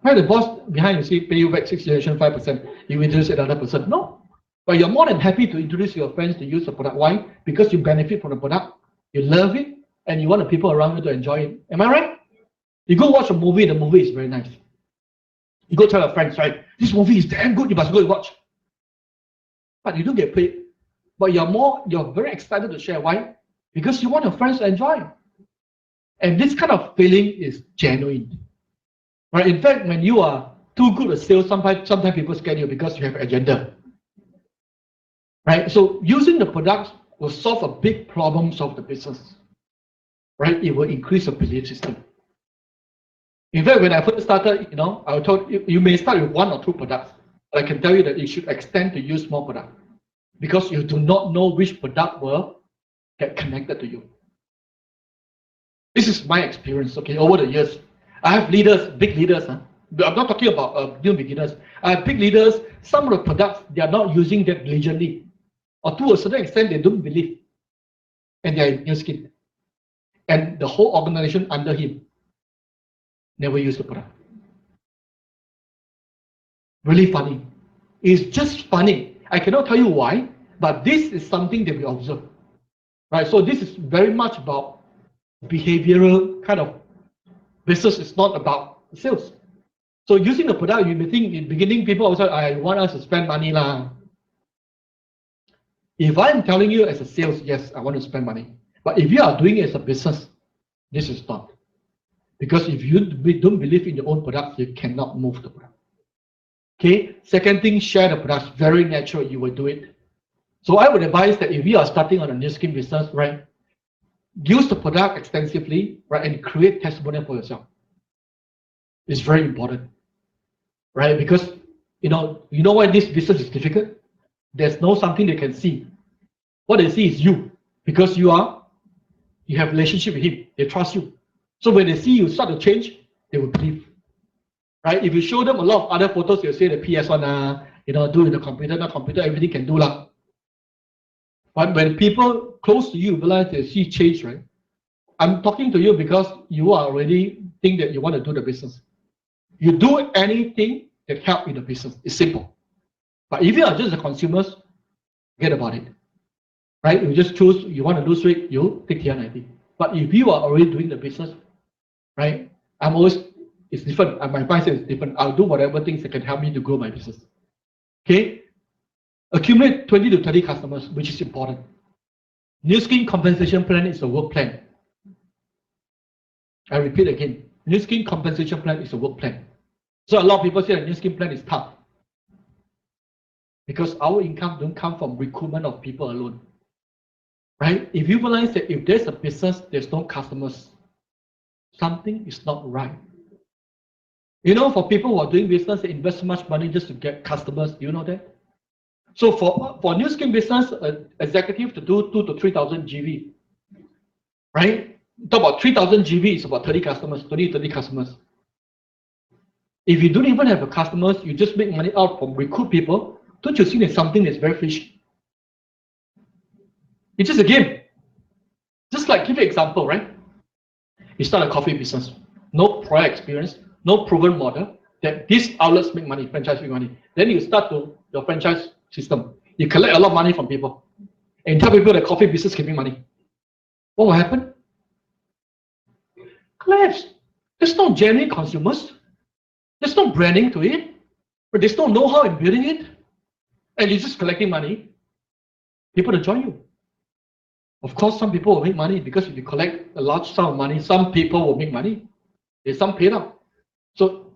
A: Right? The boss behind you say, pay you back 5%. You introduce another person. No. But you're more than happy to introduce your friends to use the product. Why? Because you benefit from the product, you love it, and you want the people around you to enjoy it. Am I right? You go watch a movie, the movie is very nice. You go tell your friends, right? This movie is damn good, you must go and watch. But you don't get paid. But you're very excited to share. Why? Because you want your friends to enjoy. And this kind of feeling is genuine. Right? In fact, when you are too good a sales, sometimes people scare you because you have agenda. Right? So using the products will solve a big problems of the business. Right? It will increase your belief system. In fact, when I first started, I told you may start with 1 or 2 products. But I can tell you that you should extend to use more products because you do not know which product will get connected to you. This is my experience, okay, over the years. I have leaders, big leaders. I'm not talking about new beginners. I have big leaders, some of the products, they are not using that diligently. Or to a certain extent, they don't believe. And they are in new skin. And the whole organization under him never used the product. Really funny. It's just funny. I cannot tell you why, but this is something that we observe. Right? So this is very much about behavioral kind of business. It's not about sales. So using the product, you may think in the beginning, people also, I want us to spend money lah. If I'm telling you as a sales, yes, I want to spend money. But if you are doing it as a business, this is not. Because if you don't believe in your own product, you cannot move the product. Okay. Second thing, share the products. Very natural, you will do it. So I would advise that if you are starting on a new skin business, right, use the product extensively, right, and create testimonial for yourself. It's very important, right? Because you know why this business is difficult. There's no something they can see. What they see is you, because you have relationship with him. They trust you. So when they see you start to change, they will believe. Right? If you show them a lot of other photos, they'll say the PS1, do in the computer, not computer, everything can do lah. But when people close to you realize they see change, right? I'm talking to you because you are already think that you want to do the business. You do anything that help in the business. It's simple. But if you are just the consumers, forget about it. Right? You just choose, you want to lose weight, you take TR90. But if you are already doing the business, right? It's different. My mindset is different. I'll do whatever things that can help me to grow my business. Okay? Accumulate 20 to 30 customers, which is important. New skin compensation plan is a work plan. I repeat again. New skin compensation plan is a work plan. So a lot of people say that new skin plan is tough. Because our income don't come from recruitment of people alone. Right? If you realize that if there's a business, there's no customers, something is not right. For people who are doing business, they invest so much money just to get customers. Do you know that? So for new skin business, executive to do 2,000 to 3,000 GV, right? Talk about 3,000 GV is about 30 customers, 20 to 30 customers. If you don't even have a customers, you just make money out from recruit people. Don't you think it's something that's very fishy? It's just a game. Just like, give you an example, right? You start a coffee business, no prior experience, no proven model, that these outlets make money, franchise make money. Then you start your franchise system. You collect a lot of money from people and tell people that coffee business can make money. What will happen? Collapse. There's no genuine consumers. There's no branding to it. But there's no know-how in building it. And you're just collecting money. People to join you. Of course, some people will make money because if you collect a large sum of money, some people will make money. There's some paid up. So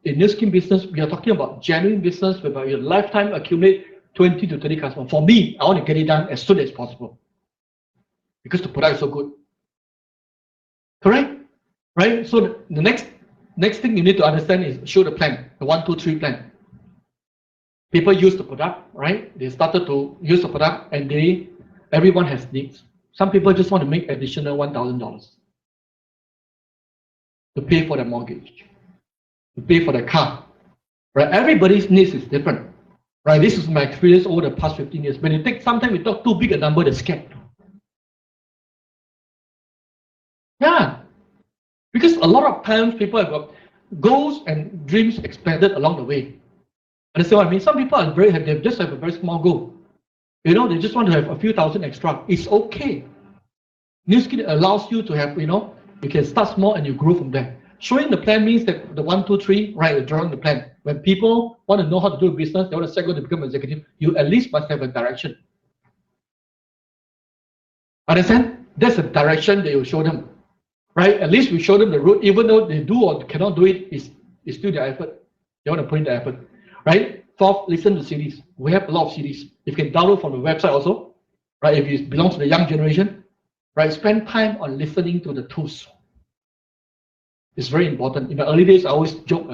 A: in new skin business, we are talking about genuine business whereby your lifetime accumulate 20 to 30 customers. For me, I want to get it done as soon as possible because the product is so good. Correct? Right? So the next thing you need to understand is show the plan, the 1, 2, 3 plan. People use the product, right? They started to use the product and everyone has needs. Some people just want to make additional $1,000 to pay for their mortgage, to pay for their car. Right? Everybody's needs is different. Right? This is my experience over the past 15 years. When you take, sometimes we talk too big a number, they're scared. Yeah. Because a lot of times people have got goals and dreams expanded along the way. Understand what I mean? Some people are they just have a very small goal. They just want to have a few thousand extra. It's okay. New skin allows you to have, you can start small and you grow from there. Showing the plan means that the 1, 2, 3, right, you're drawing the plan. When people want to know how to do business, they want to go to become an executive, you at least must have a direction. Understand? That's the direction that you show them. Right? At least we show them the route, even though they do or cannot do it, it's still their effort. You want to put in the effort, right? Fourth, listen to CDs. We have a lot of CDs. You can download from the website also, right? If you belong to the young generation, right? Spend time on listening to the tools. It's very important. In the early days, I always joke,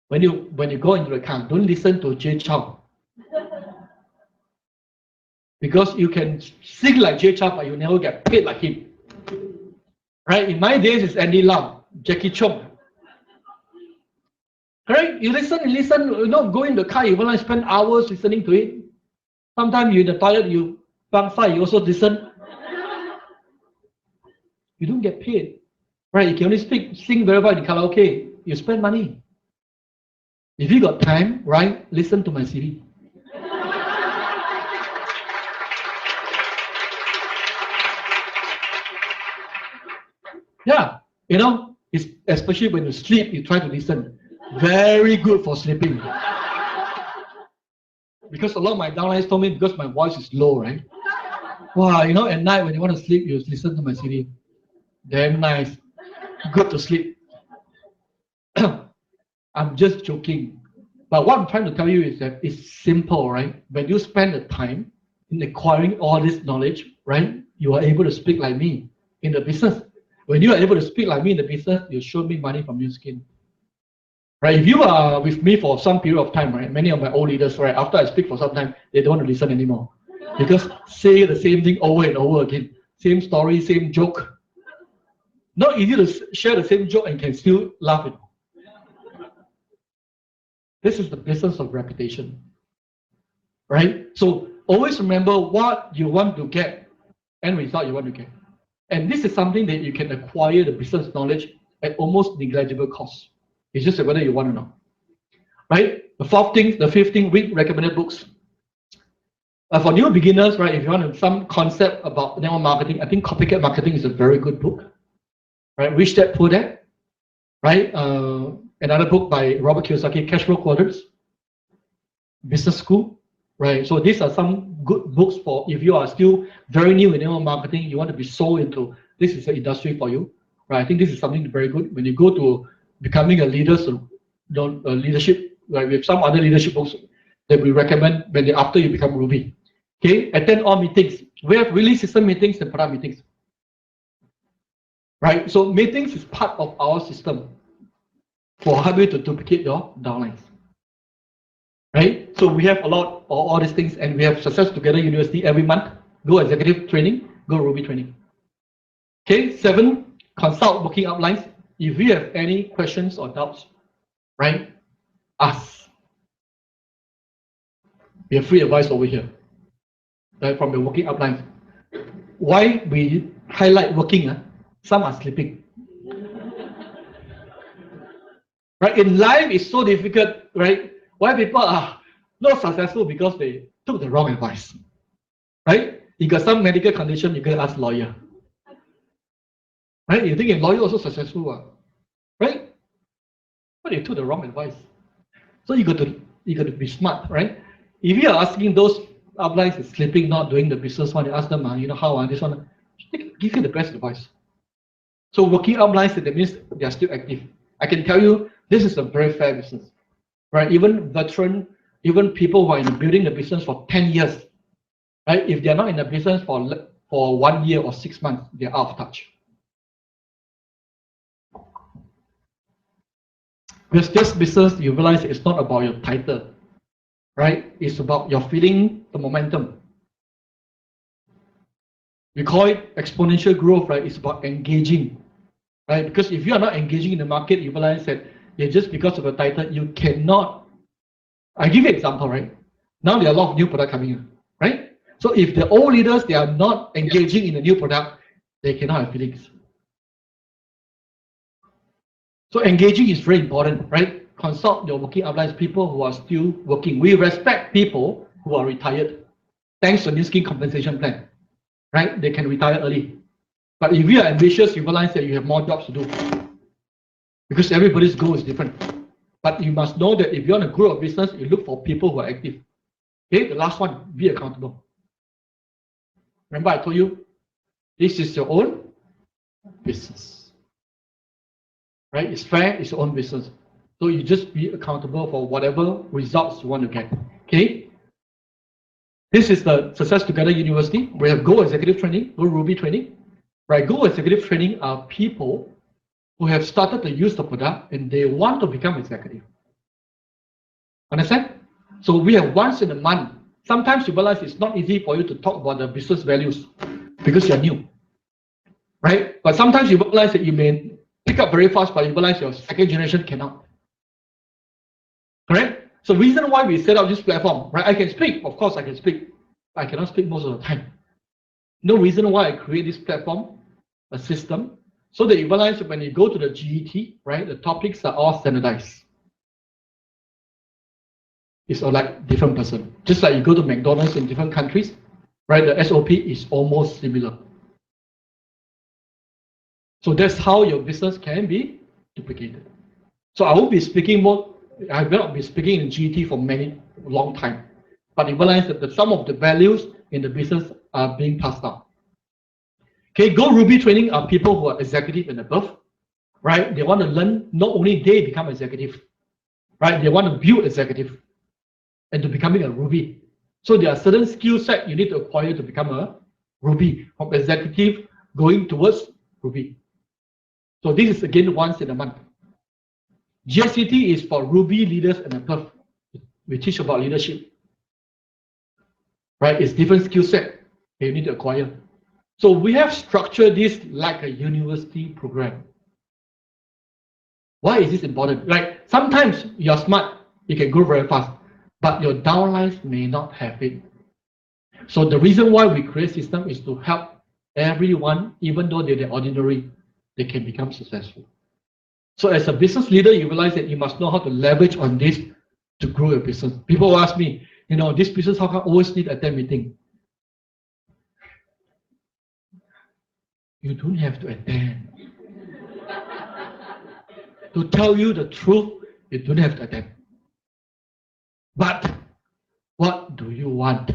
A: when you go into the car, don't listen to Jay Chou. Because you can sing like Jay Chou, but you never get paid like him. Right? In my days, it's Andy Lau, Jackie Chung. Correct? You listen, you know, go in the car, you want to spend hours listening to it. Sometimes you in the toilet, you bang you also listen. You don't get paid. Right? You can only sing very well in karaoke. You spend money. If you got time, right, listen to my CD. Yeah, you know, it's, especially when you sleep, you try to listen. Very good for sleeping. Because a lot of my downlines told me because my voice is low, right? Wow, you know, at night when you want to sleep, you listen to my CD. Damn nice. Good to sleep. I'm just joking. But what I'm trying to tell you is that it's simple, right? When you spend the time in acquiring all this knowledge, right, you are able to speak like me in the business. When you are able to speak like me in the business, you show me money from your skin. Right? If you are with me for some period of time, right, many of my old leaders, right, after I speak for some time, they don't want to listen anymore. Because say the same thing over and over again. Same story, same joke. Not easy to share the same joke and can still laugh it. This is the business of reputation. Right? So always remember what you want to get and result you want to get. And this is something that you can acquire the business knowledge at almost negligible cost. It's just whether you want to know. Right? The fifth thing, read recommended books. For new beginners, right, if you want some concept about network marketing, I think Copycat Marketing is a very good book. Right? Rich Dad Poor Dad. Right? Another book by Robert Kiyosaki, Cash Flow Quadrants. Business School. Right? So these are some good books for if you are still very new in network marketing, you want to be sold into this is the industry for you. Right? I think this is something very good. When you go to becoming a leader, so leadership, right, with some other leadership books that we recommend after you become Ruby. Okay, attend all meetings. We have release system meetings and product meetings. Right, so meetings is part of our system for help you to duplicate your downlines. Right, so we have a lot of all these things, and we have Success Together University every month. Go executive training, go Ruby training. Okay, 7, consult working outlines. If you have any questions or doubts, right, ask. We have free advice over here, right, from the working outlines. Why we highlight working? Some are sleeping. Right, in life it's so difficult, right? Why people are not successful? Because they took the wrong advice. Right? You got some medical condition, you can ask lawyer. Right? You think a lawyer also successful, right? But you took the wrong advice. So you got to be smart, right? If you are asking those uplines is sleeping, not doing the business one, you ask them, you know how this one, they give you the best advice. So working uplines, that means they are still active. I can tell you, this is a very fair business, right? Even veteran, even people who are in building the business for 10 years, right? If they are not in the business for 1 year or 6 months, they are out of touch. Because this business, you realize it's not about your title, right? It's about your feeling, the momentum. We call it exponential growth, right? It's about engaging, right? Because if you are not engaging in the market, you realize that just because of the title, you cannot. I give you an example, right? Now there are a lot of new product coming in, right? So if the old leaders, they are not engaging in the new product, they cannot have feelings. So engaging is very important, right? Consult your working uplines, people who are still working. We respect people who are retired. Thanks to New Skin Compensation Plan, right? They can retire early. But if you are ambitious, you realize that you have more jobs to do. Because everybody's goal is different. But you must know that if you want to grow a business, you look for people who are active. Okay, the last one, be accountable. Remember I told you, this is your own business. Right? It's fair, it's your own business. So you just be accountable for whatever results you want to get. Okay? This is the Success Together University. We have Go Executive Training, Go Ruby Training. Right? Go Executive Training are people who have started to use the product and they want to become executive. Understand? So we have once in a month. Sometimes you realize it's not easy for you to talk about the business values because you're new. Right? But sometimes you realize that you may pick up very fast, but you realize your second generation cannot. Correct? So reason why we set up this platform, right? I can speak, of course I can speak. I cannot speak most of the time. No reason why I create this platform, a system, so that you realize that when you go to the GET, right, the topics are all standardized. It's all like different person. Just like you go to McDonald's in different countries, right? The SOP is almost similar. So that's how your business can be duplicated. So I will be speaking more. I will not be speaking in GT for long time, but you realize that some of the values in the business are being passed down. Okay, Go Ruby Training are people who are executive and above, right? They want to learn. Not only they become executive, right? They want to build executive and to becoming a Ruby. So there are certain skill set you need to acquire to become a Ruby, from executive going towards Ruby. So this is again once in a month. GSCT is for Ruby leaders and above. We teach about leadership. Right? It's different skill set you need to acquire. So we have structured this like a university program. Why is this important? Right? Sometimes you're smart, you can grow very fast, but your downlines may not have it. So the reason why we create system is to help everyone, even though they're ordinary, they can become successful. So as a business leader, you realize that you must know how to leverage on this to grow your business. People ask me, this business, how come I always need to attend meeting? You don't have to attend. To tell you the truth, you don't have to attend. But what do you want?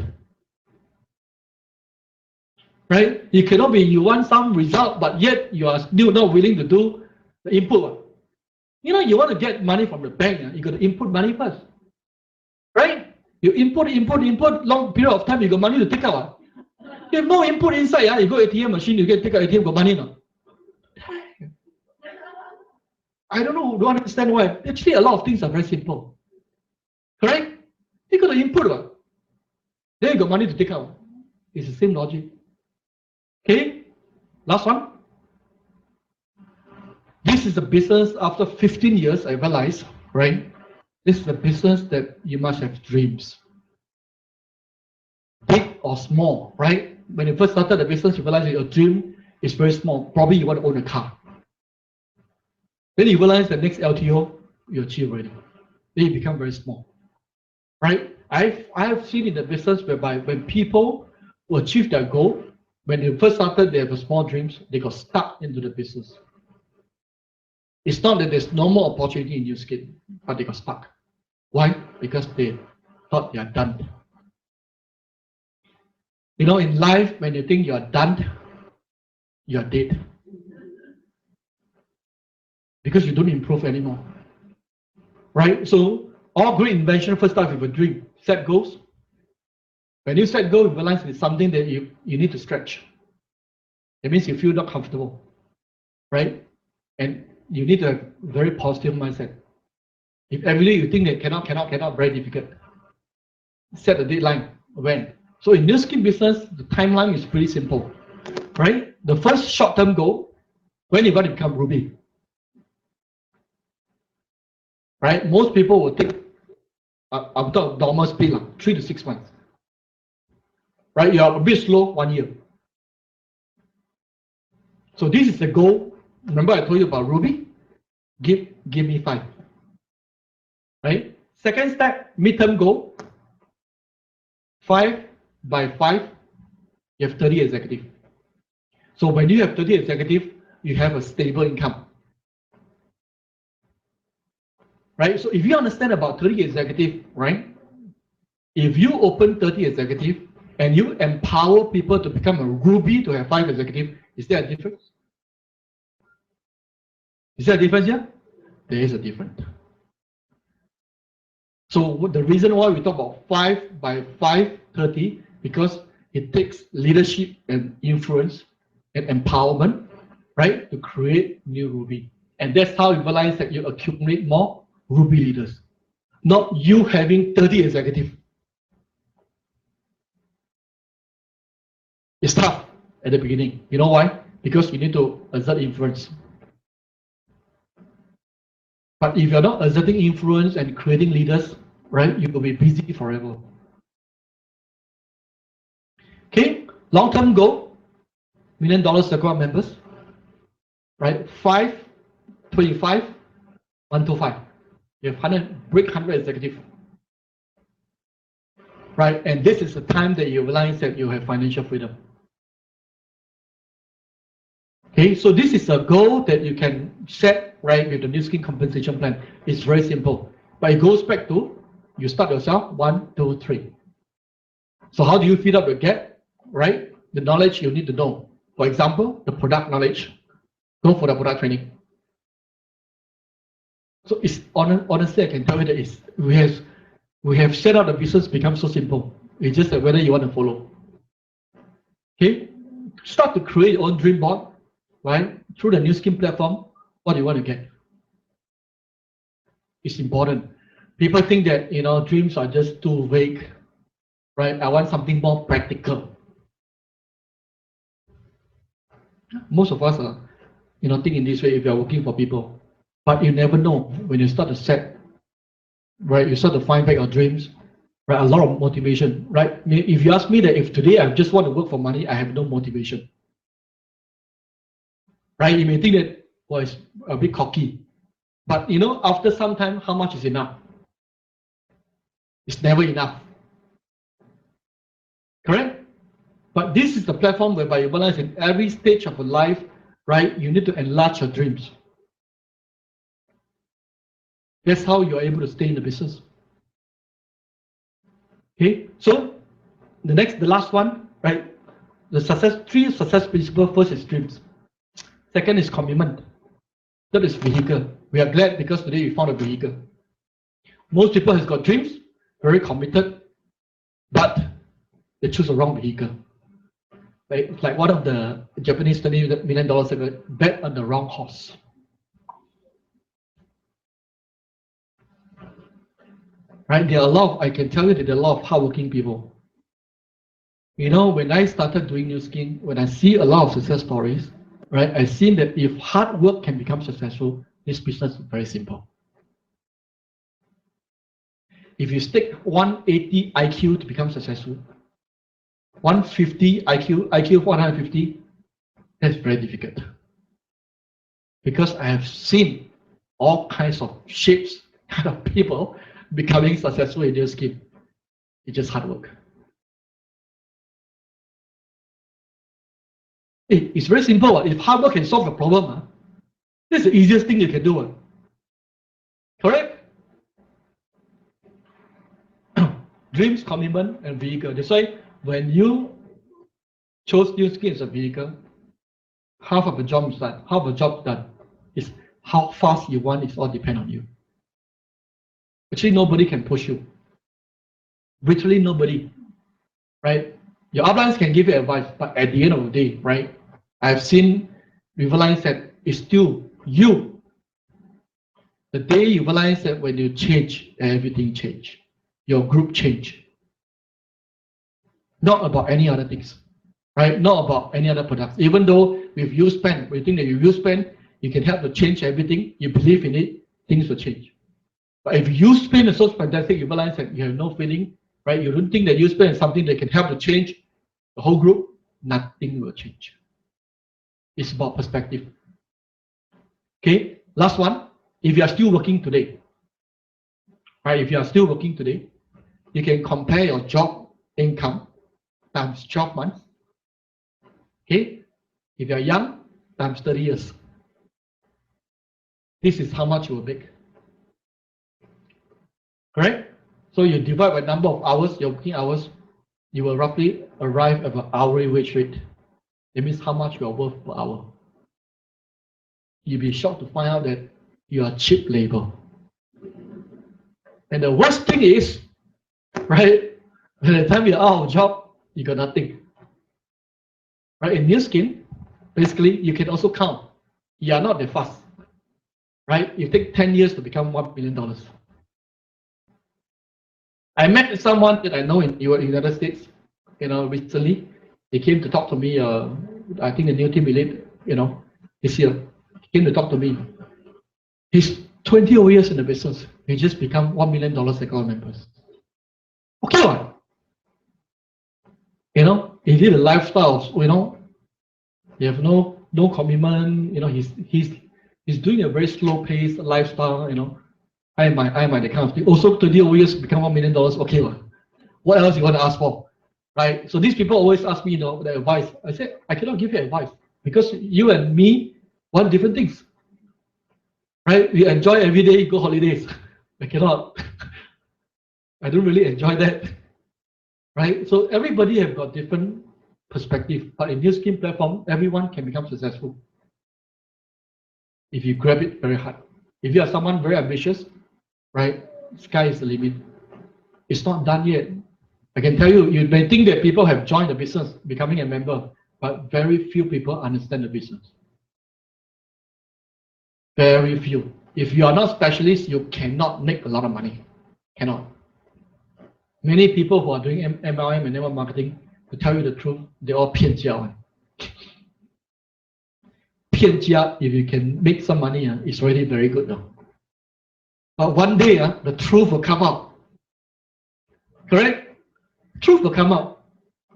A: Right? You cannot be, you want some result, but yet you are still not willing to do the input. You want to get money from the bank, you got to input money first. Right? You input, long period of time, you got money to take out. You have no input inside, you go ATM machine, you get take out ATM, got money now. I don't understand why. Actually, a lot of things are very simple. Correct? You got to input, then you got money to take out. It's the same logic. Okay? Last one. This is a business after 15 years, I realized, right? This is a business that you must have dreams. Big or small, right? When you first started the business, you realize that your dream is very small. Probably you want to own a car. Then you realize the next LTO, you achieve already. Then you become very small. Right? I have seen in the business whereby when people will achieve their goal, when they first started, they have small dreams, they got stuck into the business. It's not that there's no more opportunity in new skill, but they got stuck. Why? Because they thought they are done. In life, when you think you are done, you are dead. Because you don't improve anymore. Right? So all great invention first starts with a dream. Set goals. When you set goals, you realize it's something that you need to stretch. It means you feel not comfortable. Right? And you need to have very positive mindset. If every day you think that cannot, very difficult. Set a deadline. When? So in new skill business, the timeline is pretty simple. Right? The first short-term goal, when you're going to become Ruby. Right? Most people will take, I'm talking normal speed, 3 to 6 months. Right? You are a bit slow, 1 year. So this is the goal. Remember I told you about Ruby? Give me 5. Right? Second step, midterm goal. 5 by 5, you have 30 executive. So when you have 30 executive, you have a stable income. Right? So if you understand about 30 executive, right? If you open 30 executive and you empower people to become a Ruby to have 5 executive, is there a difference? Is there a difference here? There is a difference. So the reason why we talk about 5 by 530, because it takes leadership and influence and empowerment, right, to create new Ruby. And that's how you realize that you accumulate more Ruby leaders, not you having 30 executives. It's tough at the beginning. You know why? Because you need to exert influence. But if you're not exerting influence and creating leaders, right, you will be busy forever. Okay, long-term goal, $1 million circle members, right? 525, 125. You have 100, break 100 executive, right? And this is the time that you realize that you have financial freedom. Okay, so this is a goal that you can set, right, with the new skin compensation plan. It's very simple, but it goes back to you start yourself 1, 2, 3. So how do you fill up the gap, right? The knowledge you need to know. For example, the product knowledge. Go for the product training. So it's honestly, I can tell you that it's, we have set out the business become so simple. It's just that whether you want to follow. Okay, start to create your own dream board, right? Through the new skin platform, what do you want to get? It's important. People think that, you know, dreams are just too vague, right? I want something more practical. Most of us are, you know, think in this way if you are working for people, but you never know when you start to set, right? You start to find back your dreams, right? A lot of motivation, right? If you ask me that if today I just want to work for money, I have no motivation, right? You may think that, well, it's a bit cocky, but you know, after some time, how much is enough? It's never enough, correct? But this is the platform whereby you realize in every stage of your life, right? You need to enlarge your dreams. That's how you're able to stay in the business. Okay, so the last one, right? The three success principles. First is dreams. Second is commitment. Third is vehicle. We are glad because today we found a vehicle. Most people has got dreams, very committed, but they choose the wrong vehicle. Right? Like one of the Japanese $20 million said, bet on the wrong horse. Right? There are a lot of, I can tell you that there are a lot of hardworking people. You know, when I started doing new skin, when I see a lot of success stories, right, I've seen that if hard work can become successful, this business is very simple. If you stick 180 IQ to become successful, 150 IQ 150, that's very difficult. Because I have seen all kinds of shapes, kind of people becoming successful in their skin. It's just hard work. It's very simple. If hard work can solve the problem, that's the easiest thing you can do. Correct? Dreams, commitment, and vehicle. That's why when you chose new skin as a vehicle, half of the job is done. Half of the job done. Is how fast you want. It's all depend on you. Actually, nobody can push you. Literally nobody. Right? Your uplines can give you advice, but at the end of the day, right? I've seen realize that it's still you. The day you realize that when you change, everything change. Your group change. Not about any other things, right? Not about any other products. Even though with USPen, we think that you USPen, you can help to change everything. You believe in it, things will change. But if USPen is so fantastic, you realize that you have no feeling, right? You don't think that USPen is something that can help to change the whole group. Nothing will change. It's about perspective. Okay, last one. If you are still working today, right? If you are still working today, you can compare your job income times 12 months. Okay, if you are young, times 30 years. This is how much you will make. Correct? So you divide by number of hours, your working hours, you will roughly arrive at an hourly wage rate. That means how much you are worth per hour. You'll be shocked to find out that you are cheap labor. And the worst thing is, right, by the time you're out of job, you got nothing. Right? In new skin, basically, you can also count. You are not that fast. Right? You take 10 years to become $1 million. I met someone that I know in the United States, recently. He came to talk to me, I think the new team elite, this year. He came to talk to me. He's 20 over years in the business. He just become $1 million account members. Okay, what? He did a lifestyle, you have no commitment, he's doing a very slow pace lifestyle, I am the kind of thing. Also 20 over years become $1 million, okay, what else you want to ask for? Right? So these people always ask me, the advice. I say, I cannot give you advice because you and me want different things. Right? We enjoy every day, go holidays. I cannot. I don't really enjoy that. Right? So everybody have got different perspective, but in this skin platform, everyone can become successful if you grab it very hard. If you are someone very ambitious, right, sky is the limit. It's not done yet. I can tell you, you may think that people have joined the business, becoming a member, but very few people understand the business. Very few. If you are not specialist, you cannot make a lot of money. Cannot. Many people who are doing MLM and network marketing, to tell you the truth, they all 骗家. 骗家, if you can make some money, it's already very good now. But one day, the truth will come out. Correct? Truth will come out.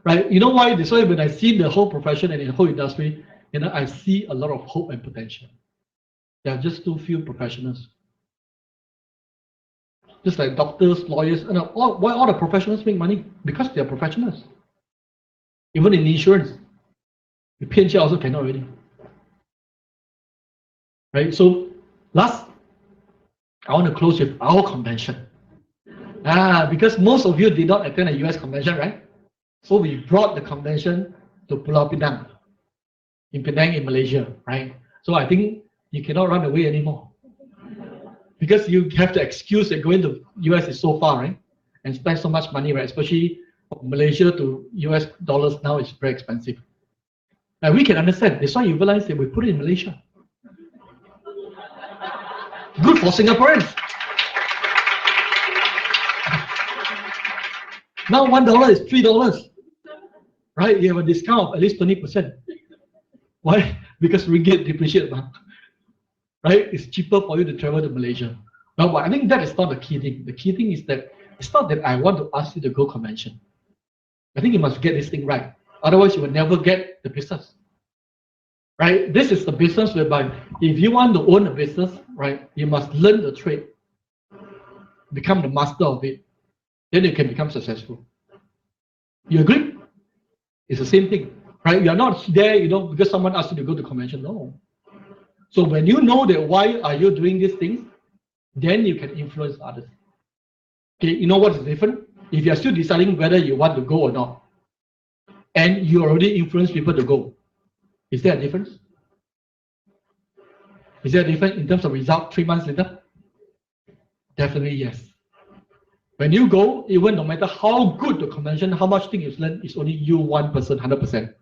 A: Right? You know why? That's why when I see the whole profession and the whole industry, I see a lot of hope and potential. There are just too few professionals. Just like doctors, lawyers, why all the professionals make money? Because they are professionals. Even in insurance, the PNG also cannot really. Right? So last, I want to close with our convention. Because most of you did not attend a US convention, right? So we brought the convention to Pulau Pinang, in Penang, in Malaysia, right? So I think you cannot run away anymore. Because you have the excuse that going to US is so far, right? And spend so much money, right? Especially from Malaysia to US dollars now is very expensive. And we can understand. That's why you realize that we put it in Malaysia. Good for Singaporeans. Now $1 is $3. Right? You have a discount of at least 20%. Why? Because ringgit depreciate. Right? It's cheaper for you to travel to Malaysia. Now, but I think that is not the key thing. The key thing is that it's not that I want to ask you to go convention. I think you must get this thing right. Otherwise, you will never get the business. Right? This is the business whereby if you want to own a business, right, you must learn the trade, become the master of it. Then you can become successful. You agree? It's the same thing, right? You are not there, because someone asked you to go to convention. No. So when you know that why are you doing these things, then you can influence others. Okay, you know what is different? If you are still deciding whether you want to go or not, and you already influence people to go, is there a difference? Is there a difference in terms of result 3 months later? Definitely yes. When you go, even no matter how good the convention, how much thing you learn, it's only you 1%, 100%.